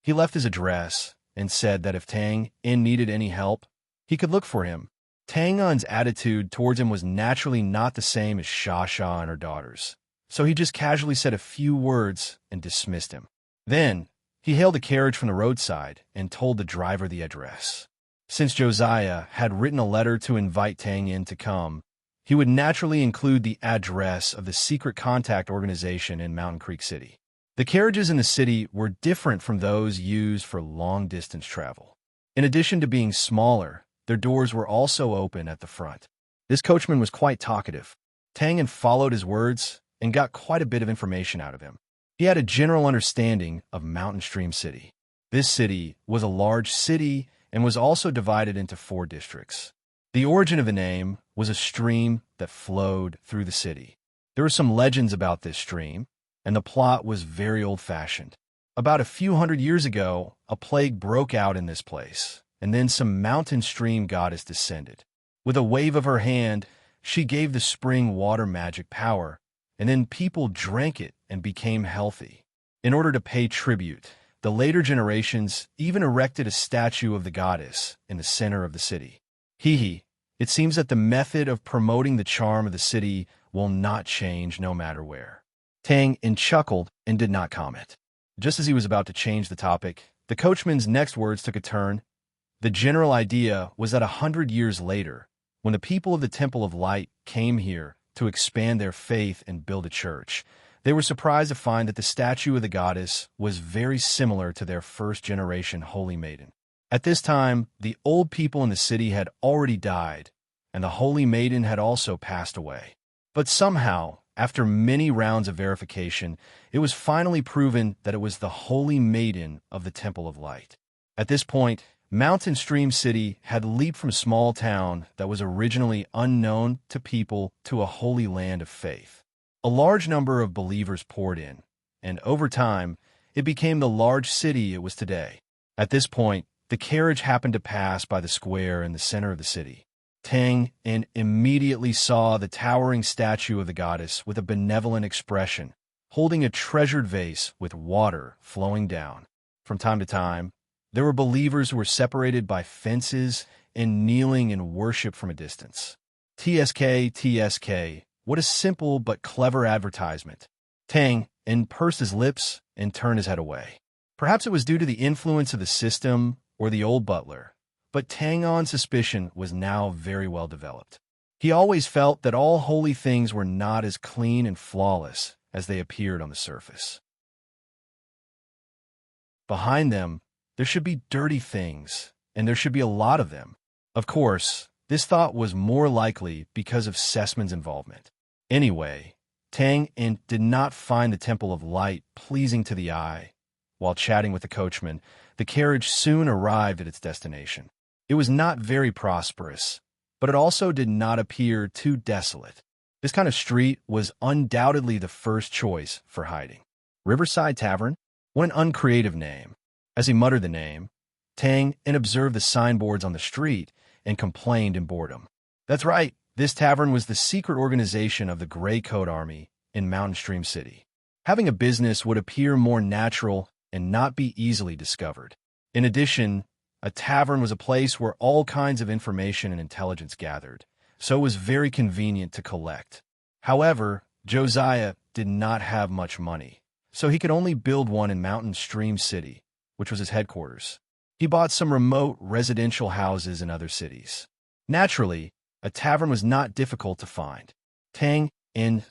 He left his address and said that if Tang En needed any help, he could look for him. Tang En's attitude towards him was naturally not the same as Sha Sha and her daughters. so he just casually said a few words and dismissed him. Then, he hailed a carriage from the roadside and told the driver the address. Since Josiah had written a letter to invite Tang in to come, he would naturally include the address of the secret contact organization in Mountain Creek City. The carriages in the city were different from those used for long-distance travel. In addition to being smaller, their doors were also open at the front. This coachman was quite talkative. Tang had followed his words and got quite a bit of information out of him. He had a general understanding of Mountain Stream City. This city was a large city and was also divided into 4 districts. The origin of the name was a stream that flowed through the city. There were some legends about this stream, and the plot was very old-fashioned. About a few hundred years ago, a plague broke out in this place, and then some mountain stream goddess descended. With a wave of her hand, she gave the spring water magic power, and then people drank it and became healthy. In order to pay tribute, the later generations even erected a statue of the goddess in the center of the city. It seems that the method of promoting the charm of the city will not change no matter where. Tang chuckled and did not comment. Just as he was about to change the topic, the coachman's next words took a turn. The general idea was that 100 years later, when the people of the Temple of Light came here to expand their faith and build a church, they were surprised to find that the statue of the goddess was very similar to their first-generation holy maiden. At this time, the old people in the city had already died, and the holy maiden had also passed away. But somehow, after many rounds of verification, it was finally proven that it was the holy maiden of the Temple of Light. At this point, Mountain Stream City had leaped from a small town that was originally unknown to people to a holy land of faith. A large number of believers poured in, and over time, it became the large city it was today. At this point, the carriage happened to pass by the square in the center of the city. Tang immediately saw the towering statue of the goddess with a benevolent expression, holding a treasured vase with water flowing down. From time to time, there were believers who were separated by fences and kneeling in worship from a distance. TSK, what a simple but clever advertisement. Tang pursed his lips and turned his head away. Perhaps it was due to the influence of the system or the old butler, but Tang On's suspicion was now very well developed. He always felt that all holy things were not as clean and flawless as they appeared on the surface. Behind them, there should be dirty things, and there should be a lot of them. Of course, this thought was more likely because of Sessman's involvement. Anyway, Tang did not find the Temple of Light pleasing to the eye. While chatting with the coachman, the carriage soon arrived at its destination. It was not very prosperous, but it also did not appear too desolate. This kind of street was undoubtedly the first choice for hiding. Riverside Tavern? What an uncreative name. As he muttered the name, Tang observed the signboards on the street and complained in boredom. That's right, this tavern was the secret organization of the Gray Coat Army in Mountain Stream City. Having a business would appear more natural and not be easily discovered. In addition, a tavern was a place where all kinds of information and intelligence gathered, so it was very convenient to collect. However, Josiah did not have much money, so he could only build one in Mountain Stream City, which was his headquarters. He bought some remote residential houses in other cities. Naturally, a tavern was not difficult to find. Tang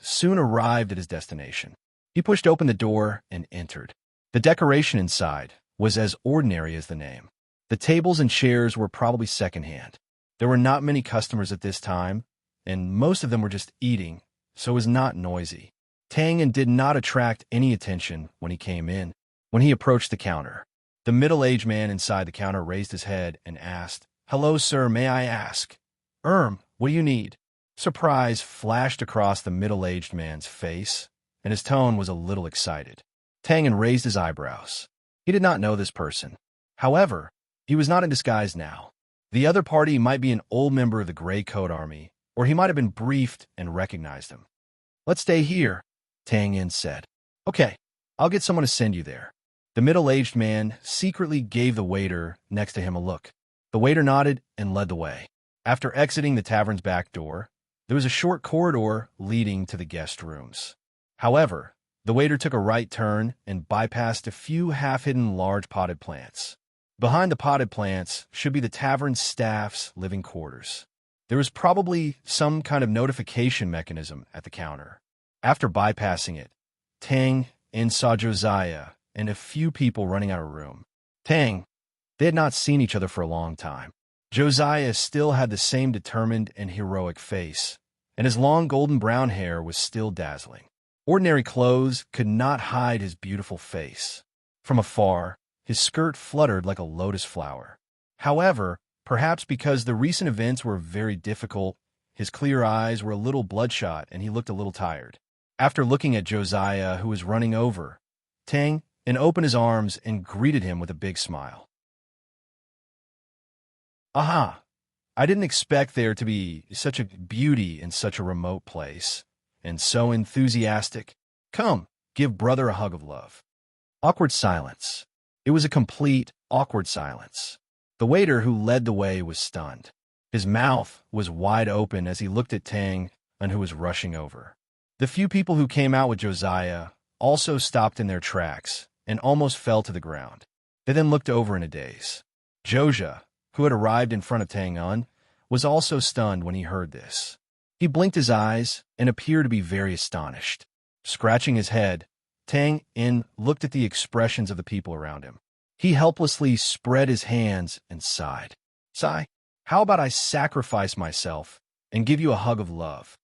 soon arrived at his destination. He pushed open the door and entered. The decoration inside was as ordinary as the name. The tables and chairs were probably secondhand. There were not many customers at this time, and most of them were just eating, so it was not noisy. Tang did not attract any attention when he came in. When he approached the counter, the middle-aged man inside the counter raised his head and asked, "Hello, sir, may I ask?" What do you need?" Surprise flashed across the middle-aged man's face, and his tone was a little excited. Tang raised his eyebrows. He did not know this person. However, he was not in disguise now. The other party might be an old member of the Gray Coat Army, or he might have been briefed and recognized him. "Let's stay here," Tang said. "Okay, I'll get someone to send you there." The middle-aged man secretly gave the waiter next to him a look. The waiter nodded and led the way. After exiting the tavern's back door, there was a short corridor leading to the guest rooms. However, the waiter took a right turn and bypassed a few half-hidden large potted plants. Behind the potted plants should be the tavern's staff's living quarters. There was probably some kind of notification mechanism at the counter. After bypassing it, Tang and saw Josiah and a few people running out of room. Tang, they had not seen each other for a long time. Josiah still had the same determined and heroic face, and his long golden brown hair was still dazzling. Ordinary clothes could not hide his beautiful face. From afar, his skirt fluttered like a lotus flower. However, perhaps because the recent events were very difficult, his clear eyes were a little bloodshot and he looked a little tired. After looking at Josiah, who was running over, Tang opened his arms and greeted him with a big smile. Aha! I didn't expect there to be such a beauty in such a remote place, and so enthusiastic. Come, give brother a hug of love. Awkward silence. It was a complete, awkward silence. The waiter who led the way was stunned. His mouth was wide open as he looked at Tang and who was rushing over. The few people who came out with Josiah also stopped in their tracks and almost fell to the ground. They then looked over in a daze. Joja, who had arrived in front of Tang Un, was also stunned when he heard this. He blinked his eyes and appeared to be very astonished. Scratching his head, Tang In looked at the expressions of the people around him. He helplessly spread his hands and sighed. Sigh, how about I sacrifice myself and give you a hug of love?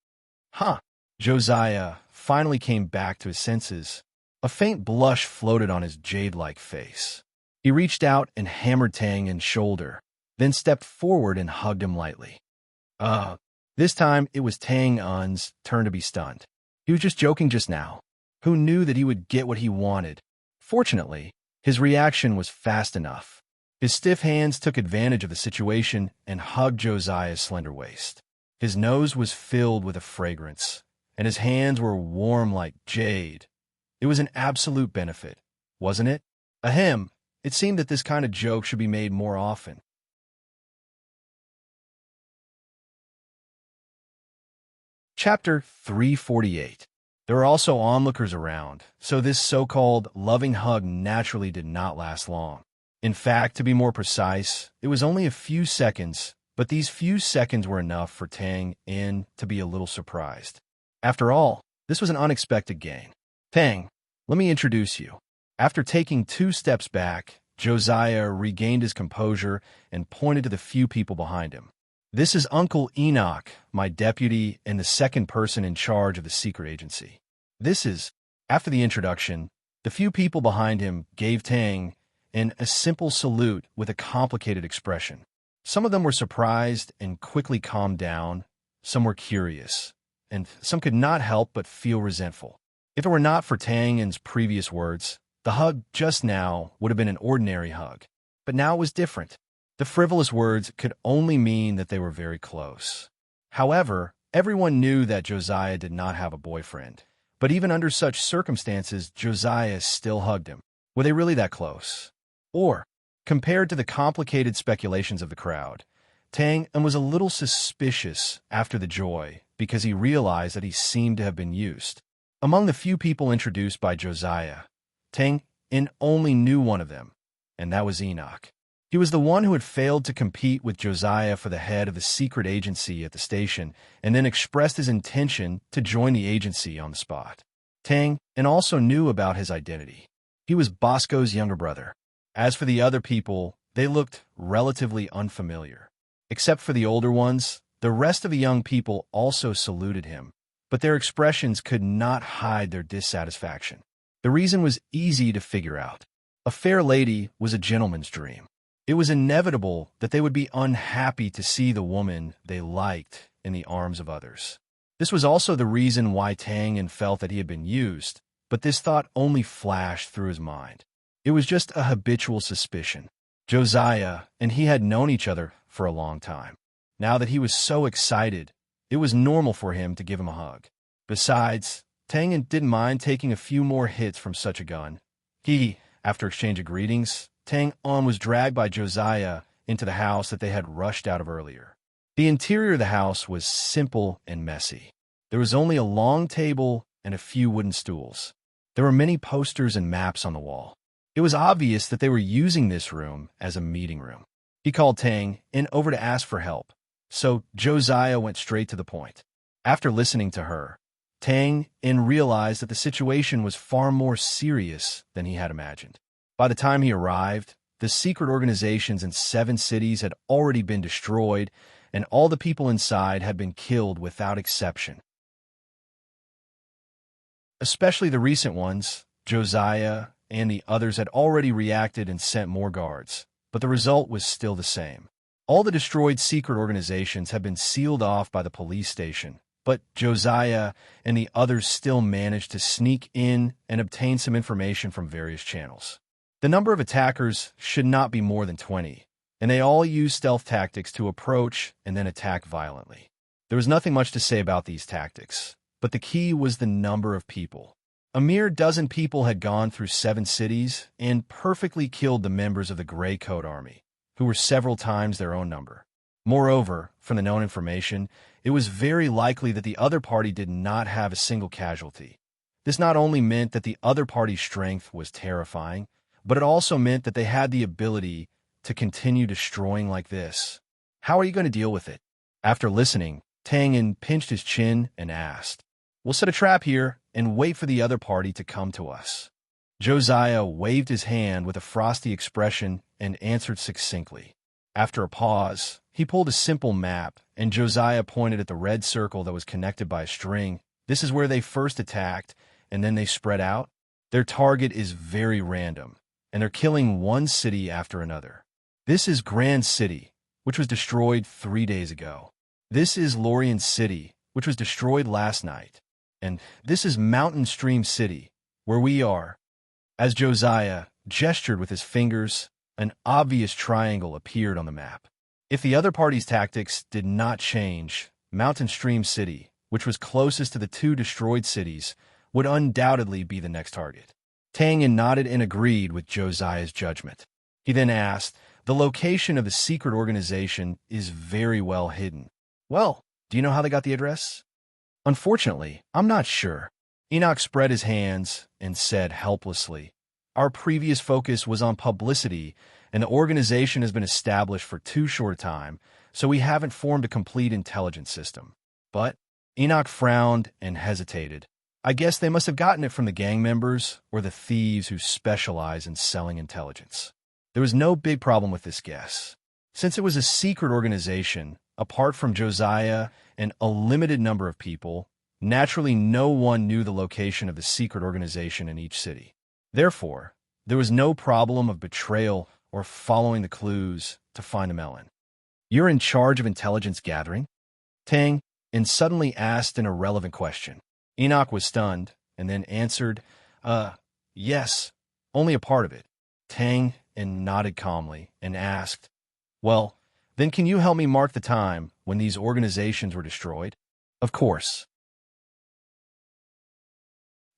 Huh. Josiah finally came back to his senses. A faint blush floated on his jade-like face. He reached out and hammered Tang In's shoulder, then stepped forward and hugged him lightly. This time it was Tang Un's turn to be stunned. He was just joking just now. Who knew that he would get what he wanted? Fortunately, his reaction was fast enough. His stiff hands took advantage of the situation and hugged Josiah's slender waist. His nose was filled with a fragrance, and his hands were warm like jade. It was an absolute benefit, wasn't it? Ahem, it seemed that this kind of joke should be made more often. Chapter 348. There were also onlookers around, so this so-called loving hug naturally did not last long. In fact, to be more precise, it was only a few seconds, but these few seconds were enough for Tang In to be a little surprised. After all, this was an unexpected gain. Tang, let me introduce you. After taking 2 steps back, Josiah regained his composure and pointed to the few people behind him. This is Uncle Enoch, my deputy and the second person in charge of the secret agency. After the introduction, the few people behind him gave Tang In a simple salute with a complicated expression. Some of them were surprised and quickly calmed down, some were curious, and some could not help but feel resentful. If it were not for Tang In's previous words, the hug just now would have been an ordinary hug. But now it was different. The frivolous words could only mean that they were very close. However, everyone knew that Josiah did not have a boyfriend. But even under such circumstances, Josiah still hugged him. Were they really that close? Or, compared to the complicated speculations of the crowd, Tang In was a little suspicious after the joy because he realized that he seemed to have been used. Among the few people introduced by Josiah, Tang In only knew one of them, and that was Enoch. He was the one who had failed to compete with Josiah for the head of the secret agency at the station and then expressed his intention to join the agency on the spot. Tang In also knew about his identity. He was Bosco's younger brother. As for the other people, they looked relatively unfamiliar. Except for the older ones, the rest of the young people also saluted him, but their expressions could not hide their dissatisfaction. The reason was easy to figure out. A fair lady was a gentleman's dream. It was inevitable that they would be unhappy to see the woman they liked in the arms of others. This was also the reason why Tang In felt that he had been used, but this thought only flashed through his mind. It was just a habitual suspicion. Josiah and he had known each other for a long time. Now that he was so excited, it was normal for him to give him a hug. Besides, Tang In didn't mind taking a few more hits from such a gun. After exchange of greetings, Tang In was dragged by Josiah into the house that they had rushed out of earlier. The interior of the house was simple and messy. There was only a long table and a few wooden stools. There were many posters and maps on the wall. It was obvious that they were using this room as a meeting room. He called Tang in over to ask for help, so Josiah went straight to the point. After listening to her, Tang in realized that the situation was far more serious than he had imagined. By the time he arrived, the secret organizations in 7 cities had already been destroyed, and all the people inside had been killed without exception. Especially the recent ones, Josiah and the others had already reacted and sent more guards, but the result was still the same. All the destroyed secret organizations had been sealed off by the police station, but Josiah and the others still managed to sneak in and obtain some information from various channels. The number of attackers should not be more than 20, and they all used stealth tactics to approach and then attack violently. There was nothing much to say about these tactics, but the key was the number of people. A mere dozen people had gone through 7 cities and perfectly killed the members of the Gray Coat Army, who were several times their own number. Moreover, from the known information, it was very likely that the other party did not have a single casualty. This not only meant that the other party's strength was terrifying, but it also meant that they had the ability to continue destroying like this. How are you going to deal with it? After listening, Tang pinched his chin and asked, "We'll set a trap here and wait for the other party to come to us." Josiah waved his hand with a frosty expression and answered succinctly. After a pause, he pulled a simple map, and Josiah pointed at the red circle that was connected by a string. "This is where they first attacked, and then they spread out. Their target is very random, and they're killing one city after another. This is Grand City, which was destroyed 3 days ago. This is Lorien City, which was destroyed last night. And this is Mountain Stream City, where we are." As Josiah gestured with his fingers, an obvious triangle appeared on the map. If the other party's tactics did not change, Mountain Stream City, which was closest to the 2 destroyed cities, would undoubtedly be the next target. Tang nodded and agreed with Josiah's judgment. He then asked, "The location of the secret organization is very well hidden. Well, do you know how they got the address?" "Unfortunately, I'm not sure." Enoch spread his hands and said helplessly, "Our previous focus was on publicity, and the organization has been established for too short a time, so we haven't formed a complete intelligence system." But Enoch frowned and hesitated. "I guess they must have gotten it from the gang members or the thieves who specialize in selling intelligence." There was no big problem with this guess. Since it was a secret organization, apart from Josiah and a limited number of people, naturally no one knew the location of the secret organization in each city. Therefore, there was no problem of betrayal or following the clues to find the melon. "You're in charge of intelligence gathering?" Tang suddenly asked an irrelevant question. Enoch was stunned and then answered, Yes, only a part of it." Tang nodded calmly and asked, "Well, then can you help me mark the time when these organizations were destroyed?" "Of course."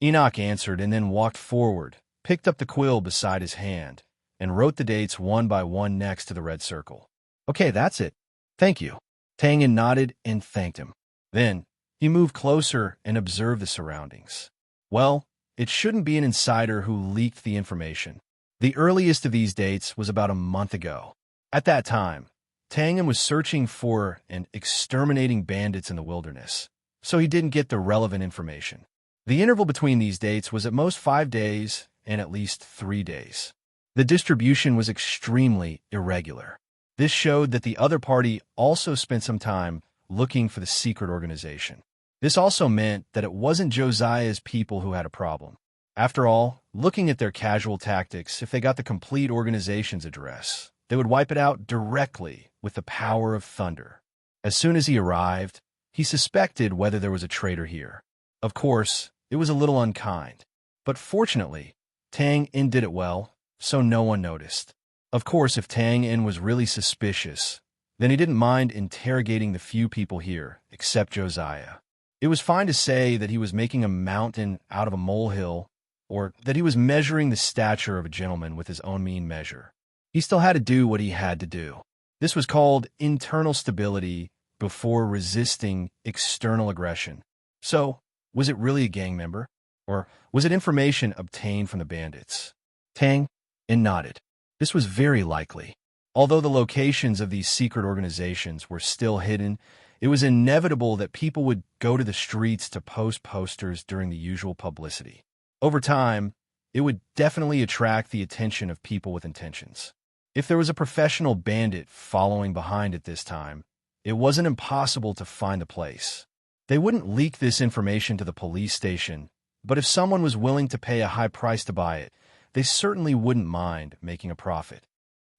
Enoch answered and then walked forward, picked up the quill beside his hand, and wrote the dates one by one next to the red circle. "Okay, that's it. Thank you." Tang nodded and thanked him. Then he moved closer and observed the surroundings. Well, it shouldn't be an insider who leaked the information. The earliest of these dates was about a month ago. At that time, Tang was searching for and exterminating bandits in the wilderness, so he didn't get the relevant information. The interval between these dates was at most 5 days and at least 3 days. The distribution was extremely irregular. This showed that the other party also spent some time looking for the secret organization. This also meant that it wasn't Josiah's people who had a problem. After all, looking at their casual tactics, if they got the complete organization's address, they would wipe it out directly with the power of thunder. As soon as he arrived, he suspected whether there was a traitor here. Of course, it was a little unkind, but fortunately, Tang did it well, so no one noticed. Of course, if Tang was really suspicious, then he didn't mind interrogating the few people here, except Josiah. It was fine to say that he was making a mountain out of a molehill, or that he was measuring the stature of a gentleman with his own mean measure. He still had to do what he had to do. This was called internal stability before resisting external aggression. So, Was it really a gang member? Or was it information obtained from the bandits? Tang In nodded. This was very likely. Although the locations of these secret organizations were still hidden, it was inevitable that people would go to the streets to post posters during the usual publicity. Over time, it would definitely attract the attention of people with intentions. If there was a professional bandit following behind at this time, it wasn't impossible to find the place. They wouldn't leak this information to the police station, but if someone was willing to pay a high price to buy it, they certainly wouldn't mind making a profit.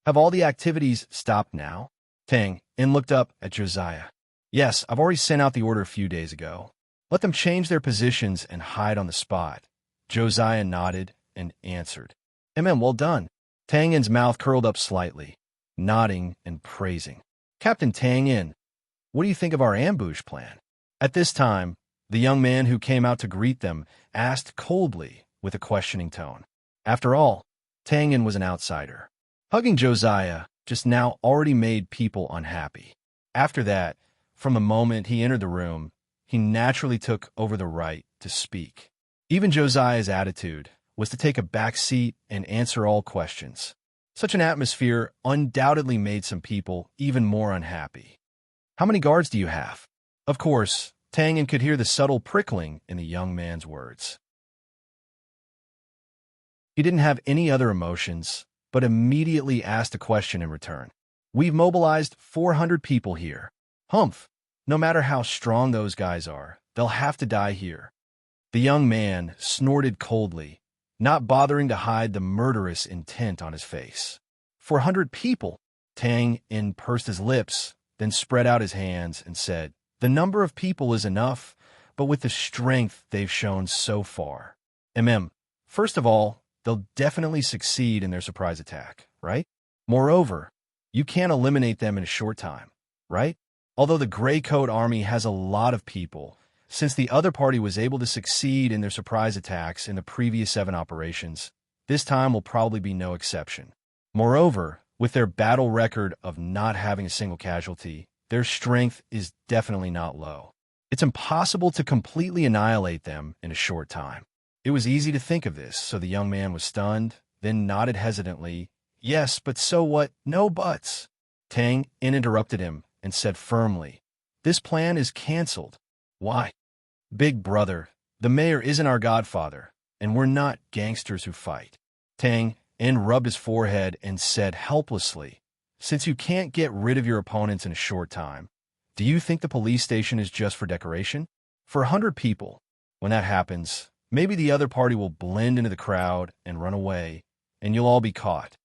Have all the activities stopped now? Tang In looked up at Josiah. Yes, I've already sent out the order a few days ago. Let them change their positions and hide on the spot. Josiah nodded and answered. Well done. Tang In's mouth curled up slightly, nodding and praising. Captain Tang In, what do you think of our ambush plan? At this time, the young man who came out to greet them asked coldly with a questioning tone. After all, Tang In was an outsider. Hugging Josiah just now already made people unhappy. After that, from the moment he entered the room, he naturally took over the right to speak. Even Josiah's attitude was to take a back seat and answer all questions. Such an atmosphere undoubtedly made some people even more unhappy. How many guards do you have? Of course, Tang In could hear the subtle prickling in the young man's words. He didn't have any other emotions, but immediately asked a question in return. We've mobilized 400 people here. Humph! No matter how strong those guys are, they'll have to die here. The young man snorted coldly, not bothering to hide the murderous intent on his face. 400 people! Tang In pursed his lips, then spread out his hands and said, the number of people is enough, but with the strength they've shown so far. First of all, they'll definitely succeed in their surprise attack, right? Moreover, you can't eliminate them in a short time, right? Although the Gray Coat Army has a lot of people, since the other party was able to succeed in their surprise attacks in the previous 7 operations, this time will probably be no exception. Moreover, with their battle record of not having a single casualty, their strength is definitely not low. It's impossible to completely annihilate them in a short time. It was easy to think of this, so the young man was stunned, then nodded hesitantly. Yes, but so what? No buts. Tang In interrupted him and said firmly, this plan is canceled. Why? Big brother, the mayor isn't our godfather, and we're not gangsters who fight. Tang In rubbed his forehead and said helplessly, since you can't get rid of your opponents in a short time, do you think the police station is just for decoration? For 100 people, when that happens, maybe the other party will blend into the crowd and run away, and you'll all be caught.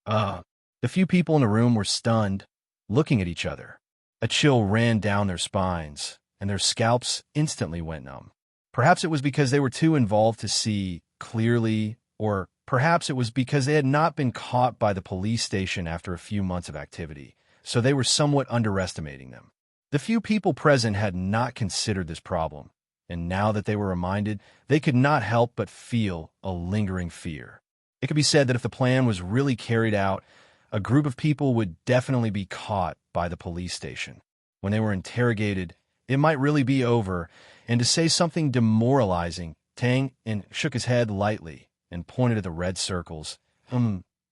The few people in the room were stunned, looking at each other. A chill ran down their spines, and their scalps instantly went numb. Perhaps it was because they were too involved to see clearly, or perhaps it was because they had not been caught by the police station after a few months of activity, so they were somewhat underestimating them. The few people present had not considered this problem, and now that they were reminded, they could not help but feel a lingering fear. It could be said that if the plan was really carried out, a group of people would definitely be caught by the police station. When they were interrogated, it might really be over, and to say something demoralizing, Tang In shook his head lightly and pointed at the red circles.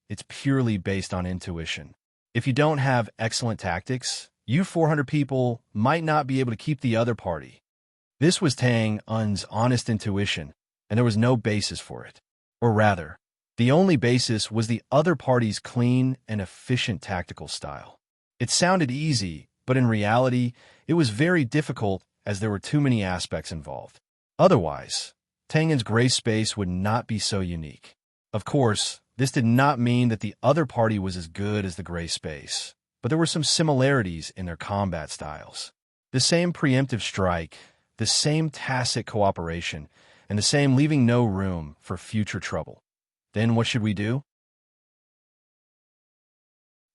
It's purely based on intuition. If you don't have excellent tactics, you 400 people might not be able to keep the other party. This was Tang In's honest intuition, and there was no basis for it. Or rather, the only basis was the other party's clean and efficient tactical style. It sounded easy, but in reality, it was very difficult as there were too many aspects involved. Otherwise, Tang In's gray space would not be so unique. Of course, this did not mean that the other party was as good as the gray space, but there were some similarities in their combat styles. The same preemptive strike, the same tacit cooperation, and the same leaving no room for future trouble. Then what should we do?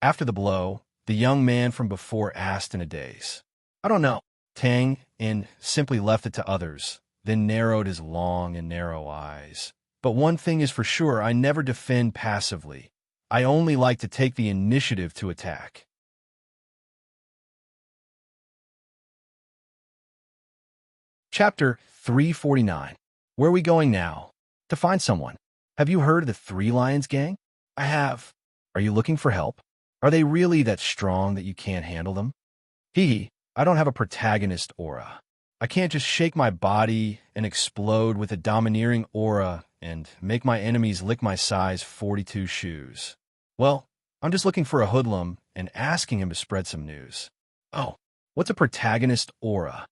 After the blow, the young man from before asked in a daze. I don't know. Tang In simply left it to others, then narrowed his long and narrow eyes. But one thing is for sure, I never defend passively. I only like to take the initiative to attack. Chapter 349. Where are we going now? To find someone. Have you heard of the Three Lions gang? I have. Are you looking for help? Are they really that strong that you can't handle them? Hee, I don't have a protagonist aura. I can't just shake my body and explode with a domineering aura and make my enemies lick my size 42 shoes. Well, I'm just looking for a hoodlum and asking him to spread some news. Oh, what's a protagonist aura?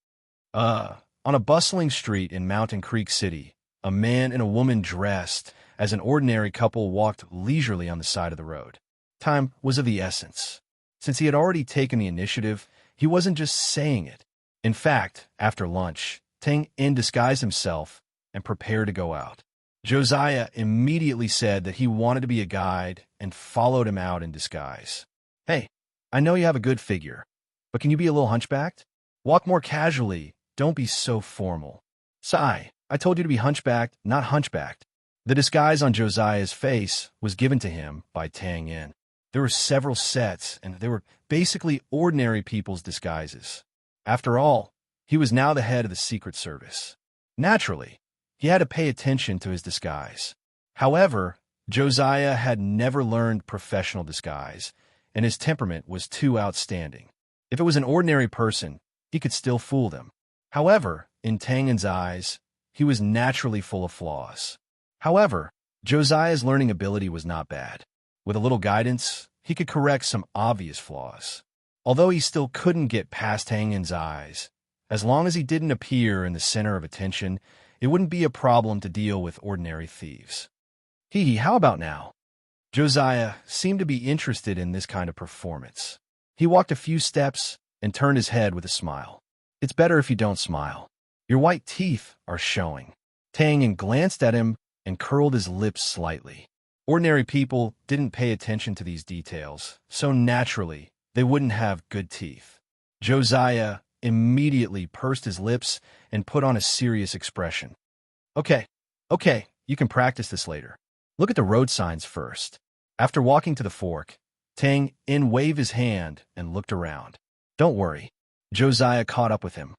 On a bustling street in Mountain Creek City, a man and a woman dressed as an ordinary couple walked leisurely on the side of the road. Time was of the essence. Since he had already taken the initiative, he wasn't just saying it. In fact, after lunch, Tang In disguised himself and prepared to go out. Josiah immediately said that he wanted to be a guide and followed him out in disguise. Hey, I know you have a good figure, but can you be a little hunchbacked? Walk more casually. Don't be so formal. Sigh, I told you to be hunchbacked, not hunchbacked. The disguise on Josiah's face was given to him by Tang In. There were several sets, and they were basically ordinary people's disguises. After all, he was now the head of the Secret Service. Naturally, he had to pay attention to his disguise. However, Josiah had never learned professional disguise, and his temperament was too outstanding. If it was an ordinary person, he could still fool them. However, in Tang In's eyes, he was naturally full of flaws. However, Josiah's learning ability was not bad. With a little guidance, he could correct some obvious flaws. Although he still couldn't get past Tang In's eyes, as long as he didn't appear in the center of attention, it wouldn't be a problem to deal with ordinary thieves. How about now? Josiah seemed to be interested in this kind of performance. He walked a few steps and turned his head with a smile. It's better if you don't smile. Your white teeth are showing. Tang In glanced at him and curled his lips slightly. Ordinary people didn't pay attention to these details, so naturally, they wouldn't have good teeth. Josiah immediately pursed his lips and put on a serious expression. Okay, you can practice this later. Look at the road signs first. After walking to the fork, Tang In waved his hand and looked around. Don't worry. Josiah caught up with him.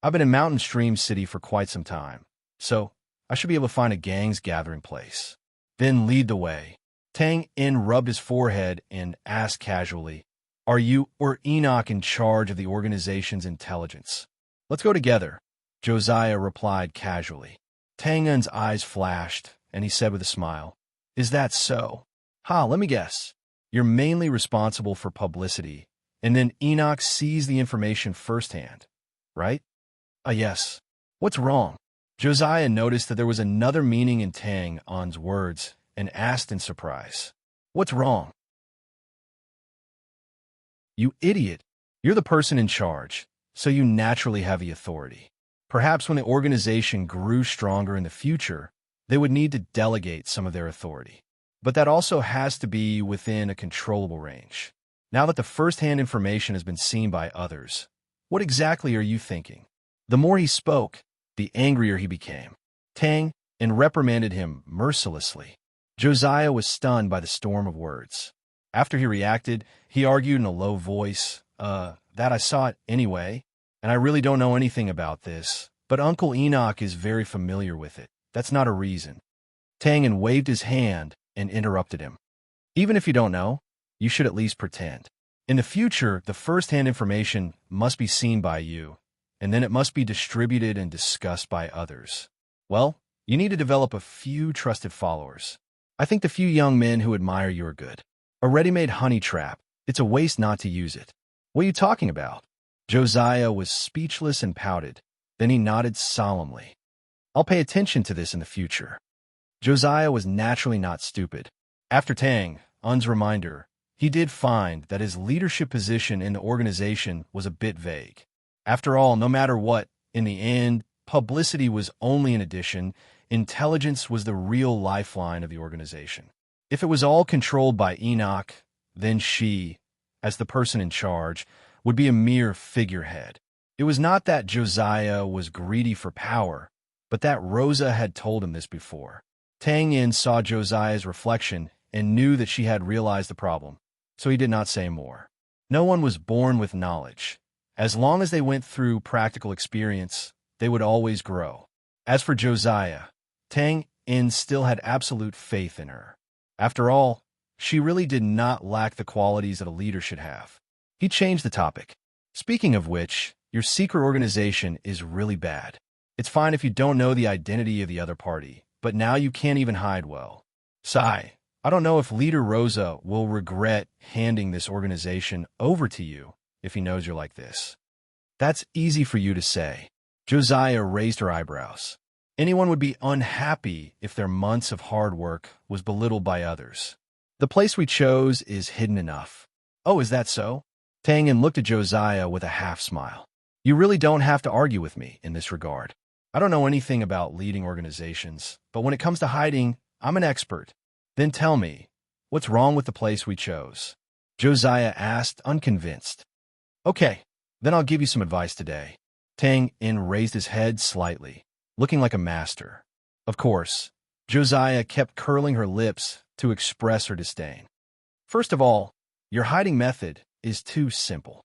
I've been in Mountain Stream City for quite some time, so I should be able to find a gang's gathering place. Then lead the way. Tang In rubbed his forehead and asked casually, Are you or Enoch in charge of the organization's intelligence? Let's go together, Josiah replied casually. Tang In's eyes flashed, and he said with a smile, Is that so? Let me guess. You're mainly responsible for publicity, and then Enoch sees the information firsthand, right? Yes. What's wrong? Josiah noticed that there was another meaning in Tang In's words and asked in surprise, What's wrong? You idiot. You're the person in charge, so you naturally have the authority. Perhaps when the organization grew stronger in the future, they would need to delegate some of their authority. But that also has to be within a controllable range. Now that the first-hand information has been seen by others, what exactly are you thinking? The more he spoke, the angrier he became. Tang In reprimanded him mercilessly. Josiah was stunned by the storm of words. After he reacted, he argued in a low voice, that I saw it anyway, and I really don't know anything about this, but Uncle Enoch is very familiar with it. That's not a reason. Tang In waved his hand and interrupted him. Even if you don't know, you should at least pretend. In the future, the first-hand information must be seen by you, and then it must be distributed and discussed by others. Well, you need to develop a few trusted followers. I think the few young men who admire you are good. A ready-made honey trap. It's a waste not to use it. What are you talking about? Josiah was speechless and pouted. Then he nodded solemnly. I'll pay attention to this in the future. Josiah was naturally not stupid. After Tang In's reminder, he did find that his leadership position in the organization was a bit vague. After all, no matter what, in the end, publicity was only an addition. Intelligence was the real lifeline of the organization. If it was all controlled by Enoch, then she, as the person in charge, would be a mere figurehead. It was not that Josiah was greedy for power, but that Rosa had told him this before. Tang In saw Josiah's reflection and knew that she had realized the problem, so he did not say more. No one was born with knowledge. As long as they went through practical experience, they would always grow. As for Josiah, Tang In still had absolute faith in her. After all, she really did not lack the qualities that a leader should have. He changed the topic. Speaking of which, your secret organization is really bad. It's fine if you don't know the identity of the other party, but now you can't even hide well. Sigh. I don't know if Leader Rosa will regret handing this organization over to you if he knows you're like this. That's easy for you to say. Josiah raised her eyebrows. Anyone would be unhappy if their months of hard work was belittled by others. The place we chose is hidden enough. Oh, is that so? Tang In looked at Josiah with a half-smile. You really don't have to argue with me in this regard. I don't know anything about leading organizations, but when it comes to hiding, I'm an expert. Then tell me, what's wrong with the place we chose? Josiah asked, unconvinced. Okay, then I'll give you some advice today. Tang In raised his head slightly, looking like a master. Of course, Josiah kept curling her lips to express her disdain. First of all, your hiding method is too simple.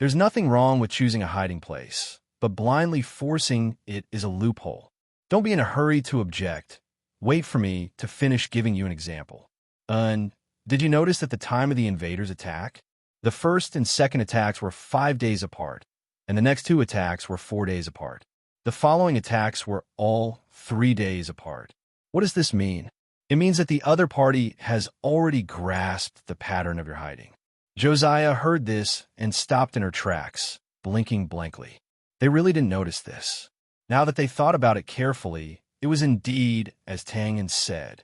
There's nothing wrong with choosing a hiding place, but blindly forcing it is a loophole. Don't be in a hurry to object. Wait for me to finish giving you an example. Did you notice that the time of the invaders' attack? The first and second attacks were 5 days apart, and the next 2 attacks were 4 days apart. The following attacks were all 3 days apart. What does this mean? It means that the other party has already grasped the pattern of your hiding. Josiah heard this and stopped in her tracks, blinking blankly. They really didn't notice this. Now that they thought about it carefully, it was indeed as Tang In said.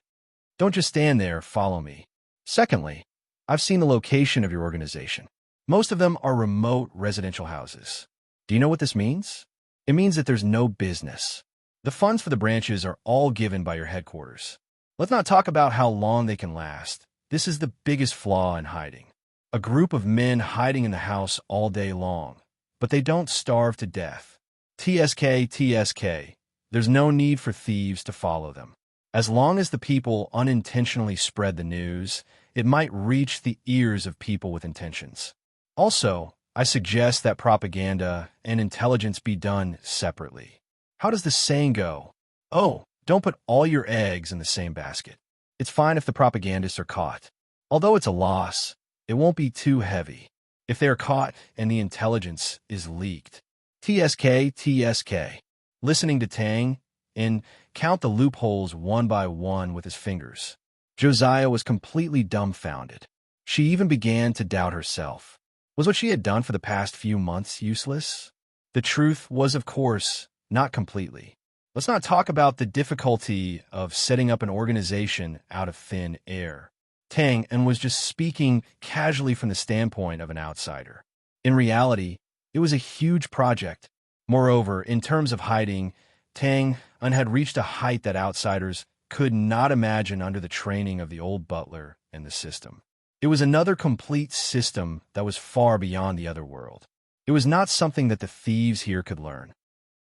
Don't just stand there, follow me. Secondly, I've seen the location of your organization. Most of them are remote residential houses. Do you know what this means? It means that there's no business. The funds for the branches are all given by your headquarters. Let's not talk about how long they can last. This is the biggest flaw in hiding. A group of men hiding in the house all day long, but they don't starve to death. TSK. There's no need for thieves to follow them. As long as the people unintentionally spread the news, it might reach the ears of people with intentions. Also, I suggest that propaganda and intelligence be done separately. How does the saying go? Oh, don't put all your eggs in the same basket. It's fine if the propagandists are caught. Although it's a loss, it won't be too heavy. If they are caught and the intelligence is leaked. TSK. Listening to Tang In count the loopholes one by one with his fingers. Josiah was completely dumbfounded. She even began to doubt herself. Was what she had done for the past few months useless? The truth was, of course, not completely. Let's not talk about the difficulty of setting up an organization out of thin air. Tang In was just speaking casually from the standpoint of an outsider. In reality, it was a huge project. Moreover, in terms of hiding, Tang In had reached a height that outsiders could not imagine under the training of the old butler and the system. It was another complete system that was far beyond the other world. It was not something that the thieves here could learn.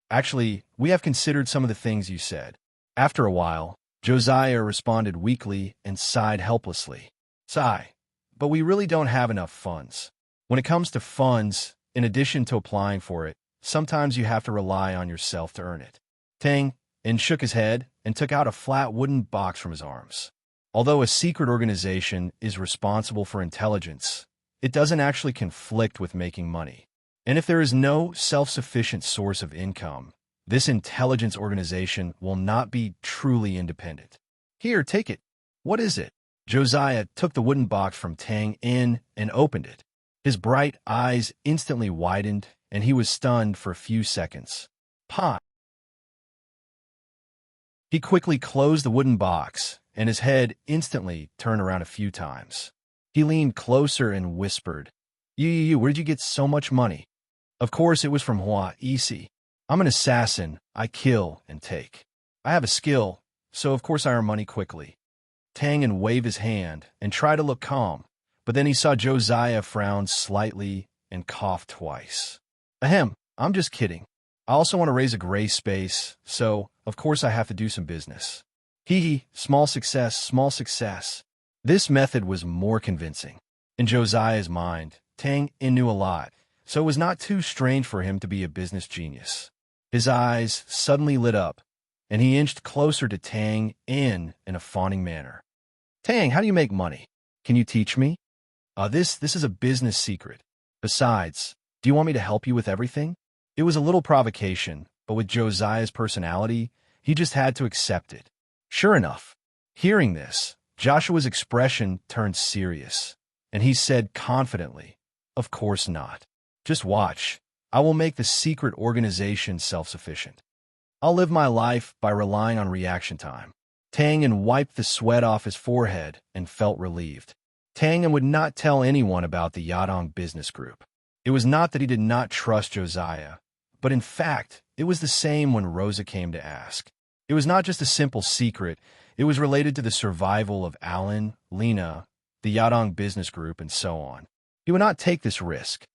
Actually, we have considered some of the things you said. After a while, Josiah responded weakly and sighed helplessly. Sigh, but we really don't have enough funds. When it comes to funds, in addition to applying for it, sometimes you have to rely on yourself to earn it. Tang In shook his head and took out a flat wooden box from his arms. Although a secret organization is responsible for intelligence, it doesn't actually conflict with making money. And if there is no self-sufficient source of income, this intelligence organization will not be truly independent. Here, take it. What is it? Josiah took the wooden box from Tang In and opened it. His bright eyes instantly widened, and he was stunned for a few seconds. Pah! He quickly closed the wooden box, and his head instantly turned around a few times. He leaned closer and whispered, where'd you get so much money? Of course, it was from Hua Isi. I'm an assassin. I kill and take. I have a skill, so of course I earn money quickly. Tang In waved his hand and tried to look calm, but then he saw Josiah frown slightly and cough twice. Ahem, I'm just kidding. I also want to raise a gray space, so of course I have to do some business. Hee, small success, small success. This method was more convincing. In Josiah's mind, Tang In knew a lot, so it was not too strange for him to be a business genius. His eyes suddenly lit up, and he inched closer to Tang in a fawning manner. Tang, how do you make money? Can you teach me? This is a business secret. Besides, do you want me to help you with everything? It was a little provocation, but with Josiah's personality, he just had to accept it. Sure enough, hearing this, Joshua's expression turned serious, and he said confidently, "Of course not. Just watch. I will make the secret organization self-sufficient. I'll live my life by relying on reaction time." Tangan wiped the sweat off his forehead and felt relieved. Tangan would not tell anyone about the Yadong business group. It was not that he did not trust Josiah, but in fact, it was the same when Rosa came to ask. It was not just a simple secret, it was related to the survival of Alan, Lena, the Yadong business group, and so on. He would not take this risk.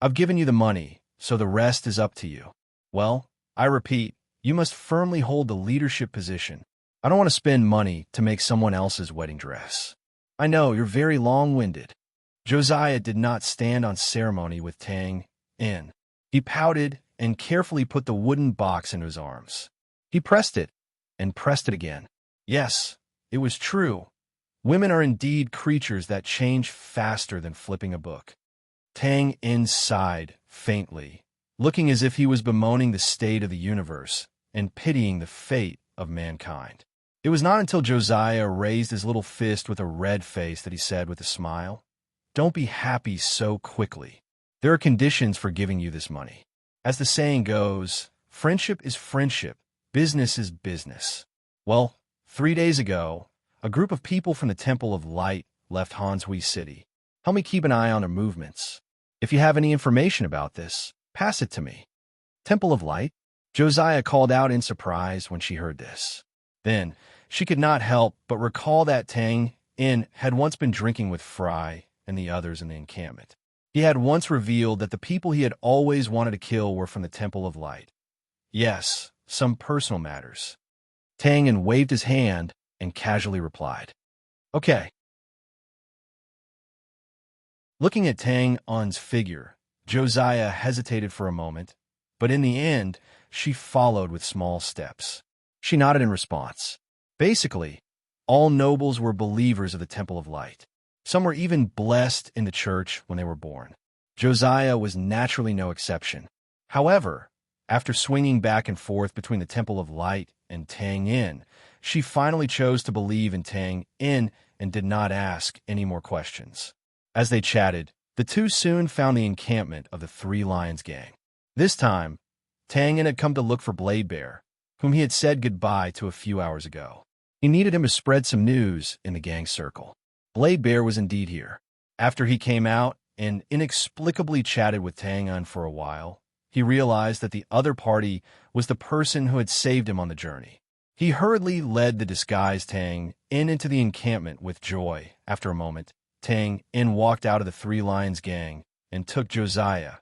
I've given you the money, so the rest is up to you. Well, I repeat, you must firmly hold the leadership position. I don't want to spend money to make someone else's wedding dress. I know, you're very long-winded. Josiah did not stand on ceremony with Tang in. He pouted and carefully put the wooden box into his arms. He pressed it, and pressed it again. Yes, it was true. Women are indeed creatures that change faster than flipping a book. Tang in sighed faintly, looking as if he was bemoaning the state of the universe and pitying the fate of mankind. It was not until Josiah raised his little fist with a red face that he said with a smile, "Don't be happy so quickly. There are conditions for giving you this money. As the saying goes, friendship is friendship, business is business." Well, 3 days ago, a group of people from the Temple of Light left Hanshui City. Help me keep an eye on their movements. If you have any information about this, pass it to me. Temple of Light? Josiah called out in surprise when she heard this. Then, she could not help but recall that Tang in had once been drinking with Fry and the others in the encampment. He had once revealed that the people he had always wanted to kill were from the Temple of Light. Yes, some personal matters. Tang waved his hand and casually replied, "Okay." Looking at Tang Un's figure, Josiah hesitated for a moment, but in the end, she followed with small steps. She nodded in response. Basically, all nobles were believers of the Temple of Light. Some were even blessed in the church when they were born. Josiah was naturally no exception. However, after swinging back and forth between the Temple of Light and Tang in, she finally chose to believe in Tang in and did not ask any more questions. As they chatted, the two soon found the encampment of the Three Lions gang. This time, Tang in had come to look for Blade Bear, whom he had said goodbye to a few hours ago. He needed him to spread some news in the gang circle. Blade Bear was indeed here. After he came out and inexplicably chatted with Tang Un for a while, he realized that the other party was the person who had saved him on the journey. He hurriedly led the disguised Tang in into the encampment with joy. After a moment, Tang in walked out of the Three Lions gang and took Josiah,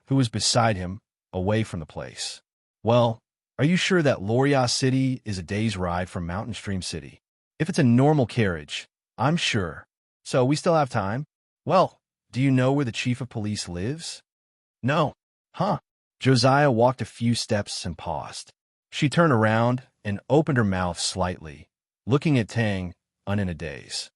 who was beside him, away from the place. "Well, are you sure that Loria City is a day's ride from Mountain Stream City? If it's a normal carriage, I'm sure. So we still have time? Well, do you know where the chief of police lives?" "No." "Huh." Josiah walked a few steps and paused. She turned around and opened her mouth slightly, looking at Tang Un in a daze.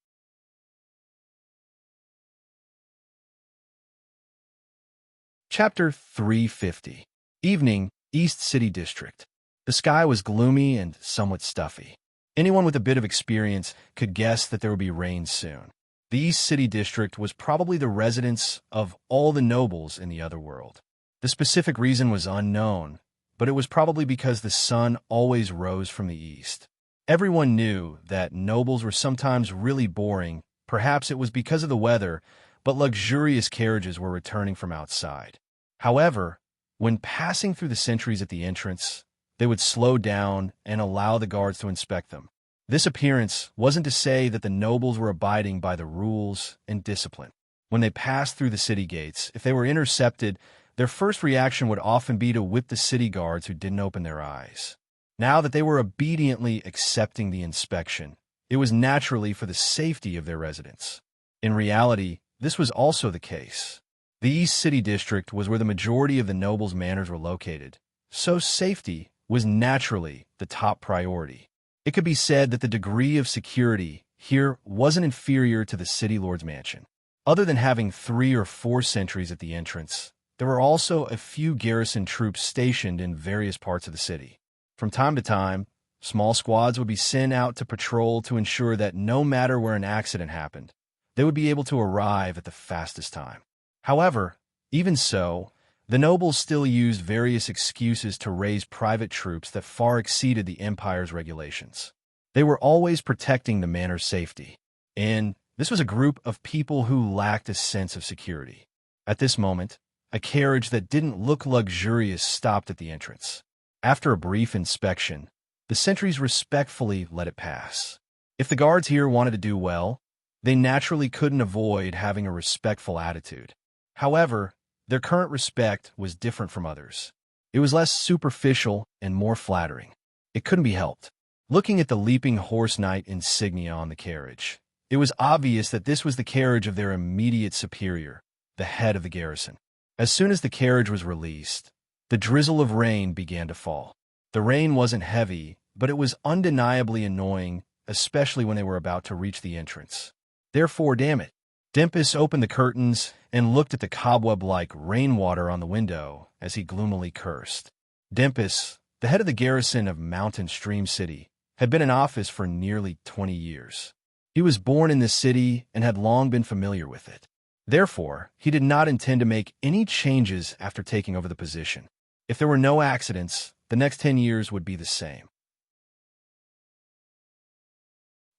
Chapter 350. Evening, East City District. The sky was gloomy and somewhat stuffy. Anyone with a bit of experience could guess that there would be rain soon. The East City District was probably the residence of all the nobles in the other world. The specific reason was unknown, but it was probably because the sun always rose from the east. Everyone knew that nobles were sometimes really boring. Perhaps it was because of the weather, but luxurious carriages were returning from outside. However, when passing through the sentries at the entrance, they would slow down and allow the guards to inspect them. This appearance wasn't to say that the nobles were abiding by the rules and discipline. When they passed through the city gates, if they were intercepted, their first reaction would often be to whip the city guards who didn't open their eyes. Now that they were obediently accepting the inspection, it was naturally for the safety of their residents. In reality, this was also the case. The East City District was where the majority of the nobles' manors were located, so safety was naturally the top priority. It could be said that the degree of security here wasn't inferior to the city lord's mansion. Other than having 3 or 4 sentries at the entrance, there were also a few garrison troops stationed in various parts of the city. From time to time, small squads would be sent out to patrol to ensure that no matter where an accident happened, they would be able to arrive at the fastest time. However, even so, the nobles still used various excuses to raise private troops that far exceeded the empire's regulations. They were always protecting the manor's safety, and this was a group of people who lacked a sense of security. At this moment, a carriage that didn't look luxurious stopped at the entrance. After a brief inspection, the sentries respectfully let it pass. If the guards here wanted to do well, they naturally couldn't avoid having a respectful attitude. However, their current respect was different from others. It was less superficial and more flattering. It couldn't be helped. Looking at the leaping horse knight insignia on the carriage, it was obvious that this was the carriage of their immediate superior, the head of the garrison. As soon as the carriage was released, the drizzle of rain began to fall. The rain wasn't heavy, but it was undeniably annoying, especially when they were about to reach the entrance. Therefore, damn it, Dempus opened the curtains and looked at the cobweb-like rainwater on the window as he gloomily cursed. Dempus, the head of the garrison of Mountain Stream City, had been in office for nearly 20 years. He was born in this city and had long been familiar with it. Therefore, he did not intend to make any changes after taking over the position. If there were no accidents, the next 10 years would be the same.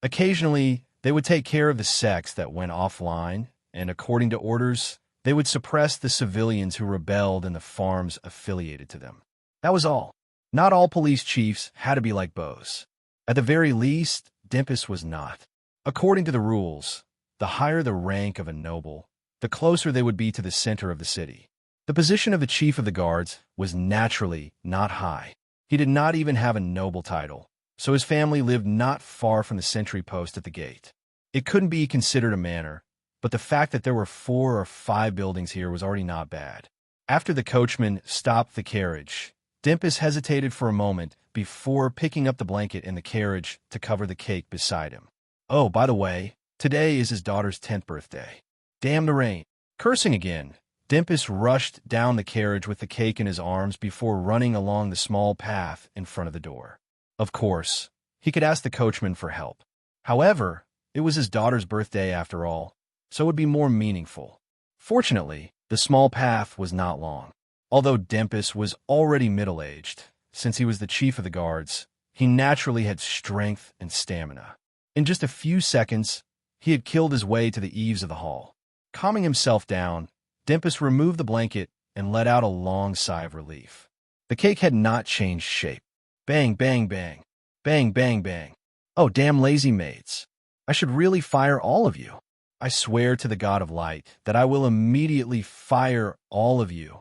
Occasionally, they would take care of the sects that went offline, and according to orders, they would suppress the civilians who rebelled in the farms affiliated to them. That was all. Not all police chiefs had to be like Bose. At the very least, Dempus was not. According to the rules, the higher the rank of a noble, the closer they would be to the center of the city. The position of the chief of the guards was naturally not high. He did not even have a noble title, so his family lived not far from the sentry post at the gate. It couldn't be considered a manor, but the fact that there were 4 or 5 buildings here was already not bad. After the coachman stopped the carriage, Dempus hesitated for a moment before picking up the blanket in the carriage to cover the cake beside him. Oh, by the way, today is his daughter's 10th birthday. Damn the rain. Cursing again, Dempus rushed down the carriage with the cake in his arms before running along the small path in front of the door. Of course, he could ask the coachman for help. However, it was his daughter's birthday after all, so it would be more meaningful. Fortunately, the small path was not long. Although Dempus was already middle-aged, since he was the chief of the guards, he naturally had strength and stamina. In just a few seconds, he had killed his way to the eaves of the hall. Calming himself down, Dempus removed the blanket and let out a long sigh of relief. The cake had not changed shape. Bang, bang, bang. Bang, bang, bang. Oh, damn lazy maids. I should really fire all of you. I swear to the god of light that I will immediately fire all of you.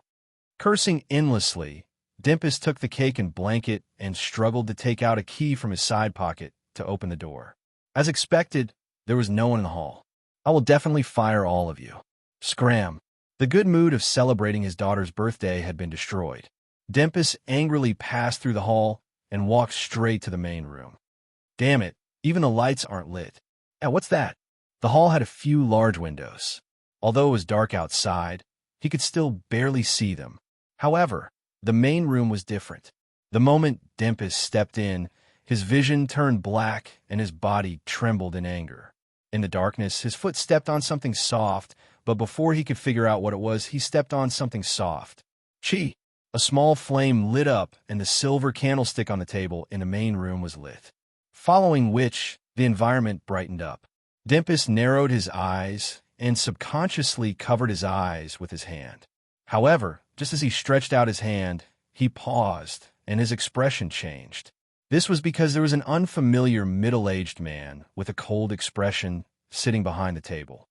Cursing endlessly, Dempus took the cake and blanket and struggled to take out a key from his side pocket to open the door. As expected, there was no one in the hall. I will definitely fire all of you. Scram. The good mood of celebrating his daughter's birthday had been destroyed. Dempus angrily passed through the hall and walked straight to the main room. Damn it, even the lights aren't lit. What's that? The hall had a few large windows. Although it was dark outside, he could still barely see them. However, the main room was different. The moment Dempus stepped in, his vision turned black and his body trembled in anger. In the darkness, his foot stepped on something soft, but before he could figure out what it was, he stepped on something soft. Chi! A small flame lit up and the silver candlestick on the table in the main room was lit. Following which, the environment brightened up. Dempus narrowed his eyes and subconsciously covered his eyes with his hand. However, just as he stretched out his hand, he paused and his expression changed. This was because there was an unfamiliar middle-aged man with a cold expression sitting behind the table.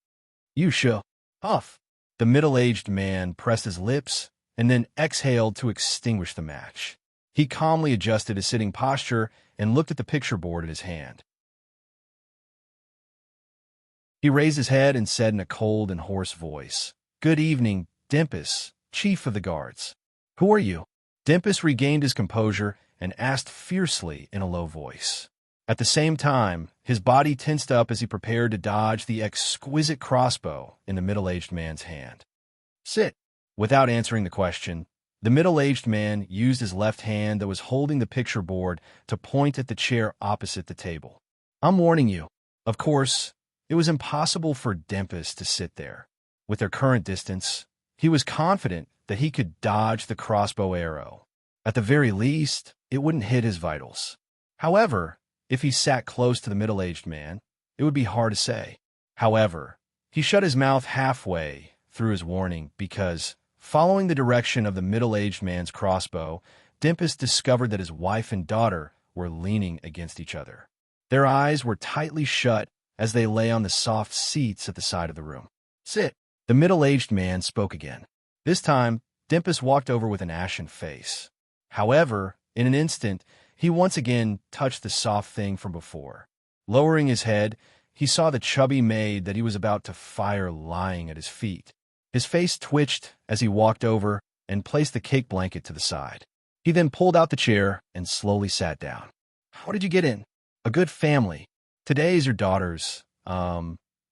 You sure? Huff. The middle-aged man pressed his lips and then exhaled to extinguish the match. He calmly adjusted his sitting posture and looked at the picture board in his hand. He raised his head and said in a cold and hoarse voice, "Good evening, Dempus, chief of the guards. Who are you?" Dimpus regained his composure and asked fiercely in a low voice. At the same time, his body tensed up as he prepared to dodge the exquisite crossbow in the middle-aged man's hand. Sit. Without answering the question, the middle-aged man used his left hand that was holding the picture board to point at the chair opposite the table. I'm warning you. Of course, it was impossible for Dimpus to sit there. With their current distance, he was confident that he could dodge the crossbow arrow. At the very least, it wouldn't hit his vitals. However, if he sat close to the middle-aged man, it would be hard to say. However, he shut his mouth halfway through his warning because, following the direction of the middle-aged man's crossbow, Dimpus discovered that his wife and daughter were leaning against each other. Their eyes were tightly shut as they lay on the soft seats at the side of the room. Sit. The middle-aged man spoke again. This time, Dimpus walked over with an ashen face. However, in an instant, he once again touched the soft thing from before. Lowering his head, he saw the chubby maid that he was about to fire lying at his feet. His face twitched as he walked over and placed the cake blanket to the side. He then pulled out the chair and slowly sat down. How did you get in? A good family. Today is your daughter's, let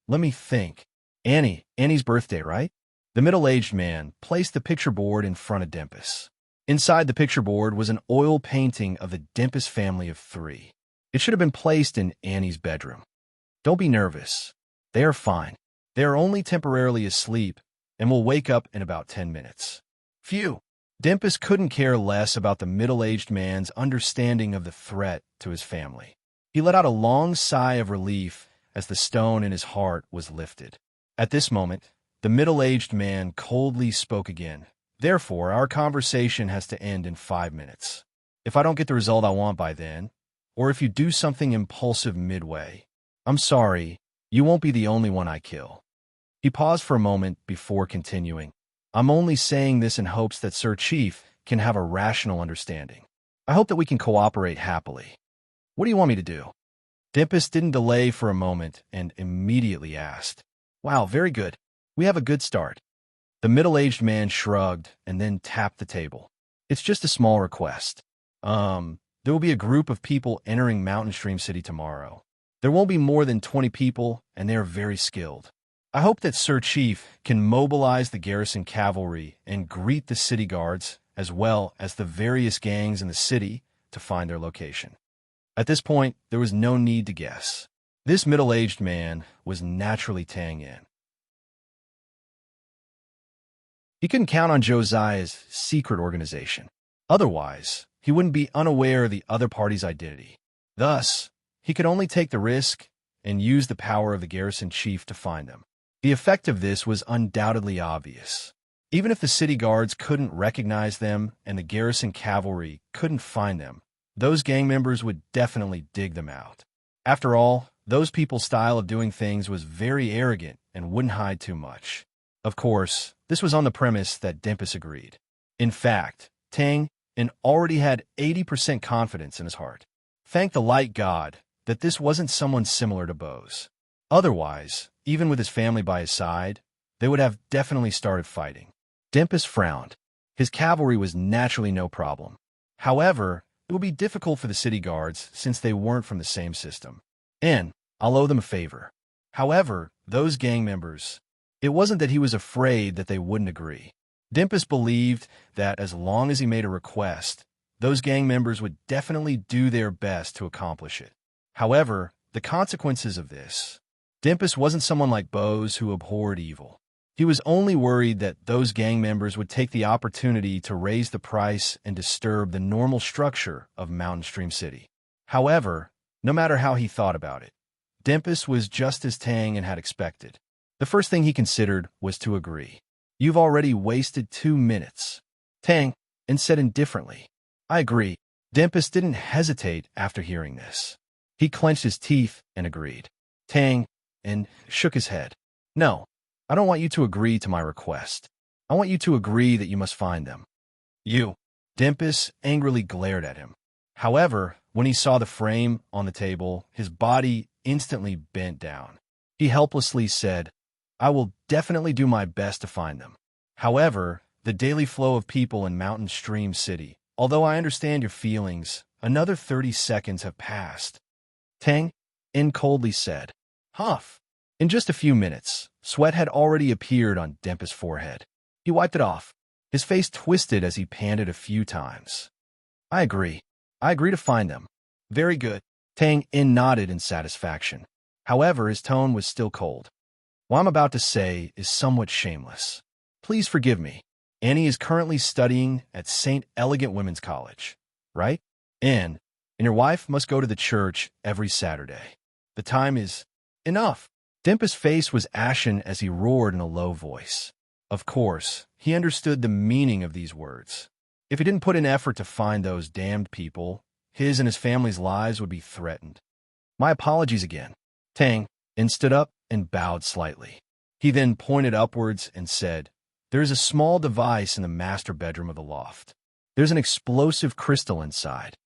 me think. Annie's birthday, right? The middle-aged man placed the picture board in front of Dimpus. Inside the picture board was an oil painting of the Dimpus family of 3. It should have been placed in Annie's bedroom. Don't be nervous. They are fine. They are only temporarily asleep and will wake up in about 10 minutes. Phew! Dimpus couldn't care less about the middle-aged man's understanding of the threat to his family. He let out a long sigh of relief as the stone in his heart was lifted. At this moment, the middle-aged man coldly spoke again. Therefore, our conversation has to end in 5 minutes. If I don't get the result I want by then, or if you do something impulsive midway, I'm sorry, you won't be the only one I kill. He paused for a moment before continuing. I'm only saying this in hopes that Sir Chief can have a rational understanding. I hope that we can cooperate happily. What do you want me to do? Dimpus didn't delay for a moment and immediately asked. Wow, very good. We have a good start. The middle-aged man shrugged and then tapped the table. It's just a small request. There will be a group of people entering Mountain Stream City tomorrow. There won't be more than 20 people, and they are very skilled. I hope that Sir Chief can mobilize the garrison cavalry and greet the city guards, as well as the various gangs in the city, to find their location. At this point, there was no need to guess. This middle-aged man was naturally Tang in. He couldn't count on Josiah's secret organization. Otherwise, he wouldn't be unaware of the other party's identity. Thus, he could only take the risk and use the power of the garrison chief to find them. The effect of this was undoubtedly obvious. Even if the city guards couldn't recognize them and the garrison cavalry couldn't find them, those gang members would definitely dig them out. After all, those people's style of doing things was very arrogant and wouldn't hide too much. Of course, this was on the premise that Dimpus agreed. In fact, Tang already had 80% confidence in his heart. Thank the light god that this wasn't someone similar to Bose. Otherwise, even with his family by his side, they would have definitely started fighting. Dimpus frowned. His cavalry was naturally no problem. However, it would be difficult for the city guards since they weren't from the same system. And I'll owe them a favor. However, those gang members, it wasn't that he was afraid that they wouldn't agree. Dimpus believed that as long as he made a request, those gang members would definitely do their best to accomplish it. However, the consequences of this, Dimpus wasn't someone like Bose who abhorred evil. He was only worried that those gang members would take the opportunity to raise the price and disturb the normal structure of Mountain Stream City. However, no matter how he thought about it, Dimpus was just as Tang had expected. The first thing he considered was to agree. You've already wasted 2 minutes. Tang said indifferently. I agree. Dimpus didn't hesitate after hearing this. He clenched his teeth and agreed. Tang shook his head. No, I don't want you to agree to my request. I want you to agree that you must find them. You. Dimpus angrily glared at him. However, when he saw the frame on the table, his body instantly bent down. He helplessly said, I will definitely do my best to find them. However, the daily flow of people in Mountain Stream City Although I understand your feelings, another 30 seconds have passed. Tang, In coldly said. Huff. In just a few minutes, sweat had already appeared on Dempus' forehead. He wiped it off. His face twisted as he panted a few times. I agree. I agree to find them. Very good. Tang In nodded in satisfaction. However, his tone was still cold. What I'm about to say is somewhat shameless. Please forgive me. Annie is currently studying at St. Elegant Women's College, right? And your wife must go to the church every Saturday. The time is enough. Dempus' face was ashen as he roared in a low voice. Of course, he understood the meaning of these words. If he didn't put in effort to find those damned people, his and his family's lives would be threatened. My apologies again. Tang In stood up and bowed slightly. He then pointed upwards and said, There is a small device in the master bedroom of the loft. There's an explosive crystal inside.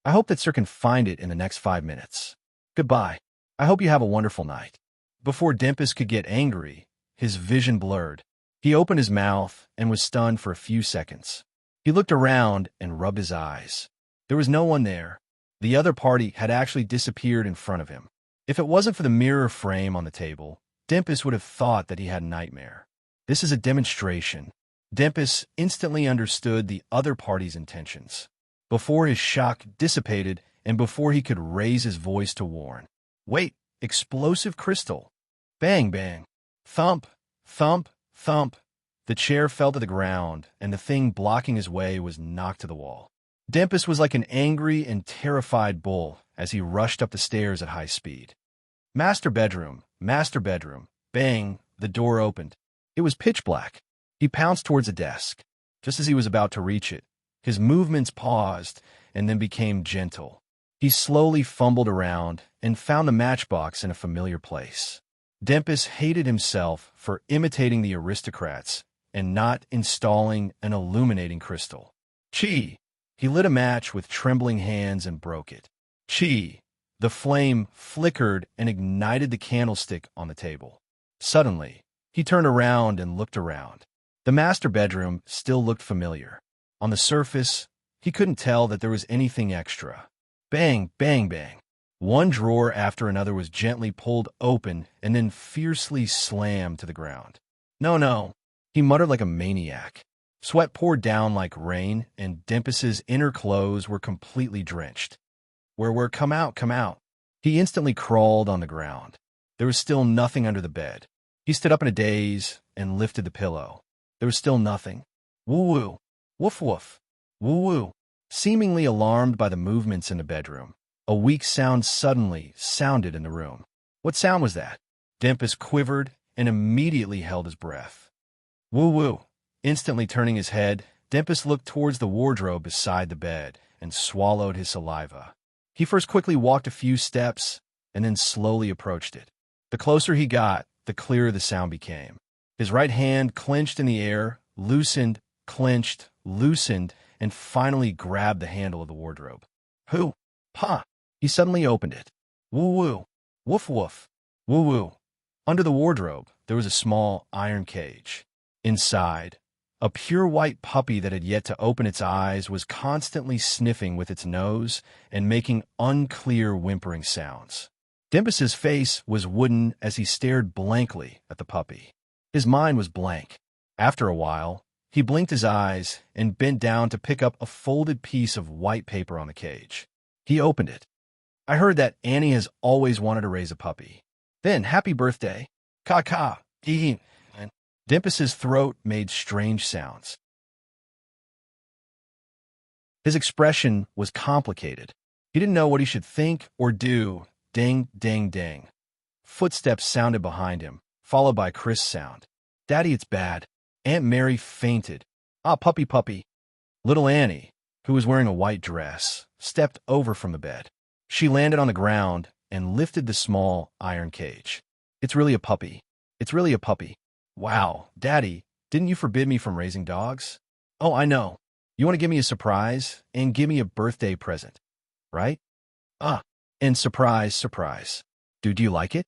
I hope that Sir can find it in the next 5 minutes. Goodbye. I hope you have a wonderful night. Before Dempus could get angry, his vision blurred. He opened his mouth and was stunned for a few seconds. He looked around and rubbed his eyes. There was no one there. The other party had actually disappeared in front of him. If it wasn't for the mirror frame on the table, Dempus would have thought that he had a nightmare. This is a demonstration. Dempus instantly understood the other party's intentions. Before his shock dissipated and before he could raise his voice to warn. Wait, explosive crystal. Bang, bang. Thump, thump, thump. The chair fell to the ground, and the thing blocking his way was knocked to the wall. Dempus was like an angry and terrified bull as he rushed up the stairs at high speed. Master bedroom, bang, the door opened. It was pitch black. He pounced towards a desk. Just as he was about to reach it, his movements paused and then became gentle. He slowly fumbled around and found the matchbox in a familiar place. Dempus hated himself for imitating the aristocrats and not installing an illuminating crystal. Chi! He lit a match with trembling hands and broke it. Chi! The flame flickered and ignited the candlestick on the table. Suddenly, he turned around and looked around. The master bedroom still looked familiar. On the surface, he couldn't tell that there was anything extra. Bang, bang, bang. One drawer after another was gently pulled open and then fiercely slammed to the ground. No, he muttered like a maniac. Sweat poured down like rain, and Dempus's inner clothes were completely drenched. Come out. He instantly crawled on the ground. There was still nothing under the bed. He stood up in a daze and lifted the pillow. There was still nothing. Woo-woo. Woof-woof. Woo-woo. Seemingly alarmed by the movements in the bedroom, a weak sound suddenly sounded in the room. What sound was that? Dempus quivered and immediately held his breath. Woo-woo. Instantly turning his head, Dempus looked towards the wardrobe beside the bed and swallowed his saliva. He first quickly walked a few steps and then slowly approached it. The closer he got, the clearer the sound became. His right hand clenched in the air, loosened, clenched, loosened, and finally grabbed the handle of the wardrobe. Who? Pa! He suddenly opened it. Woo-woo. Woof-woof. Woo-woo. Under the wardrobe, there was a small iron cage. Inside, a pure white puppy that had yet to open its eyes was constantly sniffing with its nose and making unclear whimpering sounds. Dempus's face was wooden as he stared blankly at the puppy. His mind was blank. After a while, he blinked his eyes and bent down to pick up a folded piece of white paper on the cage. He opened it. I heard that Annie has always wanted to raise a puppy. Then, happy birthday. Ka-ka. Hee-hee. Dempus's throat made strange sounds. His expression was complicated. He didn't know what he should think or do. Ding, ding, ding. Footsteps sounded behind him, followed by Chris' sound. Daddy, it's bad. Aunt Mary fainted. Ah, puppy, puppy. Little Annie, who was wearing a white dress, stepped over from the bed. She landed on the ground and lifted the small iron cage. It's really a puppy. It's really a puppy. Wow, Daddy, didn't you forbid me from raising dogs? Oh, I know. You want to give me a surprise and give me a birthday present, right? Ah, and surprise, surprise. Do you like it?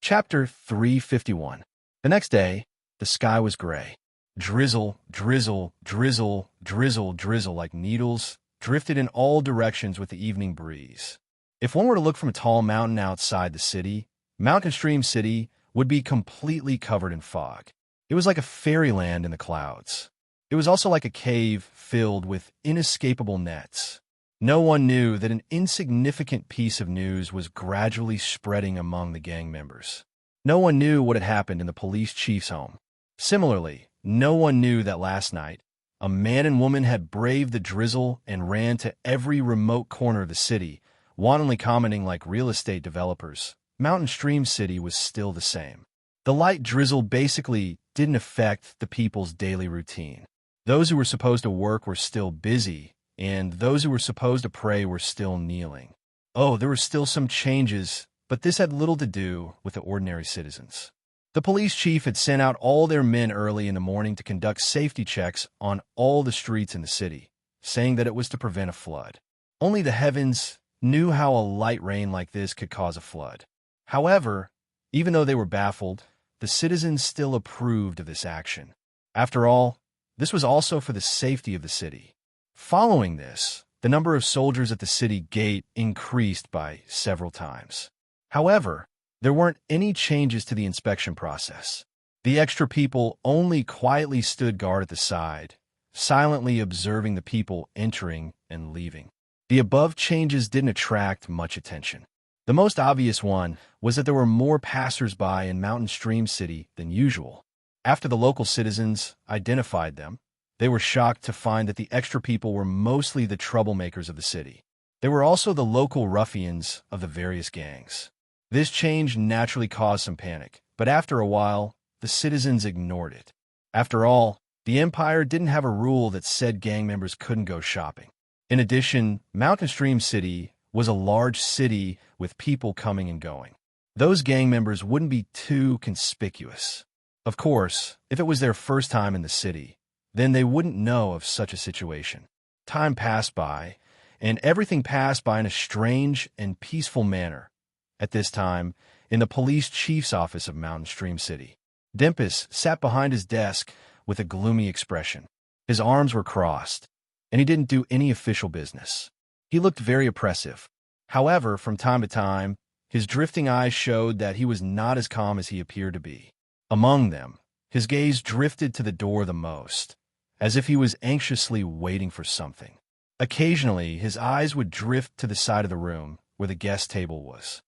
Chapter 351. The next day, the sky was gray. Drizzle, drizzle, drizzle, drizzle, drizzle like needles drifted in all directions with the evening breeze. If one were to look from a tall mountain outside the city, Mountain Stream City would be completely covered in fog. It was like a fairyland in the clouds. It was also like a cave filled with inescapable nets. No one knew that an insignificant piece of news was gradually spreading among the gang members. No one knew what had happened in the police chief's home. Similarly, no one knew that last night, a man and woman had braved the drizzle and ran to every remote corner of the city, wantonly commenting like real estate developers. Mountain Stream City was still the same. The light drizzle basically didn't affect the people's daily routine. Those who were supposed to work were still busy, and those who were supposed to pray were still kneeling. Oh, there were still some changes, but this had little to do with the ordinary citizens. The police chief had sent out all their men early in the morning to conduct safety checks on all the streets in the city, saying that it was to prevent a flood. Only the heavens knew how a light rain like this could cause a flood. However, even though they were baffled, the citizens still approved of this action. After all, this was also for the safety of the city. Following this, the number of soldiers at the city gate increased by several times. However, there weren't any changes to the inspection process. The extra people only quietly stood guard at the side, silently observing the people entering and leaving. The above changes didn't attract much attention. The most obvious one was that there were more passers-by in Mountain Stream City than usual. After the local citizens identified them, they were shocked to find that the extra people were mostly the troublemakers of the city. They were also the local ruffians of the various gangs. This change naturally caused some panic, but after a while, the citizens ignored it. After all, the Empire didn't have a rule that said gang members couldn't go shopping. In addition, Mountain Stream City was a large city with people coming and going. Those gang members wouldn't be too conspicuous. Of course, if it was their first time in the city, then they wouldn't know of such a situation. Time passed by, and everything passed by in a strange and peaceful manner. At this time, in the police chief's office of Mountain Stream City, Dimpus sat behind his desk with a gloomy expression. His arms were crossed, and he didn't do any official business. He looked very oppressive. However, from time to time, his drifting eyes showed that he was not as calm as he appeared to be. Among them, his gaze drifted to the door the most, as if he was anxiously waiting for something. Occasionally, his eyes would drift to the side of the room where the guest table was.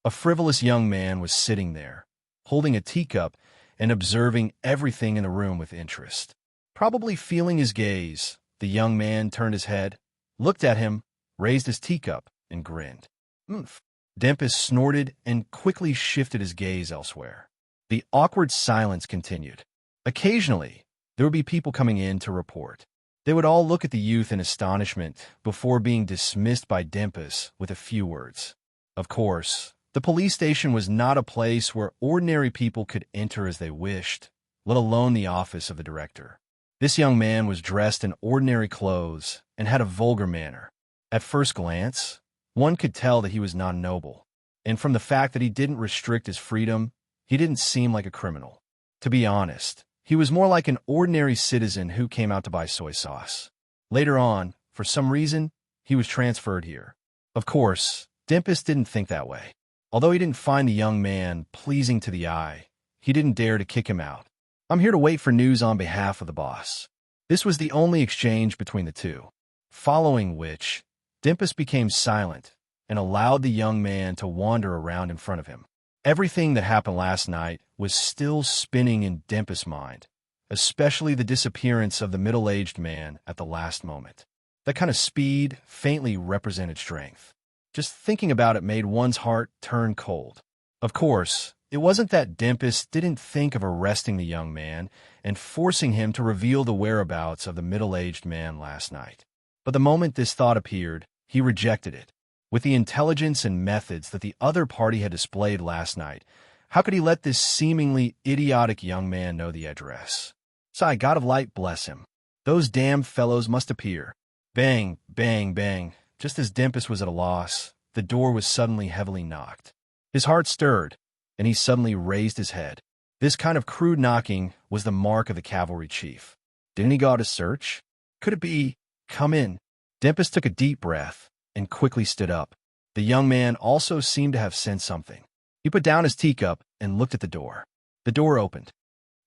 A frivolous young man was sitting there, holding a teacup and observing everything in the room with interest. Probably feeling his gaze, the young man turned his head, looked at him, raised his teacup, and grinned. "Oomph." Dimpus snorted and quickly shifted his gaze elsewhere. The awkward silence continued. Occasionally, there would be people coming in to report. They would all look at the youth in astonishment before being dismissed by Dimpus with a few words. Of course, the police station was not a place where ordinary people could enter as they wished, let alone the office of the director. This young man was dressed in ordinary clothes and had a vulgar manner. At first glance, one could tell that he was not noble, and from the fact that he didn't restrict his freedom, he didn't seem like a criminal. To be honest, he was more like an ordinary citizen who came out to buy soy sauce. Later on, for some reason, he was transferred here. Of course, Dimpus didn't think that way. Although he didn't find the young man pleasing to the eye, he didn't dare to kick him out. "I'm here to wait for news on behalf of the boss." This was the only exchange between the two, following which, Dimpus became silent and allowed the young man to wander around in front of him. Everything that happened last night was still spinning in Dimpus' mind, especially the disappearance of the middle-aged man at the last moment. That kind of speed faintly represented strength. Just thinking about it made one's heart turn cold. Of course, it wasn't that Dimpus didn't think of arresting the young man and forcing him to reveal the whereabouts of the middle-aged man last night. But the moment this thought appeared, he rejected it. With the intelligence and methods that the other party had displayed last night, how could he let this seemingly idiotic young man know the address? Sigh, God of Light bless him. Those damn fellows must appear. Bang, bang, bang. Just as Dimpus was at a loss, the door was suddenly heavily knocked. His heart stirred, and he suddenly raised his head. This kind of crude knocking was the mark of the cavalry chief. Didn't he go out to search? Could it be, "Come in"? Dempus took a deep breath and quickly stood up. The young man also seemed to have sensed something. He put down his teacup and looked at the door. The door opened.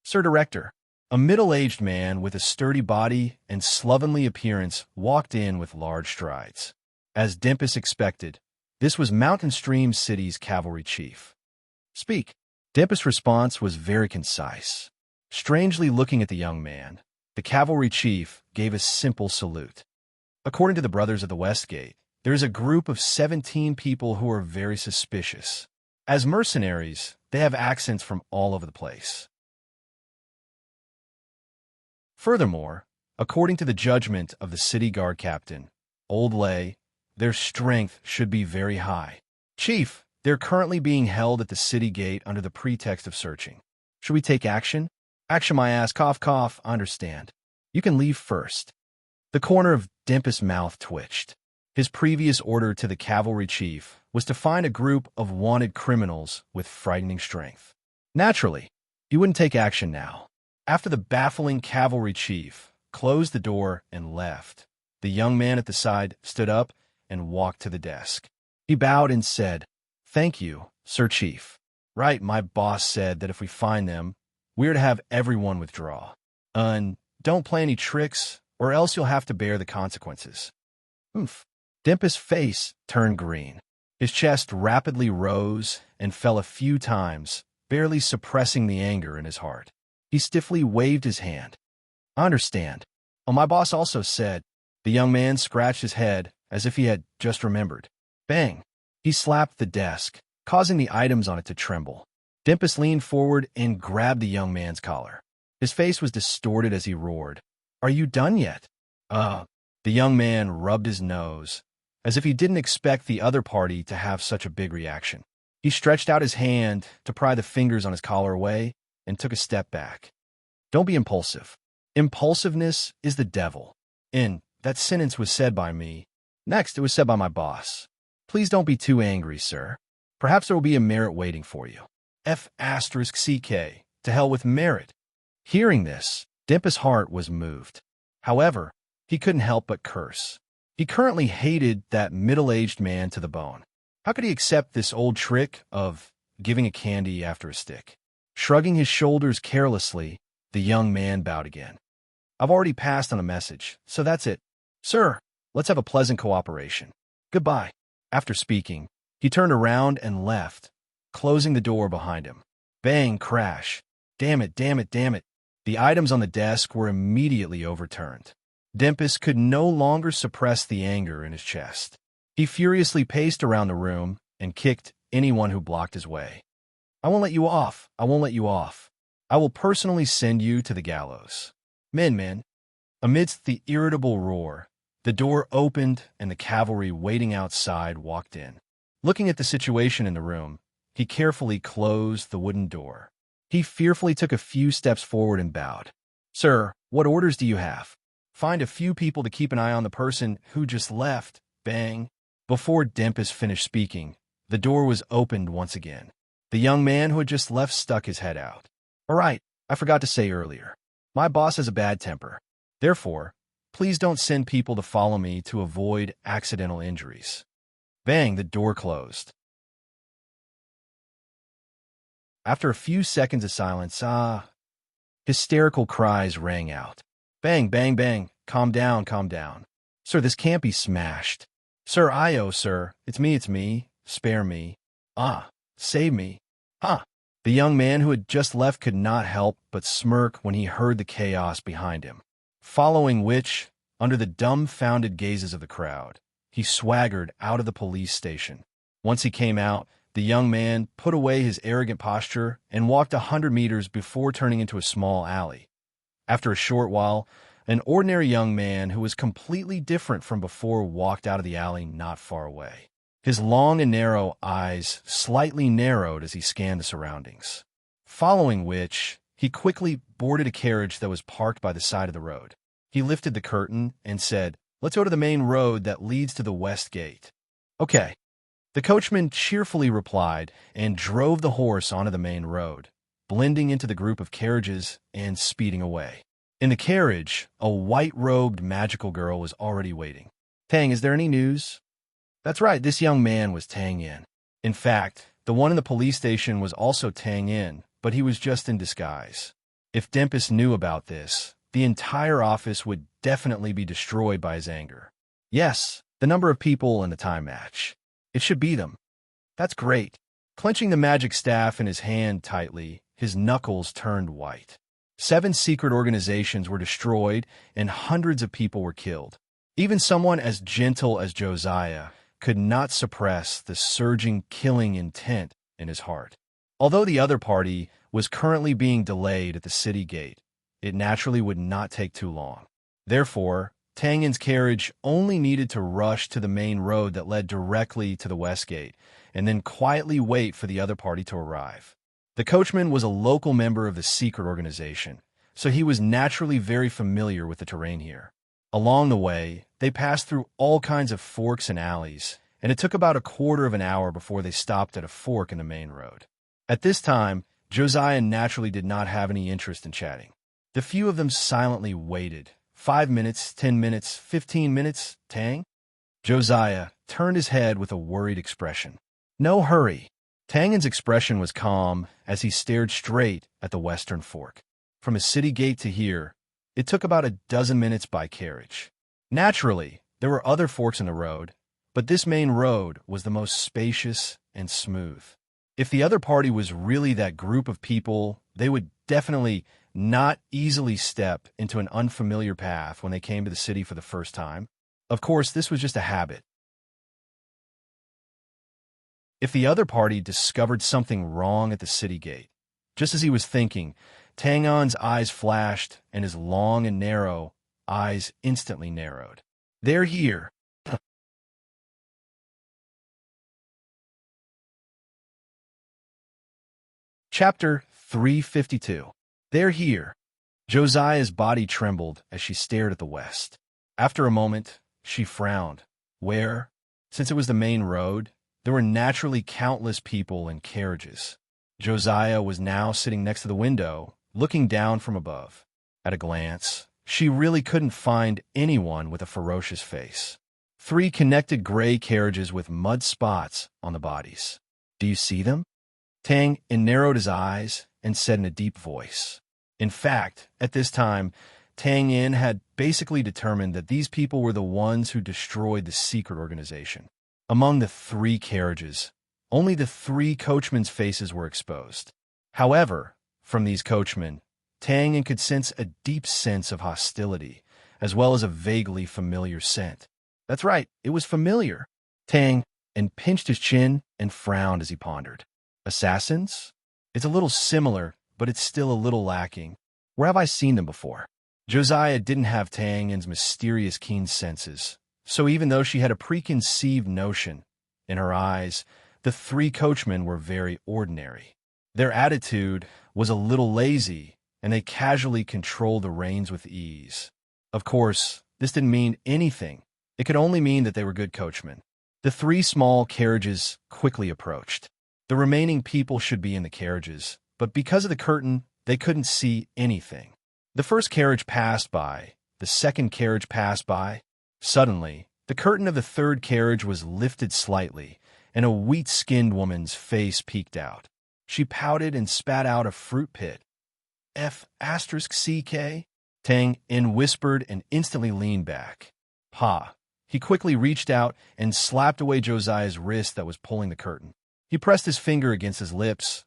"Sir Director." A middle-aged man with a sturdy body and slovenly appearance walked in with large strides. As Dempus expected, this was Mountain Stream City's cavalry chief. "Speak." Dempus' response was very concise. Strangely looking at the young man, the cavalry chief gave a simple salute. "According to the brothers of the West Gate, there is a group of 17 people who are very suspicious. As mercenaries, they have accents from all over the place. Furthermore, according to the judgment of the city guard captain, Old Lay, their strength should be very high. Chief, they're currently being held at the city gate under the pretext of searching. Should we take action?" "Action my ass, cough cough, I understand. You can leave first." The corner of Dempus' mouth twitched. His previous order to the cavalry chief was to find a group of wanted criminals with frightening strength. Naturally, he wouldn't take action now. After the baffling cavalry chief closed the door and left, the young man at the side stood up and walked to the desk. He bowed and said, "Thank you, Sir Chief. Right, my boss said that if we find them, we're to have everyone withdraw. Don't play any tricks, or else you'll have to bear the consequences." Oomph. Dempus' face turned green. His chest rapidly rose and fell a few times, barely suppressing the anger in his heart. He stiffly waved his hand. "I understand. Oh, my boss also said." The young man scratched his head as if he had just remembered. Bang! He slapped the desk, causing the items on it to tremble. Dempus leaned forward and grabbed the young man's collar. His face was distorted as he roared, "Are you done yet?" The young man rubbed his nose, as if he didn't expect the other party to have such a big reaction. He stretched out his hand to pry the fingers on his collar away and took a step back. "Don't be impulsive. Impulsiveness is the devil." And that sentence was said by me. Next, it was said by my boss. "Please don't be too angry, sir. Perhaps there will be a merit waiting for you. F***CK. To hell with merit." Hearing this, Dempus' heart was moved. However, he couldn't help but curse. He currently hated that middle-aged man to the bone. How could he accept this old trick of giving a candy after a stick? Shrugging his shoulders carelessly, the young man bowed again. "I've already passed on a message, so that's it. Sir, let's have a pleasant cooperation. Goodbye." After speaking, he turned around and left, closing the door behind him. Bang, crash. Damn it, damn it, damn it. The items on the desk were immediately overturned. Dempus could no longer suppress the anger in his chest. He furiously paced around the room and kicked anyone who blocked his way. "I won't let you off. I won't let you off. I will personally send you to the gallows. Men." Amidst the irritable roar, the door opened and the cavalry waiting outside walked in. Looking at the situation in the room, he carefully closed the wooden door. He fearfully took a few steps forward and bowed. "Sir, what orders do you have?" "Find a few people to keep an eye on the person who just left." Bang. Before Dempus finished speaking, the door was opened once again. The young man who had just left stuck his head out. "All right, I forgot to say earlier. My boss has a bad temper. Therefore, please don't send people to follow me to avoid accidental injuries." Bang, the door closed. After a few seconds of silence, hysterical cries rang out. "Bang, bang, bang. Calm down, calm down. Sir, this can't be smashed. Sir, sir. It's me. Spare me. Save me. The young man who had just left could not help but smirk when he heard the chaos behind him. Following which, under the dumbfounded gazes of the crowd, he swaggered out of the police station. Once he came out, the young man put away his arrogant posture and walked 100 meters before turning into a small alley. After a short while, an ordinary young man who was completely different from before walked out of the alley not far away. His long and narrow eyes slightly narrowed as he scanned the surroundings. Following which, he quickly boarded a carriage that was parked by the side of the road. He lifted the curtain and said, "Let's go to the main road that leads to the West Gate." "Okay." The coachman cheerfully replied and drove the horse onto the main road, blending into the group of carriages and speeding away. In the carriage, a white-robed magical girl was already waiting. Tang, is there any news? That's right, this young man was Tang Yin. In fact, the one in the police station was also Tang Yin, but he was just in disguise. If Dempus knew about this, the entire office would definitely be destroyed by his anger. Yes, the number of people and the time match. It should be them. That's great. Clenching the magic staff in his hand tightly, his knuckles turned white. 7 secret organizations were destroyed and hundreds of people were killed. Even someone as gentle as Josiah could not suppress the surging killing intent in his heart. Although the other party was currently being delayed at the city gate, it naturally would not take too long. Therefore, Tang Yin's carriage only needed to rush to the main road that led directly to the west gate, and then quietly wait for the other party to arrive. The coachman was a local member of the secret organization, so he was naturally very familiar with the terrain here. Along the way, they passed through all kinds of forks and alleys, and it took about a quarter of an hour before they stopped at a fork in the main road. At this time, Josiah naturally did not have any interest in chatting. The few of them silently waited. 5 minutes, 10 minutes, 15 minutes, Tang? Josiah turned his head with a worried expression. No hurry. Tang Yin's expression was calm as he stared straight at the western fork. From his city gate to here, it took about a dozen minutes by carriage. Naturally, there were other forks in the road, but this main road was the most spacious and smooth. If the other party was really that group of people, they would definitely not easily step into an unfamiliar path when they came to the city for the first time. Of course, this was just a habit. If the other party discovered something wrong at the city gate, just as he was thinking, Tang Yin's eyes flashed and his long and narrow eyes instantly narrowed. They're here. Chapter 352. They're here. Josiah's body trembled as she stared at the west. After a moment, she frowned. Where? Since it was the main road, there were naturally countless people and carriages. Josiah was now sitting next to the window, looking down from above. At a glance, she really couldn't find anyone with a ferocious face. 3 connected gray carriages with mud spots on the bodies. Do you see them? Tang narrowed his eyes and said in a deep voice. In fact, at this time, Tang Yin had basically determined that these people were the ones who destroyed the secret organization. Among the 3 carriages, only the 3 coachmen's faces were exposed. However, from these coachmen, Tang Yin could sense a deep sense of hostility, as well as a vaguely familiar scent. That's right, it was familiar. Tang pinched his chin and frowned as he pondered. Assassins? It's a little similar, but it's still a little lacking. Where have I seen them before? Josiah didn't have Tang Yin's mysterious keen senses, so even though she had a preconceived notion, in her eyes, the 3 coachmen were very ordinary. Their attitude was a little lazy, and they casually controlled the reins with ease. Of course, this didn't mean anything. It could only mean that they were good coachmen. The 3 small carriages quickly approached. The remaining people should be in the carriages, but because of the curtain, they couldn't see anything. The first carriage passed by. The second carriage passed by. Suddenly, the curtain of the 3rd carriage was lifted slightly, and a wheat-skinned woman's face peeked out. She pouted and spat out a fruit pit. F***CK? Tang Yin whispered and instantly leaned back. Pa. He quickly reached out and slapped away Josiah's wrist that was pulling the curtain. He pressed his finger against his lips.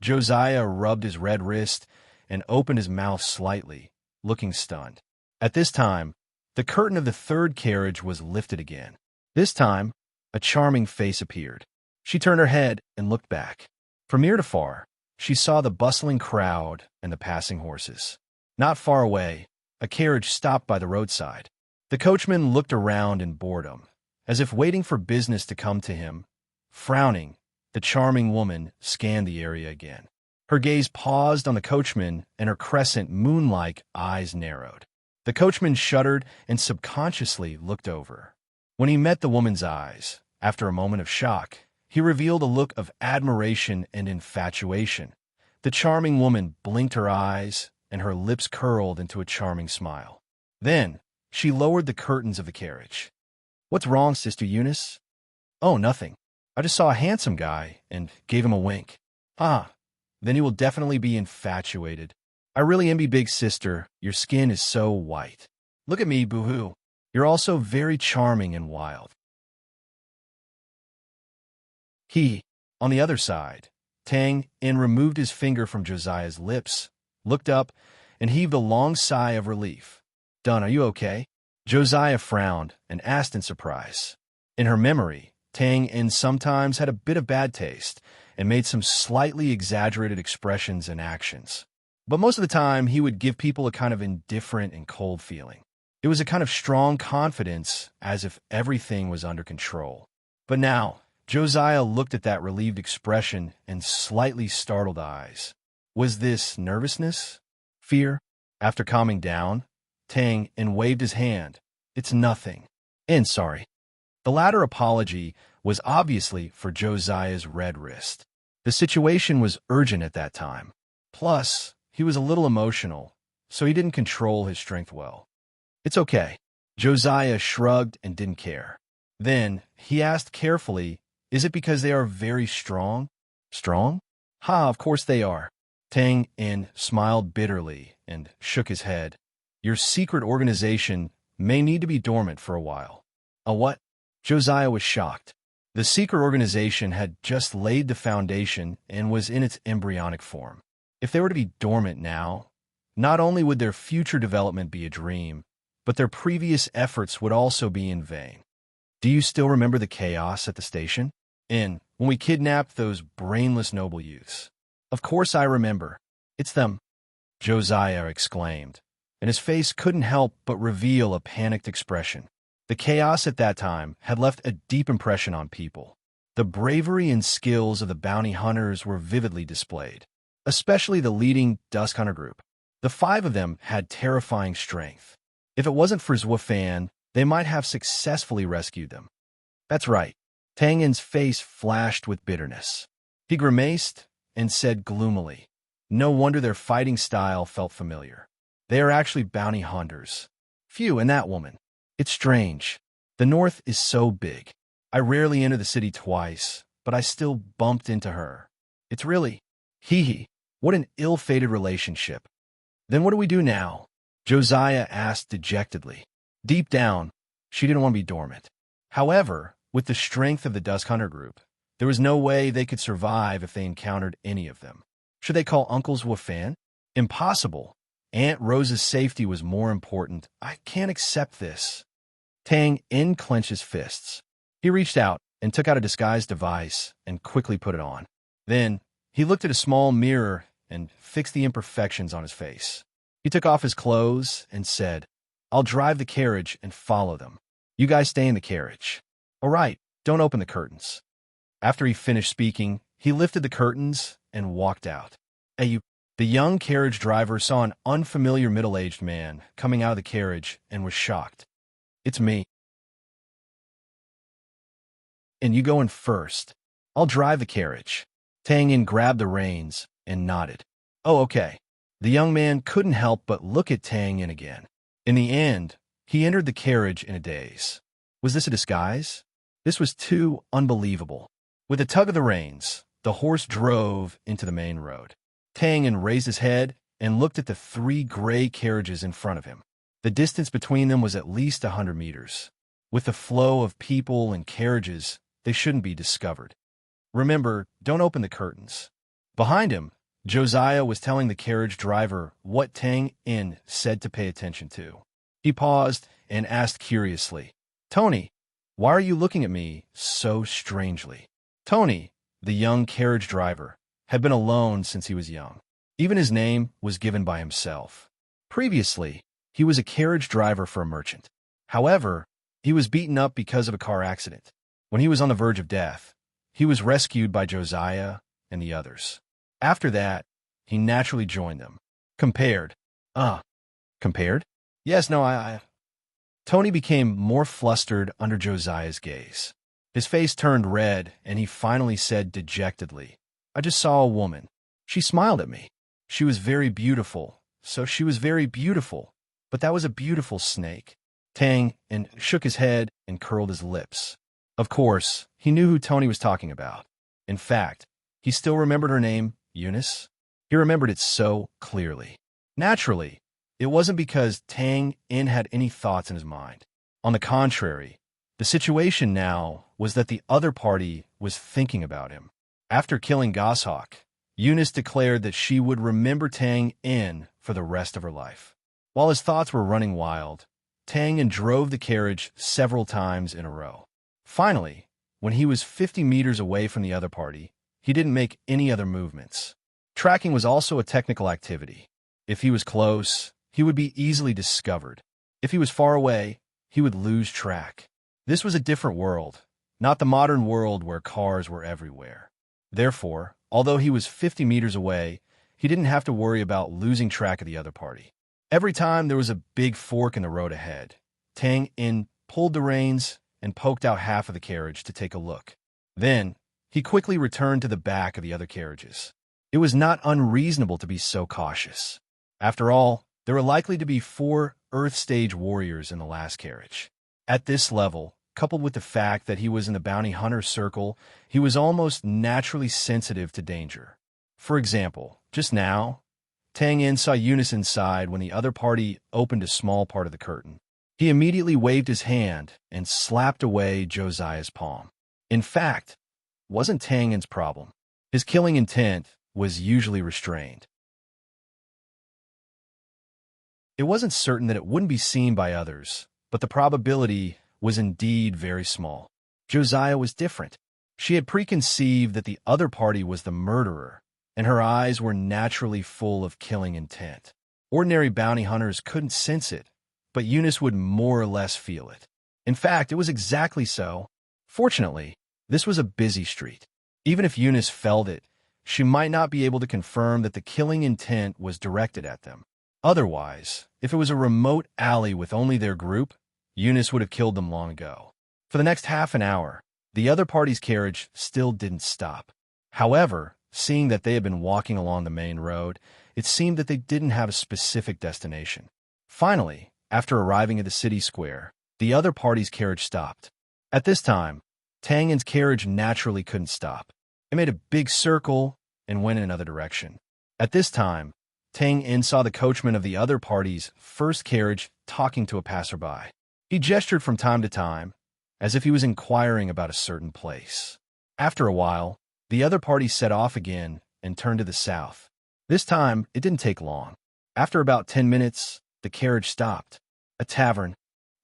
Josiah rubbed his red wrist and opened his mouth slightly, looking stunned. At this time, the curtain of the 3rd carriage was lifted again. This time, a charming face appeared. She turned her head and looked back. From near to far, she saw the bustling crowd and the passing horses. Not far away, a carriage stopped by the roadside. The coachman looked around in boredom, as if waiting for business to come to him. Frowning, the charming woman scanned the area again. Her gaze paused on the coachman, and her crescent, moon-like eyes narrowed. The coachman shuddered and subconsciously looked over. When he met the woman's eyes, After a moment of shock, he revealed a look of admiration and infatuation. The charming woman blinked her eyes, and her lips curled into a charming smile. Then, she lowered the curtains of the carriage. "What's wrong, Sister Eunice?" "Oh, nothing. I just saw a handsome guy and gave him a wink." "Ah, then he will definitely be infatuated. I really envy Big Sister. Your skin is so white. Look at me, boo-hoo. You're also very charming and wild." On the other side, Tang In removed his finger from Josiah's lips, looked up, and heaved a long sigh of relief. "Done, are you okay?" Josiah frowned and asked in surprise. In her memory, Tang In sometimes had a bit of bad taste and made some slightly exaggerated expressions and actions. But most of the time, he would give people a kind of indifferent and cold feeling. It was a kind of strong confidence, as if everything was under control. But now, Josiah looked at that relieved expression and slightly startled eyes. Was this nervousness? Fear? After calming down, Tang In waved his hand. "It's nothing. And sorry." The latter apology was obviously for Josiah's red wrist. The situation was urgent at that time. Plus, he was a little emotional, so he didn't control his strength well. "It's okay." Josiah shrugged and didn't care. Then, he asked carefully, "Is it because they are very strong?" "Strong? Ha, of course they are." Tang In smiled bitterly and shook his head. "Your secret organization may need to be dormant for a while." "A what?" Josiah was shocked. The secret organization had just laid the foundation and was in its embryonic form. If they were to be dormant now, not only would their future development be a dream, but their previous efforts would also be in vain. "Do you still remember the chaos at the station? When we kidnapped those brainless noble youths?" "Of course I remember. It's them," Josiah exclaimed, and his face couldn't help but reveal a panicked expression. The chaos at that time had left a deep impression on people. The bravery and skills of the bounty hunters were vividly displayed, especially the leading Dusk Hunter group. The 5 of them had terrifying strength. If it wasn't for Zhuofan, they might have successfully rescued them. "That's right." Tang In's face flashed with bitterness. He grimaced and said gloomily, "No wonder their fighting style felt familiar. They are actually bounty hunters. Phew, and that woman. It's strange. The North is so big. I rarely enter the city twice, but I still bumped into her. It's really, what an ill-fated relationship." "Then what do we do now?" Josiah asked dejectedly. Deep down, she didn't want to be dormant. However, with the strength of the Dusk Hunter group, there was no way they could survive if they encountered any of them. Should they call Uncle Zhuofan? Impossible. Aunt Rose's safety was more important. I can't accept this. Tang In clenched his fists. He reached out and took out a disguise device and quickly put it on. Then, he looked at a small mirror and fixed the imperfections on his face. He took off his clothes and said, "I'll drive the carriage and follow them. You guys stay in the carriage. All right, don't open the curtains." After he finished speaking, he lifted the curtains and walked out. "Hey, you." The young carriage driver saw an unfamiliar middle-aged man coming out of the carriage and was shocked. "It's me." "And you go in first. I'll drive the carriage." Tang In grabbed the reins and nodded. "Oh, okay." The young man couldn't help but look at Tang In again. In the end, he entered the carriage in a daze. Was this a disguise? This was too unbelievable. With a tug of the reins, the horse drove into the main road. Tang In raised his head and looked at the 3 gray carriages in front of him. The distance between them was at least 100 meters. With the flow of people and carriages, they shouldn't be discovered. "Remember, don't open the curtains." Behind him, Josiah was telling the carriage driver what Tang In said to pay attention to. He paused and asked curiously, "Tony, why are you looking at me so strangely?" Tony, the young carriage driver, had been alone since he was young. Even his name was given by himself. Previously, he was a carriage driver for a merchant. However, he was beaten up because of a car accident. When he was on the verge of death, he was rescued by Josiah and the others. After that, he naturally joined them. Compared. Compared? Yes, no, Tony became more flustered under Josiah's gaze. His face turned red, and he finally said dejectedly, "I just saw a woman. She smiled at me. She was very beautiful, so she was very beautiful, but that was a beautiful snake." Tang and shook his head and curled his lips. Of course, he knew who Tony was talking about. In fact, he still remembered her name, Eunice. He remembered it so clearly. Naturally, it wasn't because Tang In had any thoughts in his mind. On the contrary, the situation now was that the other party was thinking about him. After killing Goshawk, Eunice declared that she would remember Tang In for the rest of her life. While his thoughts were running wild, Tang In drove the carriage several times in a row. Finally, when he was 50 meters away from the other party, he didn't make any other movements. Tracking was also a technical activity. If he was close, he would be easily discovered. If he was far away, he would lose track. This was a different world, not the modern world where cars were everywhere. Therefore, although he was 50 meters away, he didn't have to worry about losing track of the other party. Every time there was a big fork in the road ahead, Tang In pulled the reins and poked out half of the carriage to take a look. Then, he quickly returned to the back of the other carriages. It was not unreasonable to be so cautious. After all, there were likely to be 4 Earth Stage warriors in the last carriage. At this level, coupled with the fact that he was in the bounty hunter circle, he was almost naturally sensitive to danger. For example, just now, Tang In saw Eunice inside when the other party opened a small part of the curtain. He immediately waved his hand and slapped away Josiah's palm. In fact, it wasn't Tang In's problem. His killing intent was usually restrained. It wasn't certain that it wouldn't be seen by others, but the probability was indeed very small. Josiah was different. She had preconceived that the other party was the murderer, and her eyes were naturally full of killing intent. Ordinary bounty hunters couldn't sense it, but Eunice would more or less feel it. In fact, it was exactly so. Fortunately, this was a busy street. Even if Eunice felt it, she might not be able to confirm that the killing intent was directed at them. Otherwise, if it was a remote alley with only their group, Eunice would have killed them long ago. For the next half an hour, the other party's carriage still didn't stop. However, seeing that they had been walking along the main road, it seemed that they didn't have a specific destination. Finally, after arriving at the city square, the other party's carriage stopped. At this time, Tang In's carriage naturally couldn't stop. It made a big circle and went in another direction. At this time, Tang In saw the coachman of the other party's first carriage talking to a passerby. He gestured from time to time, as if he was inquiring about a certain place. After a while, the other party set off again and turned to the south. This time, it didn't take long. After about 10 minutes, the carriage stopped. A tavern,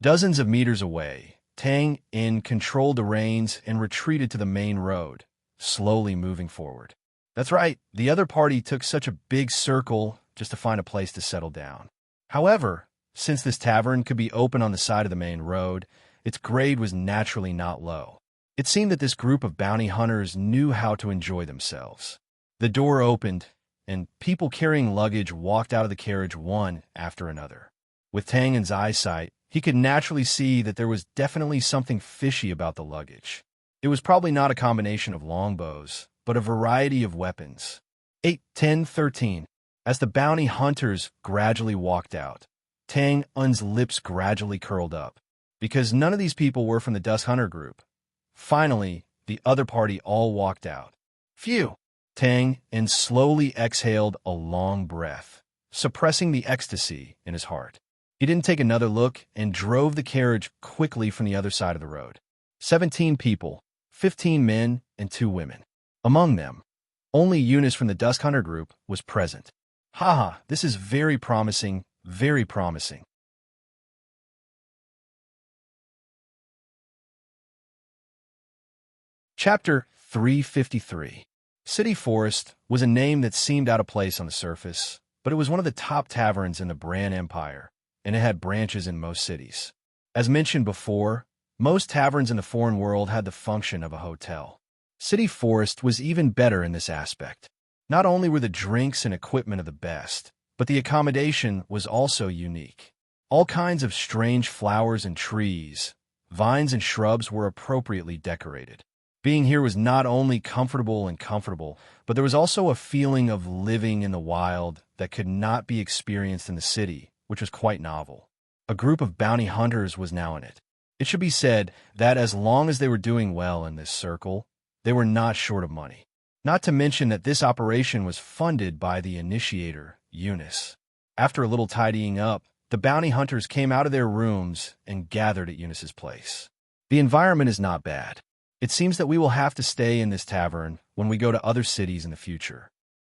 dozens of meters away, Tang In controlled the reins and retreated to the main road, slowly moving forward. That's right, the other party took such a big circle just to find a place to settle down. However, since this tavern could be open on the side of the main road, its grade was naturally not low. It seemed that this group of bounty hunters knew how to enjoy themselves. The door opened, and people carrying luggage walked out of the carriage one after another. With Tang In's eyesight, he could naturally see that there was definitely something fishy about the luggage. It was probably not a combination of longbows, but a variety of weapons. 8, 10, 13. As the bounty hunters gradually walked out, Tang In's lips gradually curled up, because none of these people were from the Dust Hunter group. Finally, the other party all walked out. Phew! Tang In slowly exhaled a long breath, suppressing the ecstasy in his heart. He didn't take another look and drove the carriage quickly from the other side of the road. 17 people, 15 men and 2 women. Among them, only Eunice from the Dusk Hunter group was present. Haha, this is very promising, very promising. Chapter 353. City Forest was a name that seemed out of place on the surface, but it was one of the top taverns in the Bran Empire, and it had branches in most cities. As mentioned before, most taverns in the foreign world had the function of a hotel. City Forest was even better in this aspect. Not only were the drinks and equipment of the best, but the accommodation was also unique. All kinds of strange flowers and trees, Vines and shrubs were appropriately decorated. Being here was not only comfortable, but there was also a feeling of living in the wild that could not be experienced in the city, which was quite novel. A group of bounty hunters was now in it. It should be said that as long as they were doing well in this circle, they were not short of money. Not to mention that this operation was funded by the initiator, Eunice. After a little tidying up, the bounty hunters came out of their rooms and gathered at Eunice's place. The environment is not bad. It seems that we will have to stay in this tavern when we go to other cities in the future.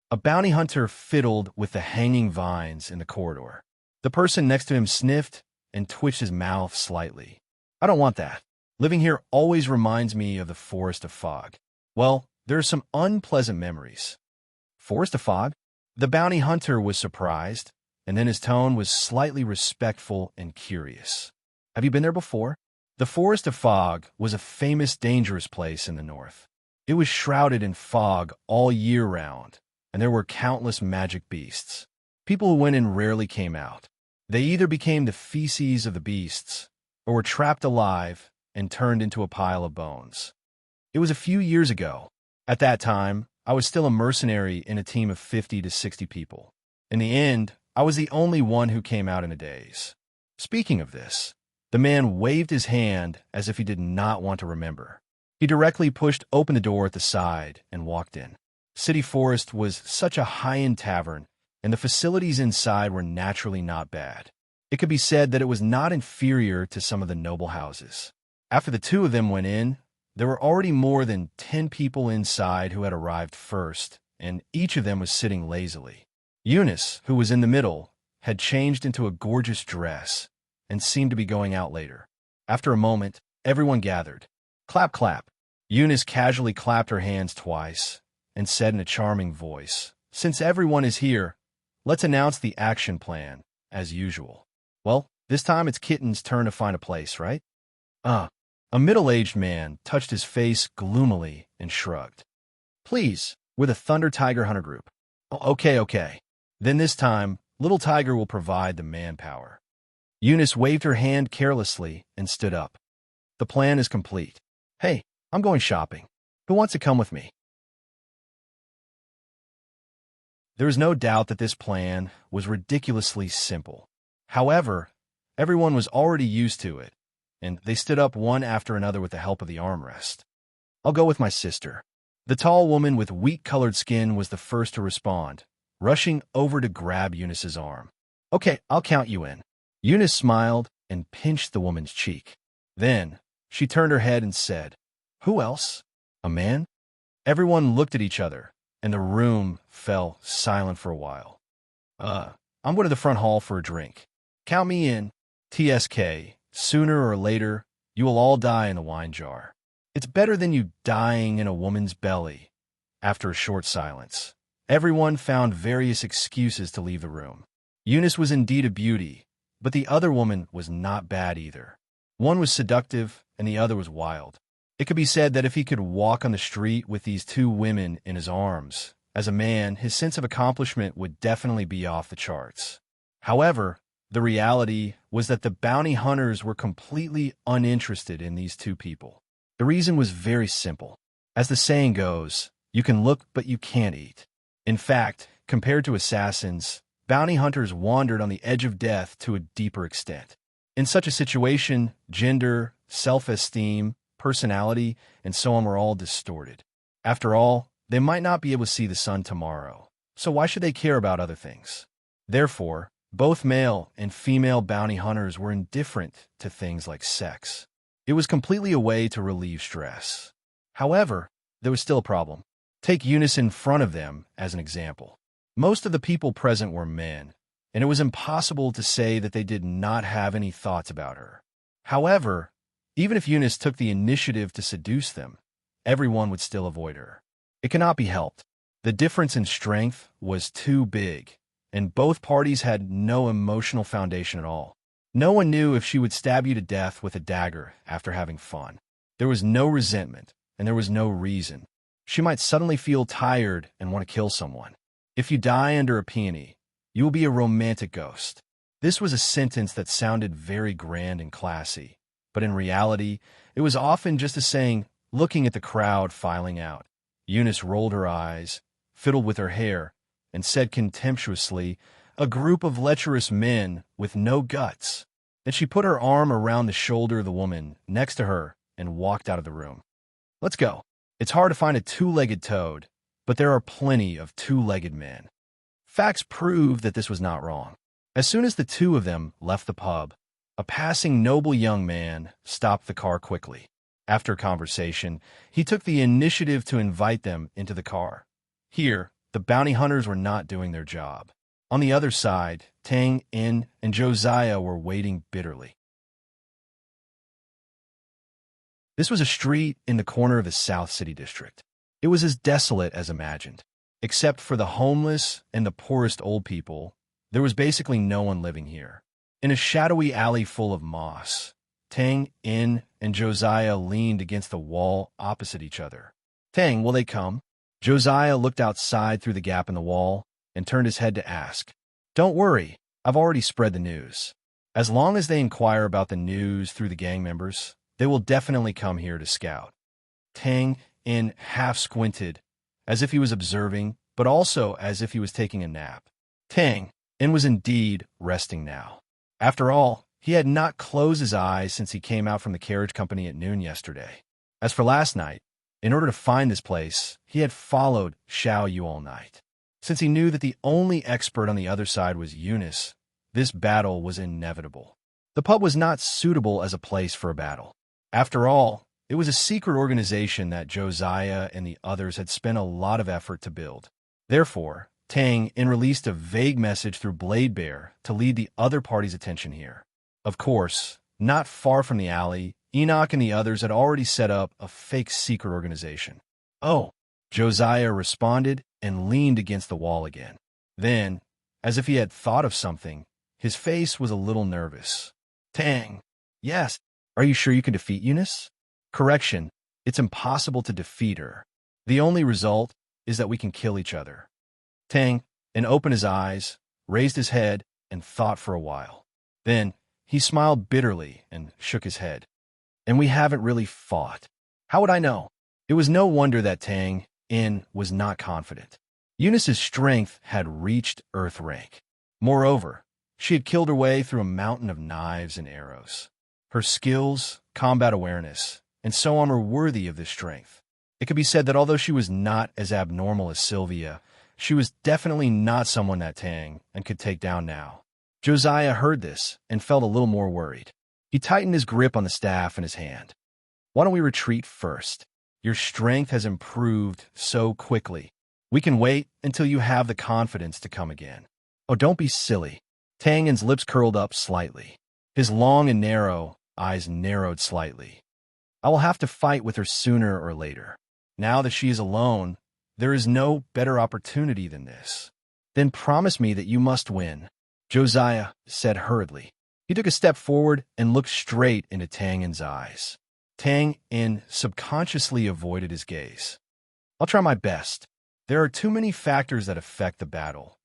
A bounty hunter fiddled with the hanging vines in the corridor. The person next to him sniffed and twitched his mouth slightly. I don't want that. Living here always reminds me of the Forest of Fog. Well, there are some unpleasant memories. Forest of Fog? The bounty hunter was surprised, and then his tone was slightly respectful and curious. Have you been there before? The Forest of Fog was a famous, dangerous place in the north. It was shrouded in fog all year round, and there were countless magic beasts. People who went in rarely came out. They either became the feces of the beasts, or were trapped alive and turned into a pile of bones. It was a few years ago. At that time, I was still a mercenary in a team of 50 to 60 people. In the end, I was the only one who came out in a daze. Speaking of this, the man waved his hand as if he did not want to remember. He directly pushed open the door at the side and walked in. City Forest was such a high-end tavern, and the facilities inside were naturally not bad. It could be said that it was not inferior to some of the noble houses. After the two of them went in, there were already more than 10 people inside who had arrived first, and each of them was sitting lazily. Eunice, who was in the middle, had changed into a gorgeous dress and seemed to be going out later. After a moment, everyone gathered. Clap, clap. Eunice casually clapped her hands twice and said in a charming voice, "Since everyone is here, let's announce the action plan, as usual." Well, this time it's Kitten's turn to find a place, right? A middle-aged man touched his face gloomily and shrugged. "Please, we're the Thunder Tiger Hunter Group." Okay. Then this time, Little Tiger will provide the manpower." Eunice waved her hand carelessly and stood up. "The plan is complete. Hey, I'm going shopping. Who wants to come with me?" There is no doubt that this plan was ridiculously simple. However, everyone was already used to it, and they stood up one after another with the help of the armrest. "I'll go with my sister." The tall woman with wheat-colored skin was the first to respond, rushing over to grab Eunice's arm. "Okay, I'll count you in." Eunice smiled and pinched the woman's cheek. Then, she turned her head and said, "Who else? A man?" Everyone looked at each other, and the room fell silent for a while. I'm going to the front hall for a drink. Count me in. TSK, sooner or later, you will all die in the wine jar. It's better than you dying in a woman's belly." After a short silence, everyone found various excuses to leave the room. Eunice was indeed a beauty, but the other woman was not bad either. One was seductive, and the other was wild. It could be said that if he could walk on the street with these two women in his arms, as a man, his sense of accomplishment would definitely be off the charts. However, the reality was that the bounty hunters were completely uninterested in these two people. The reason was very simple. As the saying goes, you can look but you can't eat. In fact, compared to assassins, bounty hunters wandered on the edge of death to a deeper extent. In such a situation, gender, self-esteem, personality, and so on were all distorted. After all, they might not be able to see the sun tomorrow, so why should they care about other things? Therefore, both male and female bounty hunters were indifferent to things like sex. It was completely a way to relieve stress. However, there was still a problem. Take Eunice in front of them as an example. Most of the people present were men, and it was impossible to say that they did not have any thoughts about her. However, even if Eunice took the initiative to seduce them, everyone would still avoid her. It cannot be helped. The difference in strength was too big, and both parties had no emotional foundation at all. No one knew if she would stab you to death with a dagger after having fun. There was no resentment, and there was no reason. She might suddenly feel tired and want to kill someone. If you die under a peony, you will be a romantic ghost. This was a sentence that sounded very grand and classy, but in reality, it was often just a saying, looking at the crowd filing out. Eunice rolled her eyes, fiddled with her hair, and said contemptuously, "A group of lecherous men with no guts." Then she put her arm around the shoulder of the woman next to her and walked out of the room. "Let's go. It's hard to find a two-legged toad, but there are plenty of two-legged men." Facts proved that this was not wrong. As soon as the two of them left the pub, a passing noble young man stopped the car quickly. After conversation, he took the initiative to invite them into the car. Here, the bounty hunters were not doing their job. On the other side, Tang, In, and Josiah were waiting bitterly. This was a street in the corner of the South City District. It was as desolate as imagined. Except for the homeless and the poorest old people, there was basically no one living here. In a shadowy alley full of moss, Tang, In, and Josiah leaned against the wall opposite each other. "Tang, will they come?" Josiah looked outside through the gap in the wall and turned his head to ask. "Don't worry, I've already spread the news. As long as they inquire about the news through the gang members, they will definitely come here to scout." Tang, In, half squinted, as if he was observing, but also as if he was taking a nap. Tang, In was indeed resting now. After all, he had not closed his eyes since he came out from the carriage company at noon yesterday. As for last night, in order to find this place, he had followed Xiao Yu all night. Since he knew that the only expert on the other side was Eunice, this battle was inevitable. The pub was not suitable as a place for a battle. After all, it was a secret organization that Josiah and the others had spent a lot of effort to build. Therefore, Tang In released a vague message through Blade Bear to lead the other party's attention here. Of course, not far from the alley, Enoch and the others had already set up a fake secret organization. "Oh," Josiah responded and leaned against the wall again. Then, as if he had thought of something, his face was a little nervous. "Tang, yes, are you sure you can defeat Eunice?" "Correction, it's impossible to defeat her. The only result is that we can kill each other." Tang In opened his eyes, raised his head, and thought for a while. Then, he smiled bitterly and shook his head. "And we haven't really fought. How would I know?" It was no wonder that Tang In was not confident. Eunice's strength had reached Earth rank. Moreover, she had killed her way through a mountain of knives and arrows. Her skills, combat awareness, and so on were worthy of this strength. It could be said that although she was not as abnormal as Sylvia, she was definitely not someone that Tang and could take down now. Josiah heard this and felt a little more worried. He tightened his grip on the staff in his hand. "Why don't we retreat first? Your strength has improved so quickly. We can wait until you have the confidence to come again." "Oh, don't be silly." Tang In's lips curled up slightly. His long and narrow eyes narrowed slightly. "I will have to fight with her sooner or later. Now that she is alone, there is no better opportunity than this." "Then promise me that you must win," Josiah said hurriedly. He took a step forward and looked straight into Tang In's eyes. Tang In subconsciously avoided his gaze. "I'll try my best. There are too many factors that affect the battle."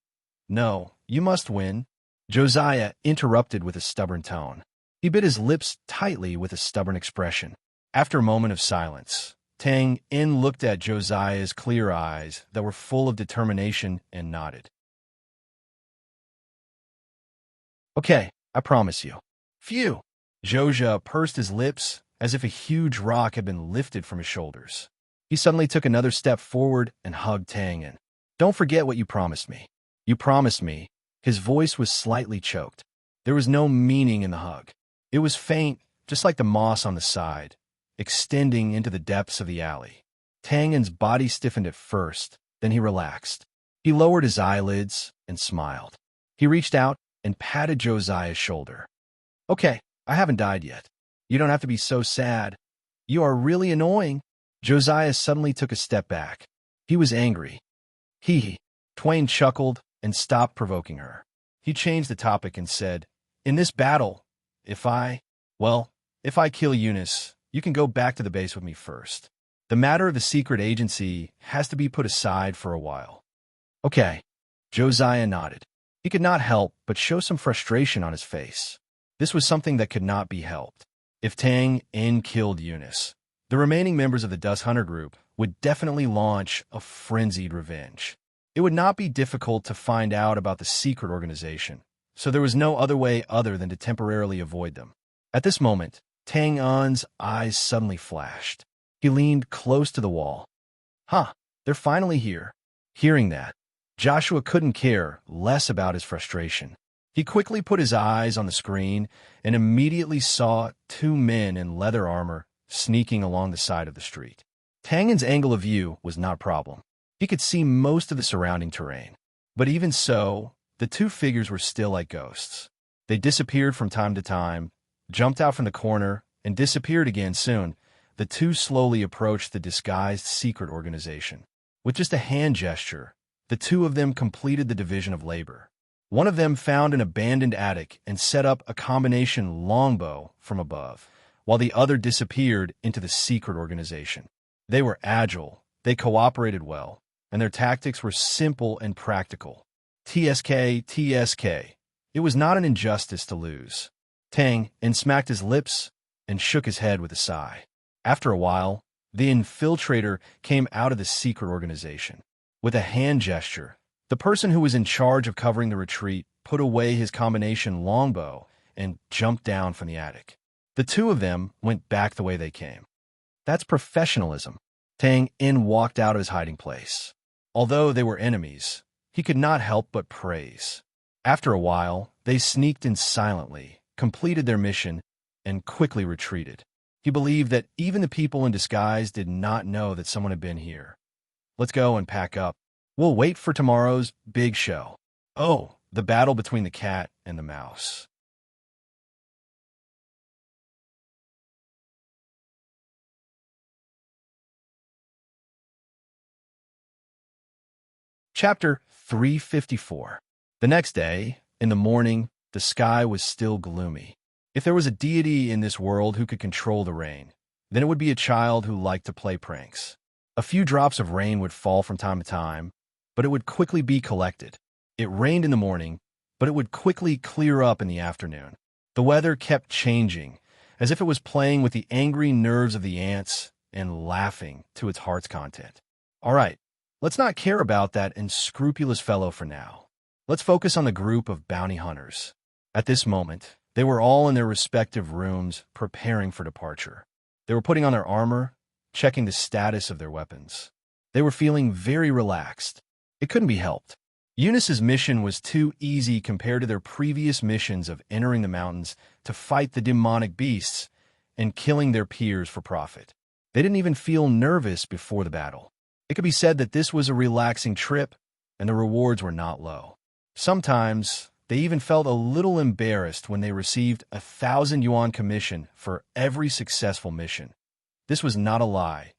"No, you must win," Josiah interrupted with a stubborn tone. He bit his lips tightly with a stubborn expression. After a moment of silence, Tang In looked at Josiah's clear eyes that were full of determination and nodded. "Okay, I promise you." "Phew!" Josiah pursed his lips as if a huge rock had been lifted from his shoulders. He suddenly took another step forward and hugged Tang In. "Don't forget what you promised me." "You promised me." His voice was slightly choked. There was no meaning in the hug. It was faint, just like the moss on the side, extending into the depths of the alley. Tang In's body stiffened at first, then he relaxed. He lowered his eyelids and smiled. He reached out and patted Josiah's shoulder. "Okay, I haven't died yet. You don't have to be so sad. You are really annoying." Josiah suddenly took a step back. He was angry. He. Twain chuckled and stopped provoking her. He changed the topic and said, "In this battle, if I kill Eunice, you can go back to the base with me first. The matter of the secret agency has to be put aside for a while." "Okay." Josiah nodded. He could not help but show some frustration on his face. This was something that could not be helped. If Tang In killed Eunice, the remaining members of the Dust Hunter group would definitely launch a frenzied revenge. It would not be difficult to find out about the secret organization, so there was no other way other than to temporarily avoid them. At this moment, Tang Un's eyes suddenly flashed. He leaned close to the wall. Huh, they're finally here. Hearing that, Joshua couldn't care less about his frustration. He quickly put his eyes on the screen and immediately saw two men in leather armor sneaking along the side of the street. Tangen's angle of view was not a problem. He could see most of the surrounding terrain. But even so, the two figures were still like ghosts. They disappeared from time to time, jumped out from the corner, and disappeared again soon. The two slowly approached the disguised secret organization. With just a hand gesture, the two of them completed the division of labor. One of them found an abandoned attic and set up a combination longbow from above, while the other disappeared into the secret organization. They were agile, they cooperated well, and their tactics were simple and practical. TSK. It was not an injustice to lose. Tang In smacked his lips and shook his head with a sigh. After a while, the infiltrator came out of the secret organization. With a hand gesture, the person who was in charge of covering the retreat put away his combination longbow and jumped down from the attic. The two of them went back the way they came. That's professionalism. Tang In walked out of his hiding place. Although they were enemies, he could not help but praise. After a while, they sneaked in silently, completed their mission, and quickly retreated. He believed that even the people in disguise did not know that someone had been here. Let's go and pack up. We'll wait for tomorrow's big show. Oh, the battle between the cat and the mouse. Chapter 354. The next day, in the morning, the sky was still gloomy. If there was a deity in this world who could control the rain, then it would be a child who liked to play pranks. A few drops of rain would fall from time to time, but it would quickly be collected. It rained in the morning, but it would quickly clear up in the afternoon. The weather kept changing, as if it was playing with the angry nerves of the ants and laughing to its heart's content. All right, let's not care about that unscrupulous fellow for now. Let's focus on the group of bounty hunters. At this moment, they were all in their respective rooms preparing for departure. They were putting on their armor, checking the status of their weapons. They were feeling very relaxed. It couldn't be helped. Eunice's mission was too easy compared to their previous missions of entering the mountains to fight the demonic beasts and killing their peers for profit. They didn't even feel nervous before the battle. It could be said that this was a relaxing trip, and the rewards were not low. Sometimes, they even felt a little embarrassed when they received a 1,000 yuan commission for every successful mission. This was not a lie,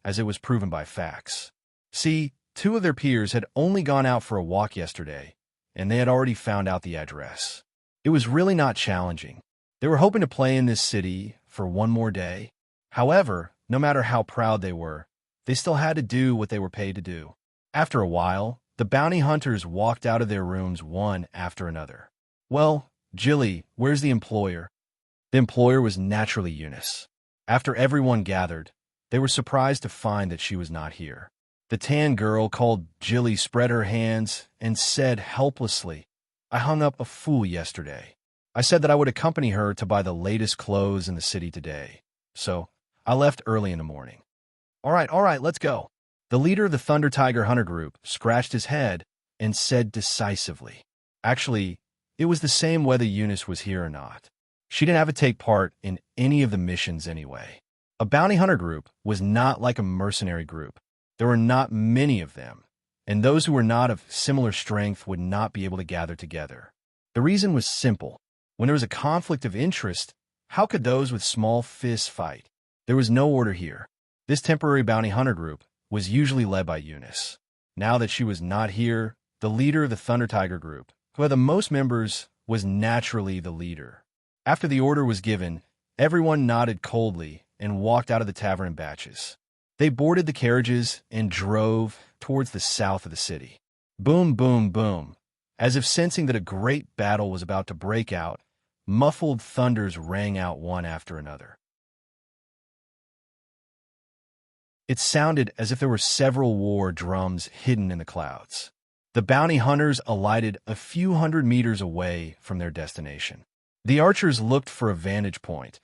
as it was proven by facts. See, two of their peers had only gone out for a walk yesterday, and they had already found out the address. It was really not challenging. They were hoping to play in this city for one more day. However, no matter how proud they were, they still had to do what they were paid to do. After a while, the bounty hunters walked out of their rooms one after another. Well, Jilly, where's the employer? The employer was naturally Eunice. After everyone gathered, they were surprised to find that she was not here. The tan girl called Jilly spread her hands and said helplessly, I hung up a fool yesterday. I said that I would accompany her to buy the latest clothes in the city today. So, I left early in the morning. All right, let's go. The leader of the Thunder Tiger Hunter group scratched his head and said decisively. Actually, it was the same whether Eunice was here or not. She didn't have to take part in any of the missions anyway. A bounty hunter group was not like a mercenary group. There were not many of them, and those who were not of similar strength would not be able to gather together. The reason was simple. When there was a conflict of interest, how could those with small fists fight? There was no order here. This temporary bounty hunter group was usually led by Eunice. Now that she was not here, the leader of the Thunder Tiger group, who had the most members, was naturally the leader. After the order was given, everyone nodded coldly and walked out of the tavern in batches. They boarded the carriages and drove towards the south of the city. Boom, boom, boom. As if sensing that a great battle was about to break out, muffled thunders rang out one after another. It sounded as if there were several war drums hidden in the clouds. The bounty hunters alighted a few hundred meters away from their destination. The archers looked for a vantage point,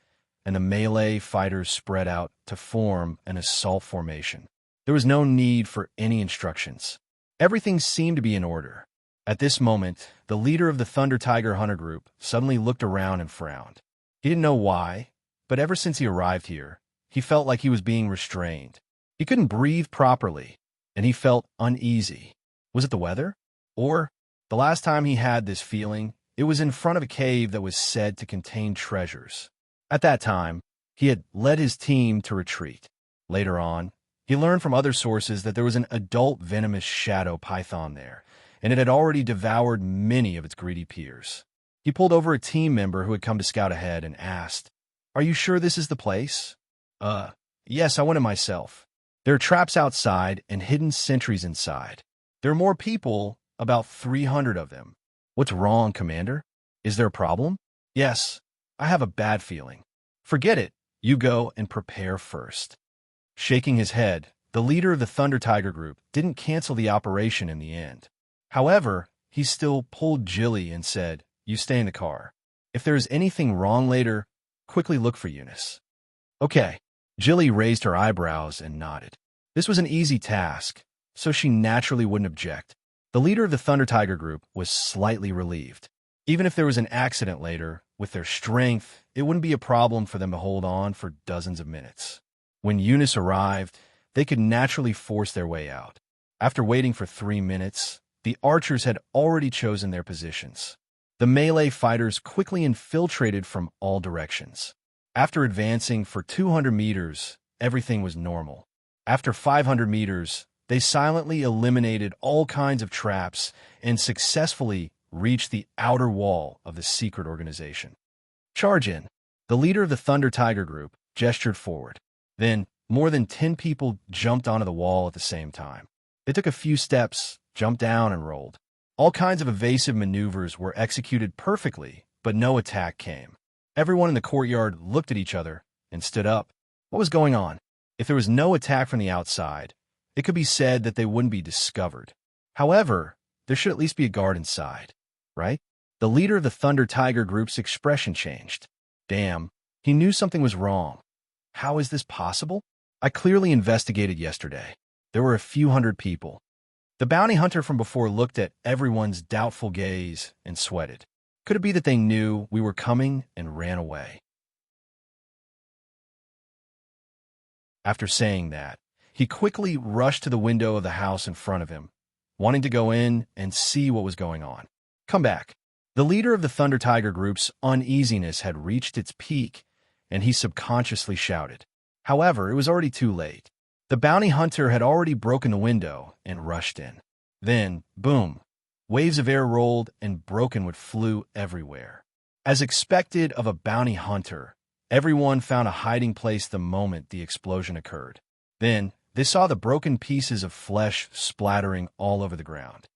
and the melee fighters spread out to form an assault formation. There was no need for any instructions. Everything seemed to be in order. At this moment, the leader of the Thunder Tiger Hunter group suddenly looked around and frowned. He didn't know why, but ever since he arrived here, he felt like he was being restrained. He couldn't breathe properly, and he felt uneasy. Was it the weather? Or, the last time he had this feeling, it was in front of a cave that was said to contain treasures. At that time, he had led his team to retreat. Later on, he learned from other sources that there was an adult venomous shadow python there, and it had already devoured many of its greedy peers. He pulled over a team member who had come to scout ahead and asked, "Are you sure this is the place?" Yes, I went it myself. There are traps outside and hidden sentries inside. There are more people, about 300 of them. What's wrong, Commander? Is there a problem? Yes, I have a bad feeling. Forget it. You go and prepare first. Shaking his head, the leader of the Thunder Tiger group didn't cancel the operation in the end. However, he still pulled Jilly and said, "You stay in the car. If there is anything wrong later, quickly look for Eunice." Okay. Jilly raised her eyebrows and nodded. This was an easy task, so she naturally wouldn't object. The leader of the Thunder Tiger group was slightly relieved. Even if there was an accident later, with their strength, it wouldn't be a problem for them to hold on for dozens of minutes. When Eunice arrived, they could naturally force their way out. After waiting for 3 minutes, the archers had already chosen their positions. The melee fighters quickly infiltrated from all directions. After advancing for 200 meters, everything was normal. After 500 meters, they silently eliminated all kinds of traps and successfully reached the outer wall of the secret organization. "Charge in." The leader of the Thunder Tiger group gestured forward. Then, more than 10 people jumped onto the wall at the same time. They took a few steps, jumped down, and rolled. All kinds of evasive maneuvers were executed perfectly, but no attack came. Everyone in the courtyard looked at each other and stood up. What was going on? If there was no attack from the outside, it could be said that they wouldn't be discovered. However, there should at least be a guard inside, right? The leader of the Thunder Tiger group's expression changed. Damn, he knew something was wrong. How is this possible? I clearly investigated yesterday. There were a few hundred people. The bounty hunter from before looked at everyone's doubtful gaze and sweated. Could it be that they knew we were coming and ran away? After saying that, he quickly rushed to the window of the house in front of him, wanting to go in and see what was going on. Come back. The leader of the Thunder Tiger group's uneasiness had reached its peak, and he subconsciously shouted. However, it was already too late. The bounty hunter had already broken the window and rushed in. Then, boom, waves of air rolled and brokenwood flew everywhere. As expected of a bounty hunter, everyone found a hiding place the moment the explosion occurred. Then, they saw the broken pieces of flesh splattering all over the ground.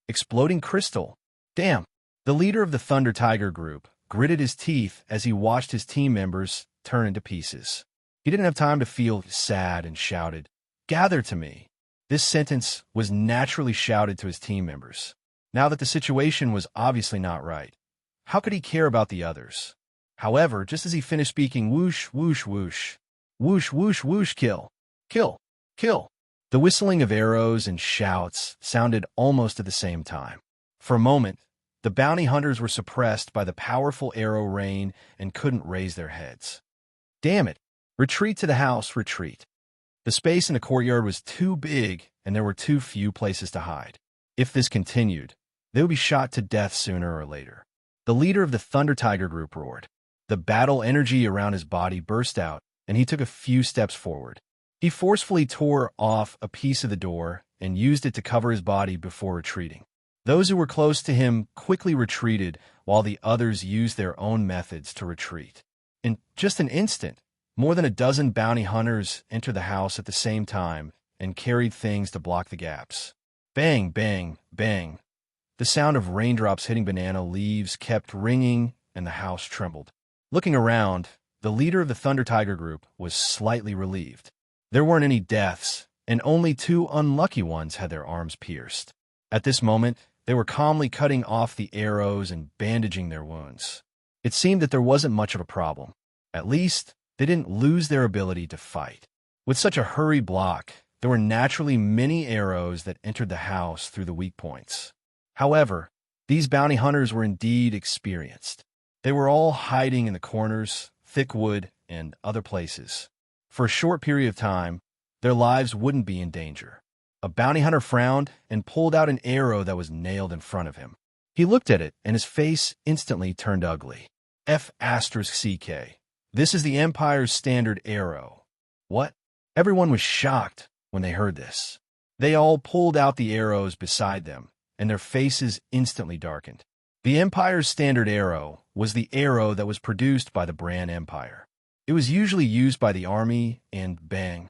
Exploding crystal. Damn! The leader of the Thunder Tiger group gritted his teeth as he watched his team members turn into pieces. He didn't have time to feel sad and shouted, "Gather to me." This sentence was naturally shouted to his team members. Now that the situation was obviously not right, how could he care about the others? However, just as he finished speaking, whoosh, whoosh, whoosh, whoosh, whoosh, whoosh, kill, kill, kill. The whistling of arrows and shouts sounded almost at the same time. For a moment, the bounty hunters were suppressed by the powerful arrow rain and couldn't raise their heads. Damn it! Retreat to the house, retreat. The space in the courtyard was too big, and there were too few places to hide. If this continued, they would be shot to death sooner or later. The leader of the Thunder Tiger group roared. The battle energy around his body burst out, and he took a few steps forward. He forcefully tore off a piece of the door and used it to cover his body before retreating. Those who were close to him quickly retreated, while the others used their own methods to retreat. In just an instant, more than a dozen bounty hunters entered the house at the same time and carried things to block the gaps. Bang, bang, bang. The sound of raindrops hitting banana leaves kept ringing and the house trembled. Looking around, the leader of the Thunder Tiger group was slightly relieved. There weren't any deaths, and only 2 unlucky ones had their arms pierced. At this moment, they were calmly cutting off the arrows and bandaging their wounds. It seemed that there wasn't much of a problem. At least, they didn't lose their ability to fight. With such a hurried block, there were naturally many arrows that entered the house through the weak points. However, these bounty hunters were indeed experienced. They were all hiding in the corners, thick wood, and other places. For a short period of time, their lives wouldn't be in danger. A bounty hunter frowned and pulled out an arrow that was nailed in front of him. He looked at it, and his face instantly turned ugly. F***CK. This is the Empire's standard arrow. What? Everyone was shocked when they heard this. They all pulled out the arrows beside them, and their faces instantly darkened. The Empire's standard arrow was the arrow that was produced by the Bran Empire. It was usually used by the army, and bang.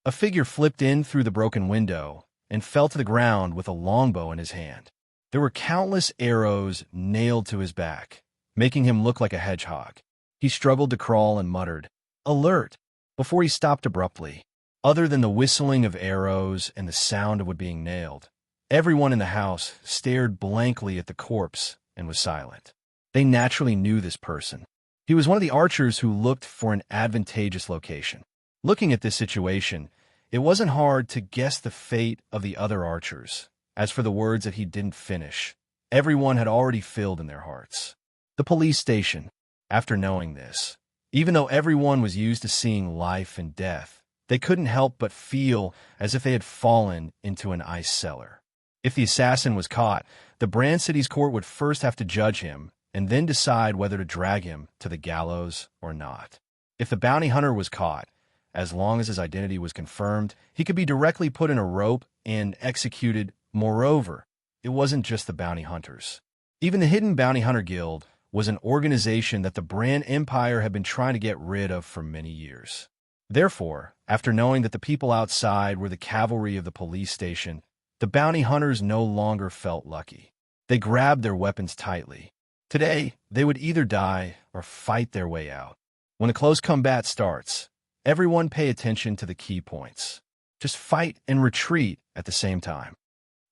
A figure flipped in through the broken window and fell to the ground with a longbow in his hand. There were countless arrows nailed to his back, making him look like a hedgehog. He struggled to crawl and muttered, "Alert!" before he stopped abruptly. Other than the whistling of arrows and the sound of wood being nailed, everyone in the house stared blankly at the corpse and was silent. They naturally knew this person. He was one of the archers who looked for an advantageous location. Looking at this situation, it wasn't hard to guess the fate of the other archers. As for the words that he didn't finish, everyone had already filled in their hearts. The police station. After knowing this, even though everyone was used to seeing life and death, they couldn't help but feel as if they had fallen into an ice cellar. If the assassin was caught, the Bran City's court would first have to judge him and then decide whether to drag him to the gallows or not. If the bounty hunter was caught, as long as his identity was confirmed, he could be directly put in a rope and executed. Moreover, it wasn't just the bounty hunters. Even the Hidden Bounty Hunter Guild was an organization that the Bran Empire had been trying to get rid of for many years. Therefore, after knowing that the people outside were the cavalry of the police station, the bounty hunters no longer felt lucky. They grabbed their weapons tightly. Today, they would either die or fight their way out. When the close combat starts, everyone pay attention to the key points. Just fight and retreat at the same time.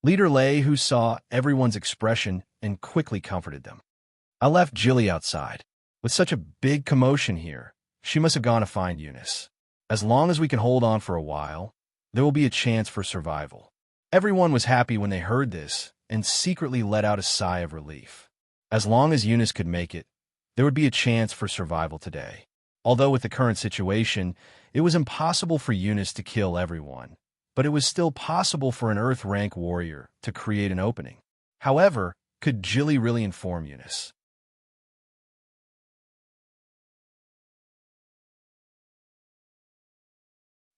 Leader Lay, who saw everyone's expression, and quickly comforted them. I left Jilly outside. With such a big commotion here, she must have gone to find Eunice. As long as we can hold on for a while, there will be a chance for survival. Everyone was happy when they heard this and secretly let out a sigh of relief. As long as Eunice could make it, there would be a chance for survival today. Although with the current situation, it was impossible for Eunice to kill everyone, but it was still possible for an Earth rank warrior to create an opening. However, could Jilly really inform Eunice?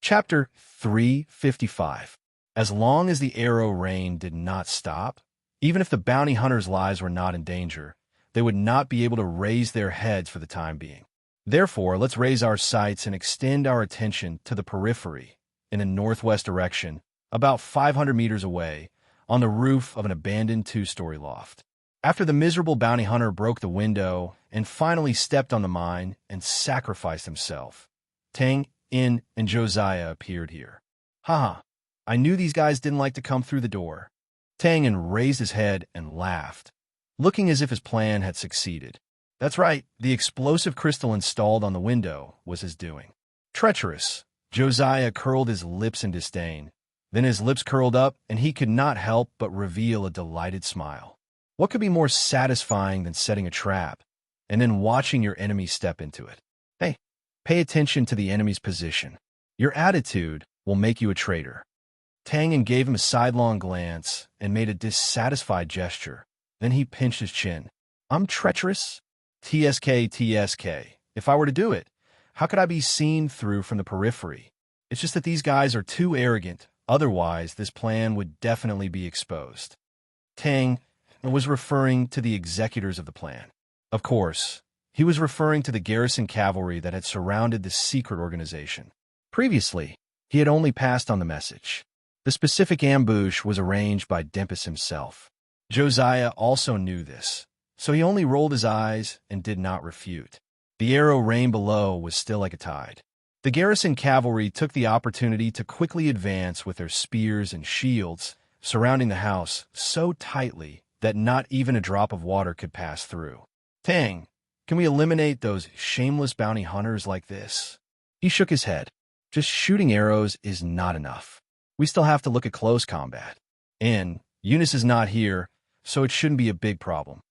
Chapter 355. As long as the arrow rain did not stop, even if the bounty hunters' lives were not in danger, they would not be able to raise their heads for the time being. Therefore, let's raise our sights and extend our attention to the periphery, in a northwest direction, about 500 meters away, on the roof of an abandoned 2-story loft. After the miserable bounty hunter broke the window and finally stepped on the mine and sacrificed himself, Tang, In, and Josiah appeared here. Haha, I knew these guys didn't like to come through the door. Tangin raised his head and laughed, looking as if his plan had succeeded. That's right, the explosive crystal installed on the window was his doing. Treacherous. Josiah curled his lips in disdain. Then his lips curled up, and he could not help but reveal a delighted smile. What could be more satisfying than setting a trap, and then watching your enemy step into it? Hey, pay attention to the enemy's position. Your attitude will make you a traitor. Tangin gave him a sidelong glance and made a dissatisfied gesture. Then he pinched his chin. I'm treacherous? TSK. If I were to do it, how could I be seen through from the periphery? It's just that these guys are too arrogant. Otherwise, this plan would definitely be exposed. Tang was referring to the executors of the plan. Of course, he was referring to the garrison cavalry that had surrounded the secret organization. Previously, he had only passed on the message. The specific ambush was arranged by Dempus himself. Josiah also knew this, so he only rolled his eyes and did not refute. The arrow rain below was still like a tide. The garrison cavalry took the opportunity to quickly advance with their spears and shields, surrounding the house so tightly that not even a drop of water could pass through. Tang, can we eliminate those shameless bounty hunters like this? He shook his head. Just shooting arrows is not enough. We still have to look at close combat. And Eunice is not here, so it shouldn't be a big problem.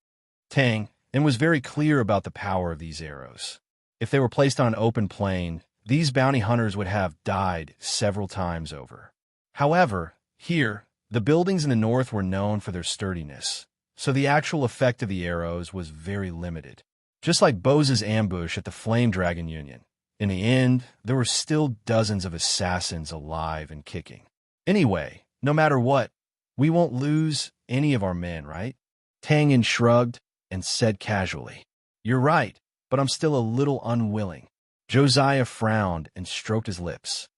Tang and was very clear about the power of these arrows. If they were placed on an open plain, these bounty hunters would have died several times over. However, here, the buildings in the north were known for their sturdiness, so the actual effect of the arrows was very limited. Just like Bose's ambush at the Flame Dragon Union, in the end, there were still dozens of assassins alive and kicking. Anyway, no matter what, we won't lose any of our men, right? Tangin shrugged and said casually, "You're right, but I'm still a little unwilling." Josiah frowned and stroked his lips.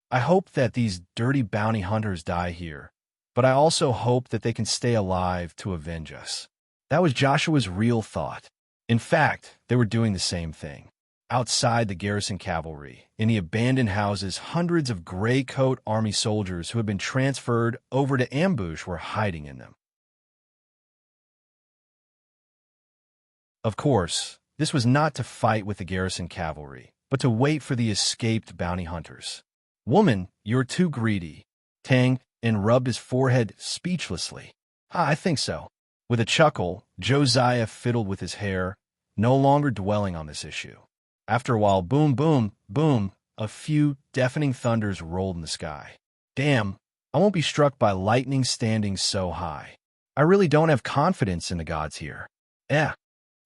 "I hope that these dirty bounty hunters die here, but I also hope that they can stay alive to avenge us." That was Joshua's real thought. In fact, they were doing the same thing. Outside the garrison cavalry, in the abandoned houses, hundreds of gray coat army soldiers who had been transferred over to ambush were hiding in them. Of course, this was not to fight with the garrison cavalry, but to wait for the escaped bounty hunters. "Woman, you're too greedy." Tang and rubbed his forehead speechlessly. "I think so." With a chuckle, Josiah fiddled with his hair, no longer dwelling on this issue. After a while, boom, boom, boom, a few deafening thunders rolled in the sky. "Damn, I won't be struck by lightning standing so high. I really don't have confidence in the gods here."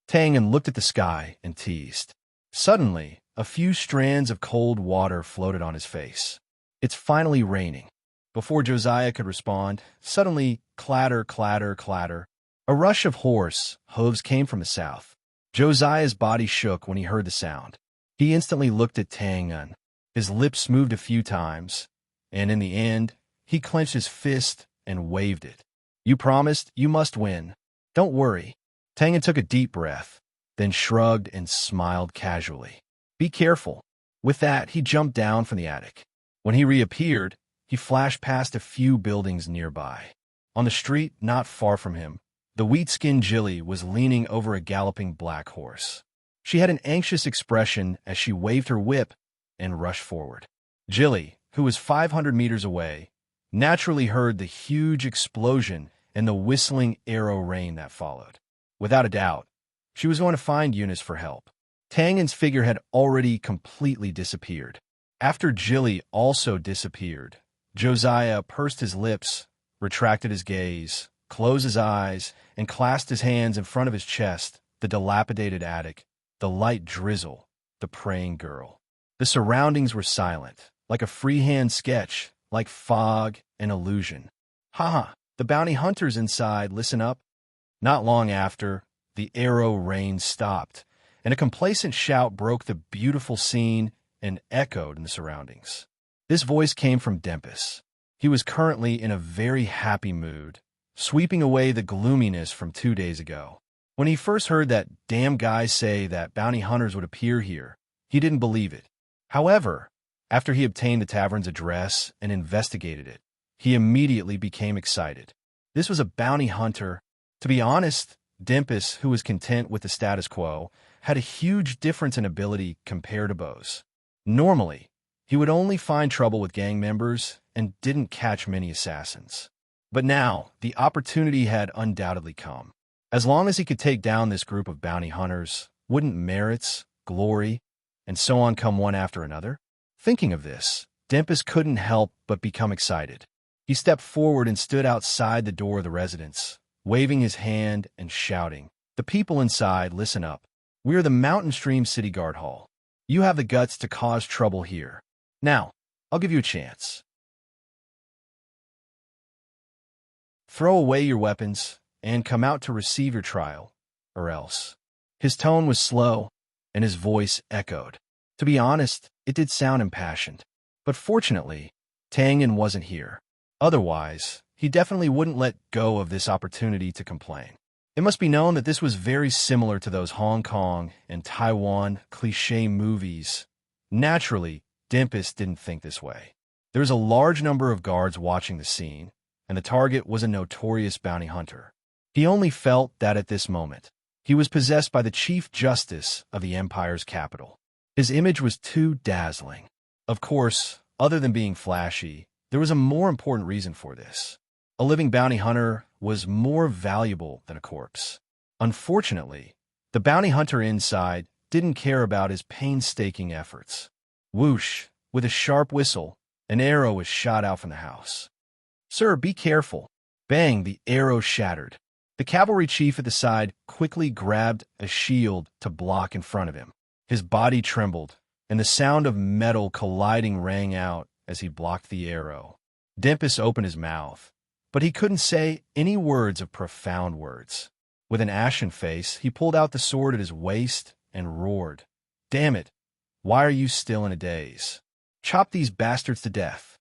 Tangin looked at the sky and teased. Suddenly, a few strands of cold water floated on his face. "It's finally raining." Before Josiah could respond, suddenly, clatter, clatter, clatter, a rush of horse hooves came from the south. Josiah's body shook when he heard the sound. He instantly looked at Tangin. His lips moved a few times, and in the end, he clenched his fist and waved it. "You promised, you must win. Don't worry." Tangin took a deep breath, then shrugged and smiled casually. "Be careful." With that, he jumped down from the attic. When he reappeared, he flashed past a few buildings nearby. On the street not far from him, the wheat-skinned Jilly was leaning over a galloping black horse. She had an anxious expression as she waved her whip and rushed forward. Jilly, who was 500 meters away, naturally heard the huge explosion and the whistling arrow rain that followed. Without a doubt, she was going to find Eunice for help. Tangin's figure had already completely disappeared. After Jilly also disappeared, Josiah pursed his lips, retracted his gaze, closed his eyes, and clasped his hands in front of his chest, the dilapidated attic, the light drizzle, the praying girl. The surroundings were silent, like a freehand sketch, like fog and illusion. "Ha! The bounty hunters inside, listen up." Not long after, the arrow rain stopped, and a complacent shout broke the beautiful scene and echoed in the surroundings. This voice came from Dempus. He was currently in a very happy mood, sweeping away the gloominess from 2 days ago. When he first heard that damn guy say that bounty hunters would appear here, he didn't believe it. However, after he obtained the tavern's address and investigated it, he immediately became excited. This was a bounty hunter. To be honest, Dempus, who was content with the status quo, had a huge difference in ability compared to Bose. Normally, he would only find trouble with gang members and didn't catch many assassins. But now, the opportunity had undoubtedly come. As long as he could take down this group of bounty hunters, wouldn't merits, glory, and so on come one after another? Thinking of this, Dempus couldn't help but become excited. He stepped forward and stood outside the door of the residence, waving his hand and shouting, "The people inside, listen up. We are the Mountain Stream City Guard Hall. You have the guts to cause trouble here. Now, I'll give you a chance. Throw away your weapons and come out to receive your trial, or else." His tone was slow, and his voice echoed. To be honest, it did sound impassioned. But fortunately, Tangin wasn't here. Otherwise, he definitely wouldn't let go of this opportunity to complain. It must be known that this was very similar to those Hong Kong and Taiwan cliché movies. Naturally, Dimpus didn't think this way. There was a large number of guards watching the scene, and the target was a notorious bounty hunter. He only felt that at this moment, he was possessed by the Chief Justice of the Empire's capital. His image was too dazzling. Of course, other than being flashy, there was a more important reason for this. A living bounty hunter was more valuable than a corpse. Unfortunately, the bounty hunter inside didn't care about his painstaking efforts. Whoosh! With a sharp whistle, an arrow was shot out from the house. "Sir, be careful." Bang! The arrow shattered. The cavalry chief at the side quickly grabbed a shield to block in front of him. His body trembled, and the sound of metal colliding rang out as he blocked the arrow. Dimpus opened his mouth, but he couldn't say any words of profound words. With an ashen face, he pulled out the sword at his waist and roared, "Damn it! Why are you still in a daze? Chop these bastards to death."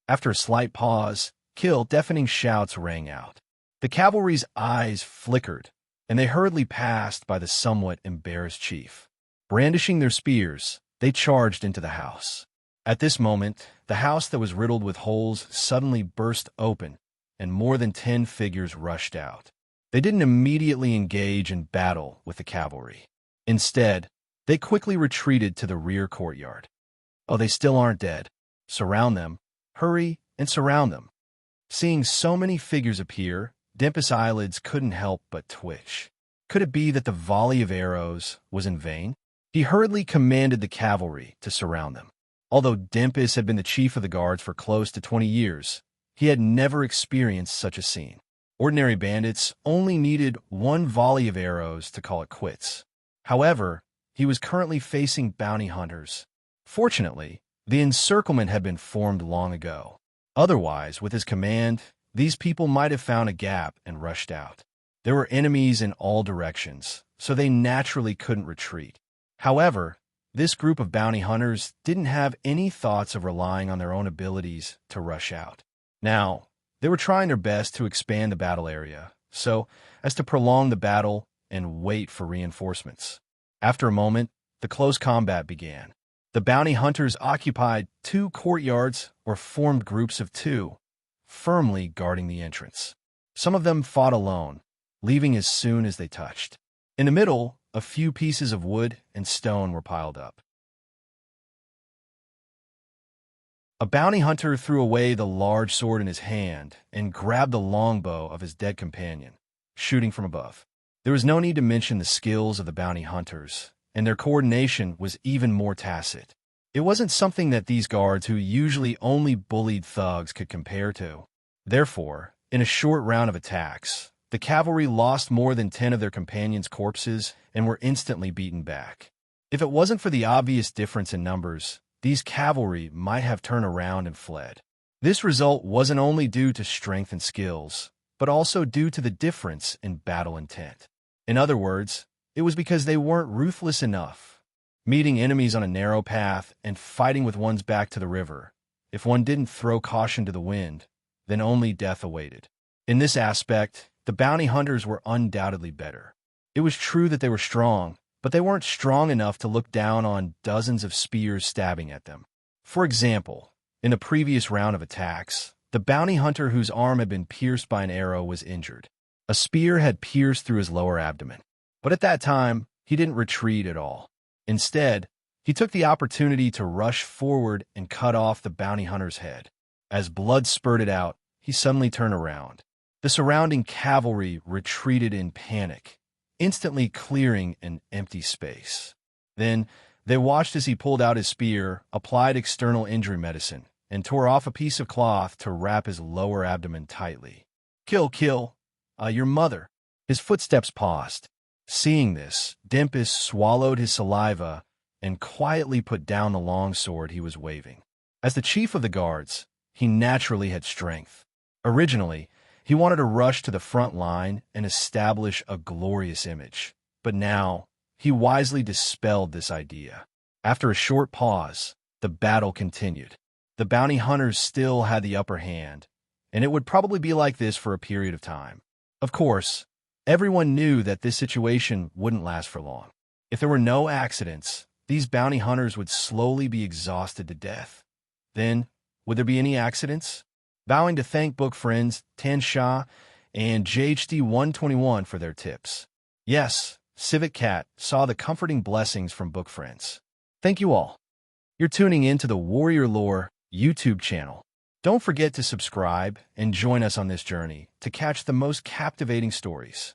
After a slight pause, kill, deafening shouts rang out. The cavalry's eyes flickered, and they hurriedly passed by the somewhat embarrassed chief. Brandishing their spears, they charged into the house. At this moment, the house that was riddled with holes suddenly burst open, and more than 10 figures rushed out. They didn't immediately engage in battle with the cavalry. Instead, they quickly retreated to the rear courtyard. "Oh, they still aren't dead. Surround them. Hurry and surround them." Seeing so many figures appear, Dimpus' eyelids couldn't help but twitch. Could it be that the volley of arrows was in vain? He hurriedly commanded the cavalry to surround them. Although Dimpus had been the chief of the guards for close to 20 years, he had never experienced such a scene. Ordinary bandits only needed one volley of arrows to call it quits. However, he was currently facing bounty hunters. Fortunately, the encirclement had been formed long ago. Otherwise, with his command, these people might have found a gap and rushed out. There were enemies in all directions, so they naturally couldn't retreat. However, this group of bounty hunters didn't have any thoughts of relying on their own abilities to rush out. Now, they were trying their best to expand the battle area, so as to prolong the battle and wait for reinforcements. After a moment, the close combat began. The bounty hunters occupied 2 courtyards or formed groups of 2, firmly guarding the entrance. Some of them fought alone, leaving as soon as they touched. In the middle, a few pieces of wood and stone were piled up. A bounty hunter threw away the large sword in his hand and grabbed the longbow of his dead companion, shooting from above. There was no need to mention the skills of the bounty hunters, and their coordination was even more tacit. It wasn't something that these guards, who usually only bullied thugs, could compare to. Therefore, in a short round of attacks, the cavalry lost more than 10 of their companions' corpses and were instantly beaten back. If it wasn't for the obvious difference in numbers, these cavalry might have turned around and fled. This result wasn't only due to strength and skills, but also due to the difference in battle intent. In other words, it was because they weren't ruthless enough. Meeting enemies on a narrow path and fighting with one's back to the river, if one didn't throw caution to the wind, then only death awaited. In this aspect, the bounty hunters were undoubtedly better. It was true that they were strong, but they weren't strong enough to look down on dozens of spears stabbing at them. For example, in the previous round of attacks, the bounty hunter whose arm had been pierced by an arrow was injured. A spear had pierced through his lower abdomen. But at that time, he didn't retreat at all. Instead, he took the opportunity to rush forward and cut off the bounty hunter's head. As blood spurted out, he suddenly turned around. The surrounding cavalry retreated in panic, instantly clearing an empty space. Then, they watched as he pulled out his spear, applied external injury medicine, and tore off a piece of cloth to wrap his lower abdomen tightly. Kill, your mother." His footsteps paused. Seeing this, Dimpus swallowed his saliva and quietly put down the long sword he was waving. As the chief of the guards, he naturally had strength. Originally, he wanted to rush to the front line and establish a glorious image. But now, he wisely dispelled this idea. After a short pause, the battle continued. The bounty hunters still had the upper hand, and it would probably be like this for a period of time. Of course, everyone knew that this situation wouldn't last for long. If there were no accidents, these bounty hunters would slowly be exhausted to death. Then, would there be any accidents? Vowing to thank book friends Tan Shah and JHD121 for their tips. Yes, Civic Cat saw the comforting blessings from book friends. Thank you all. You're tuning in to the Warrior Lore YouTube channel. Don't forget to subscribe and join us on this journey to catch the most captivating stories.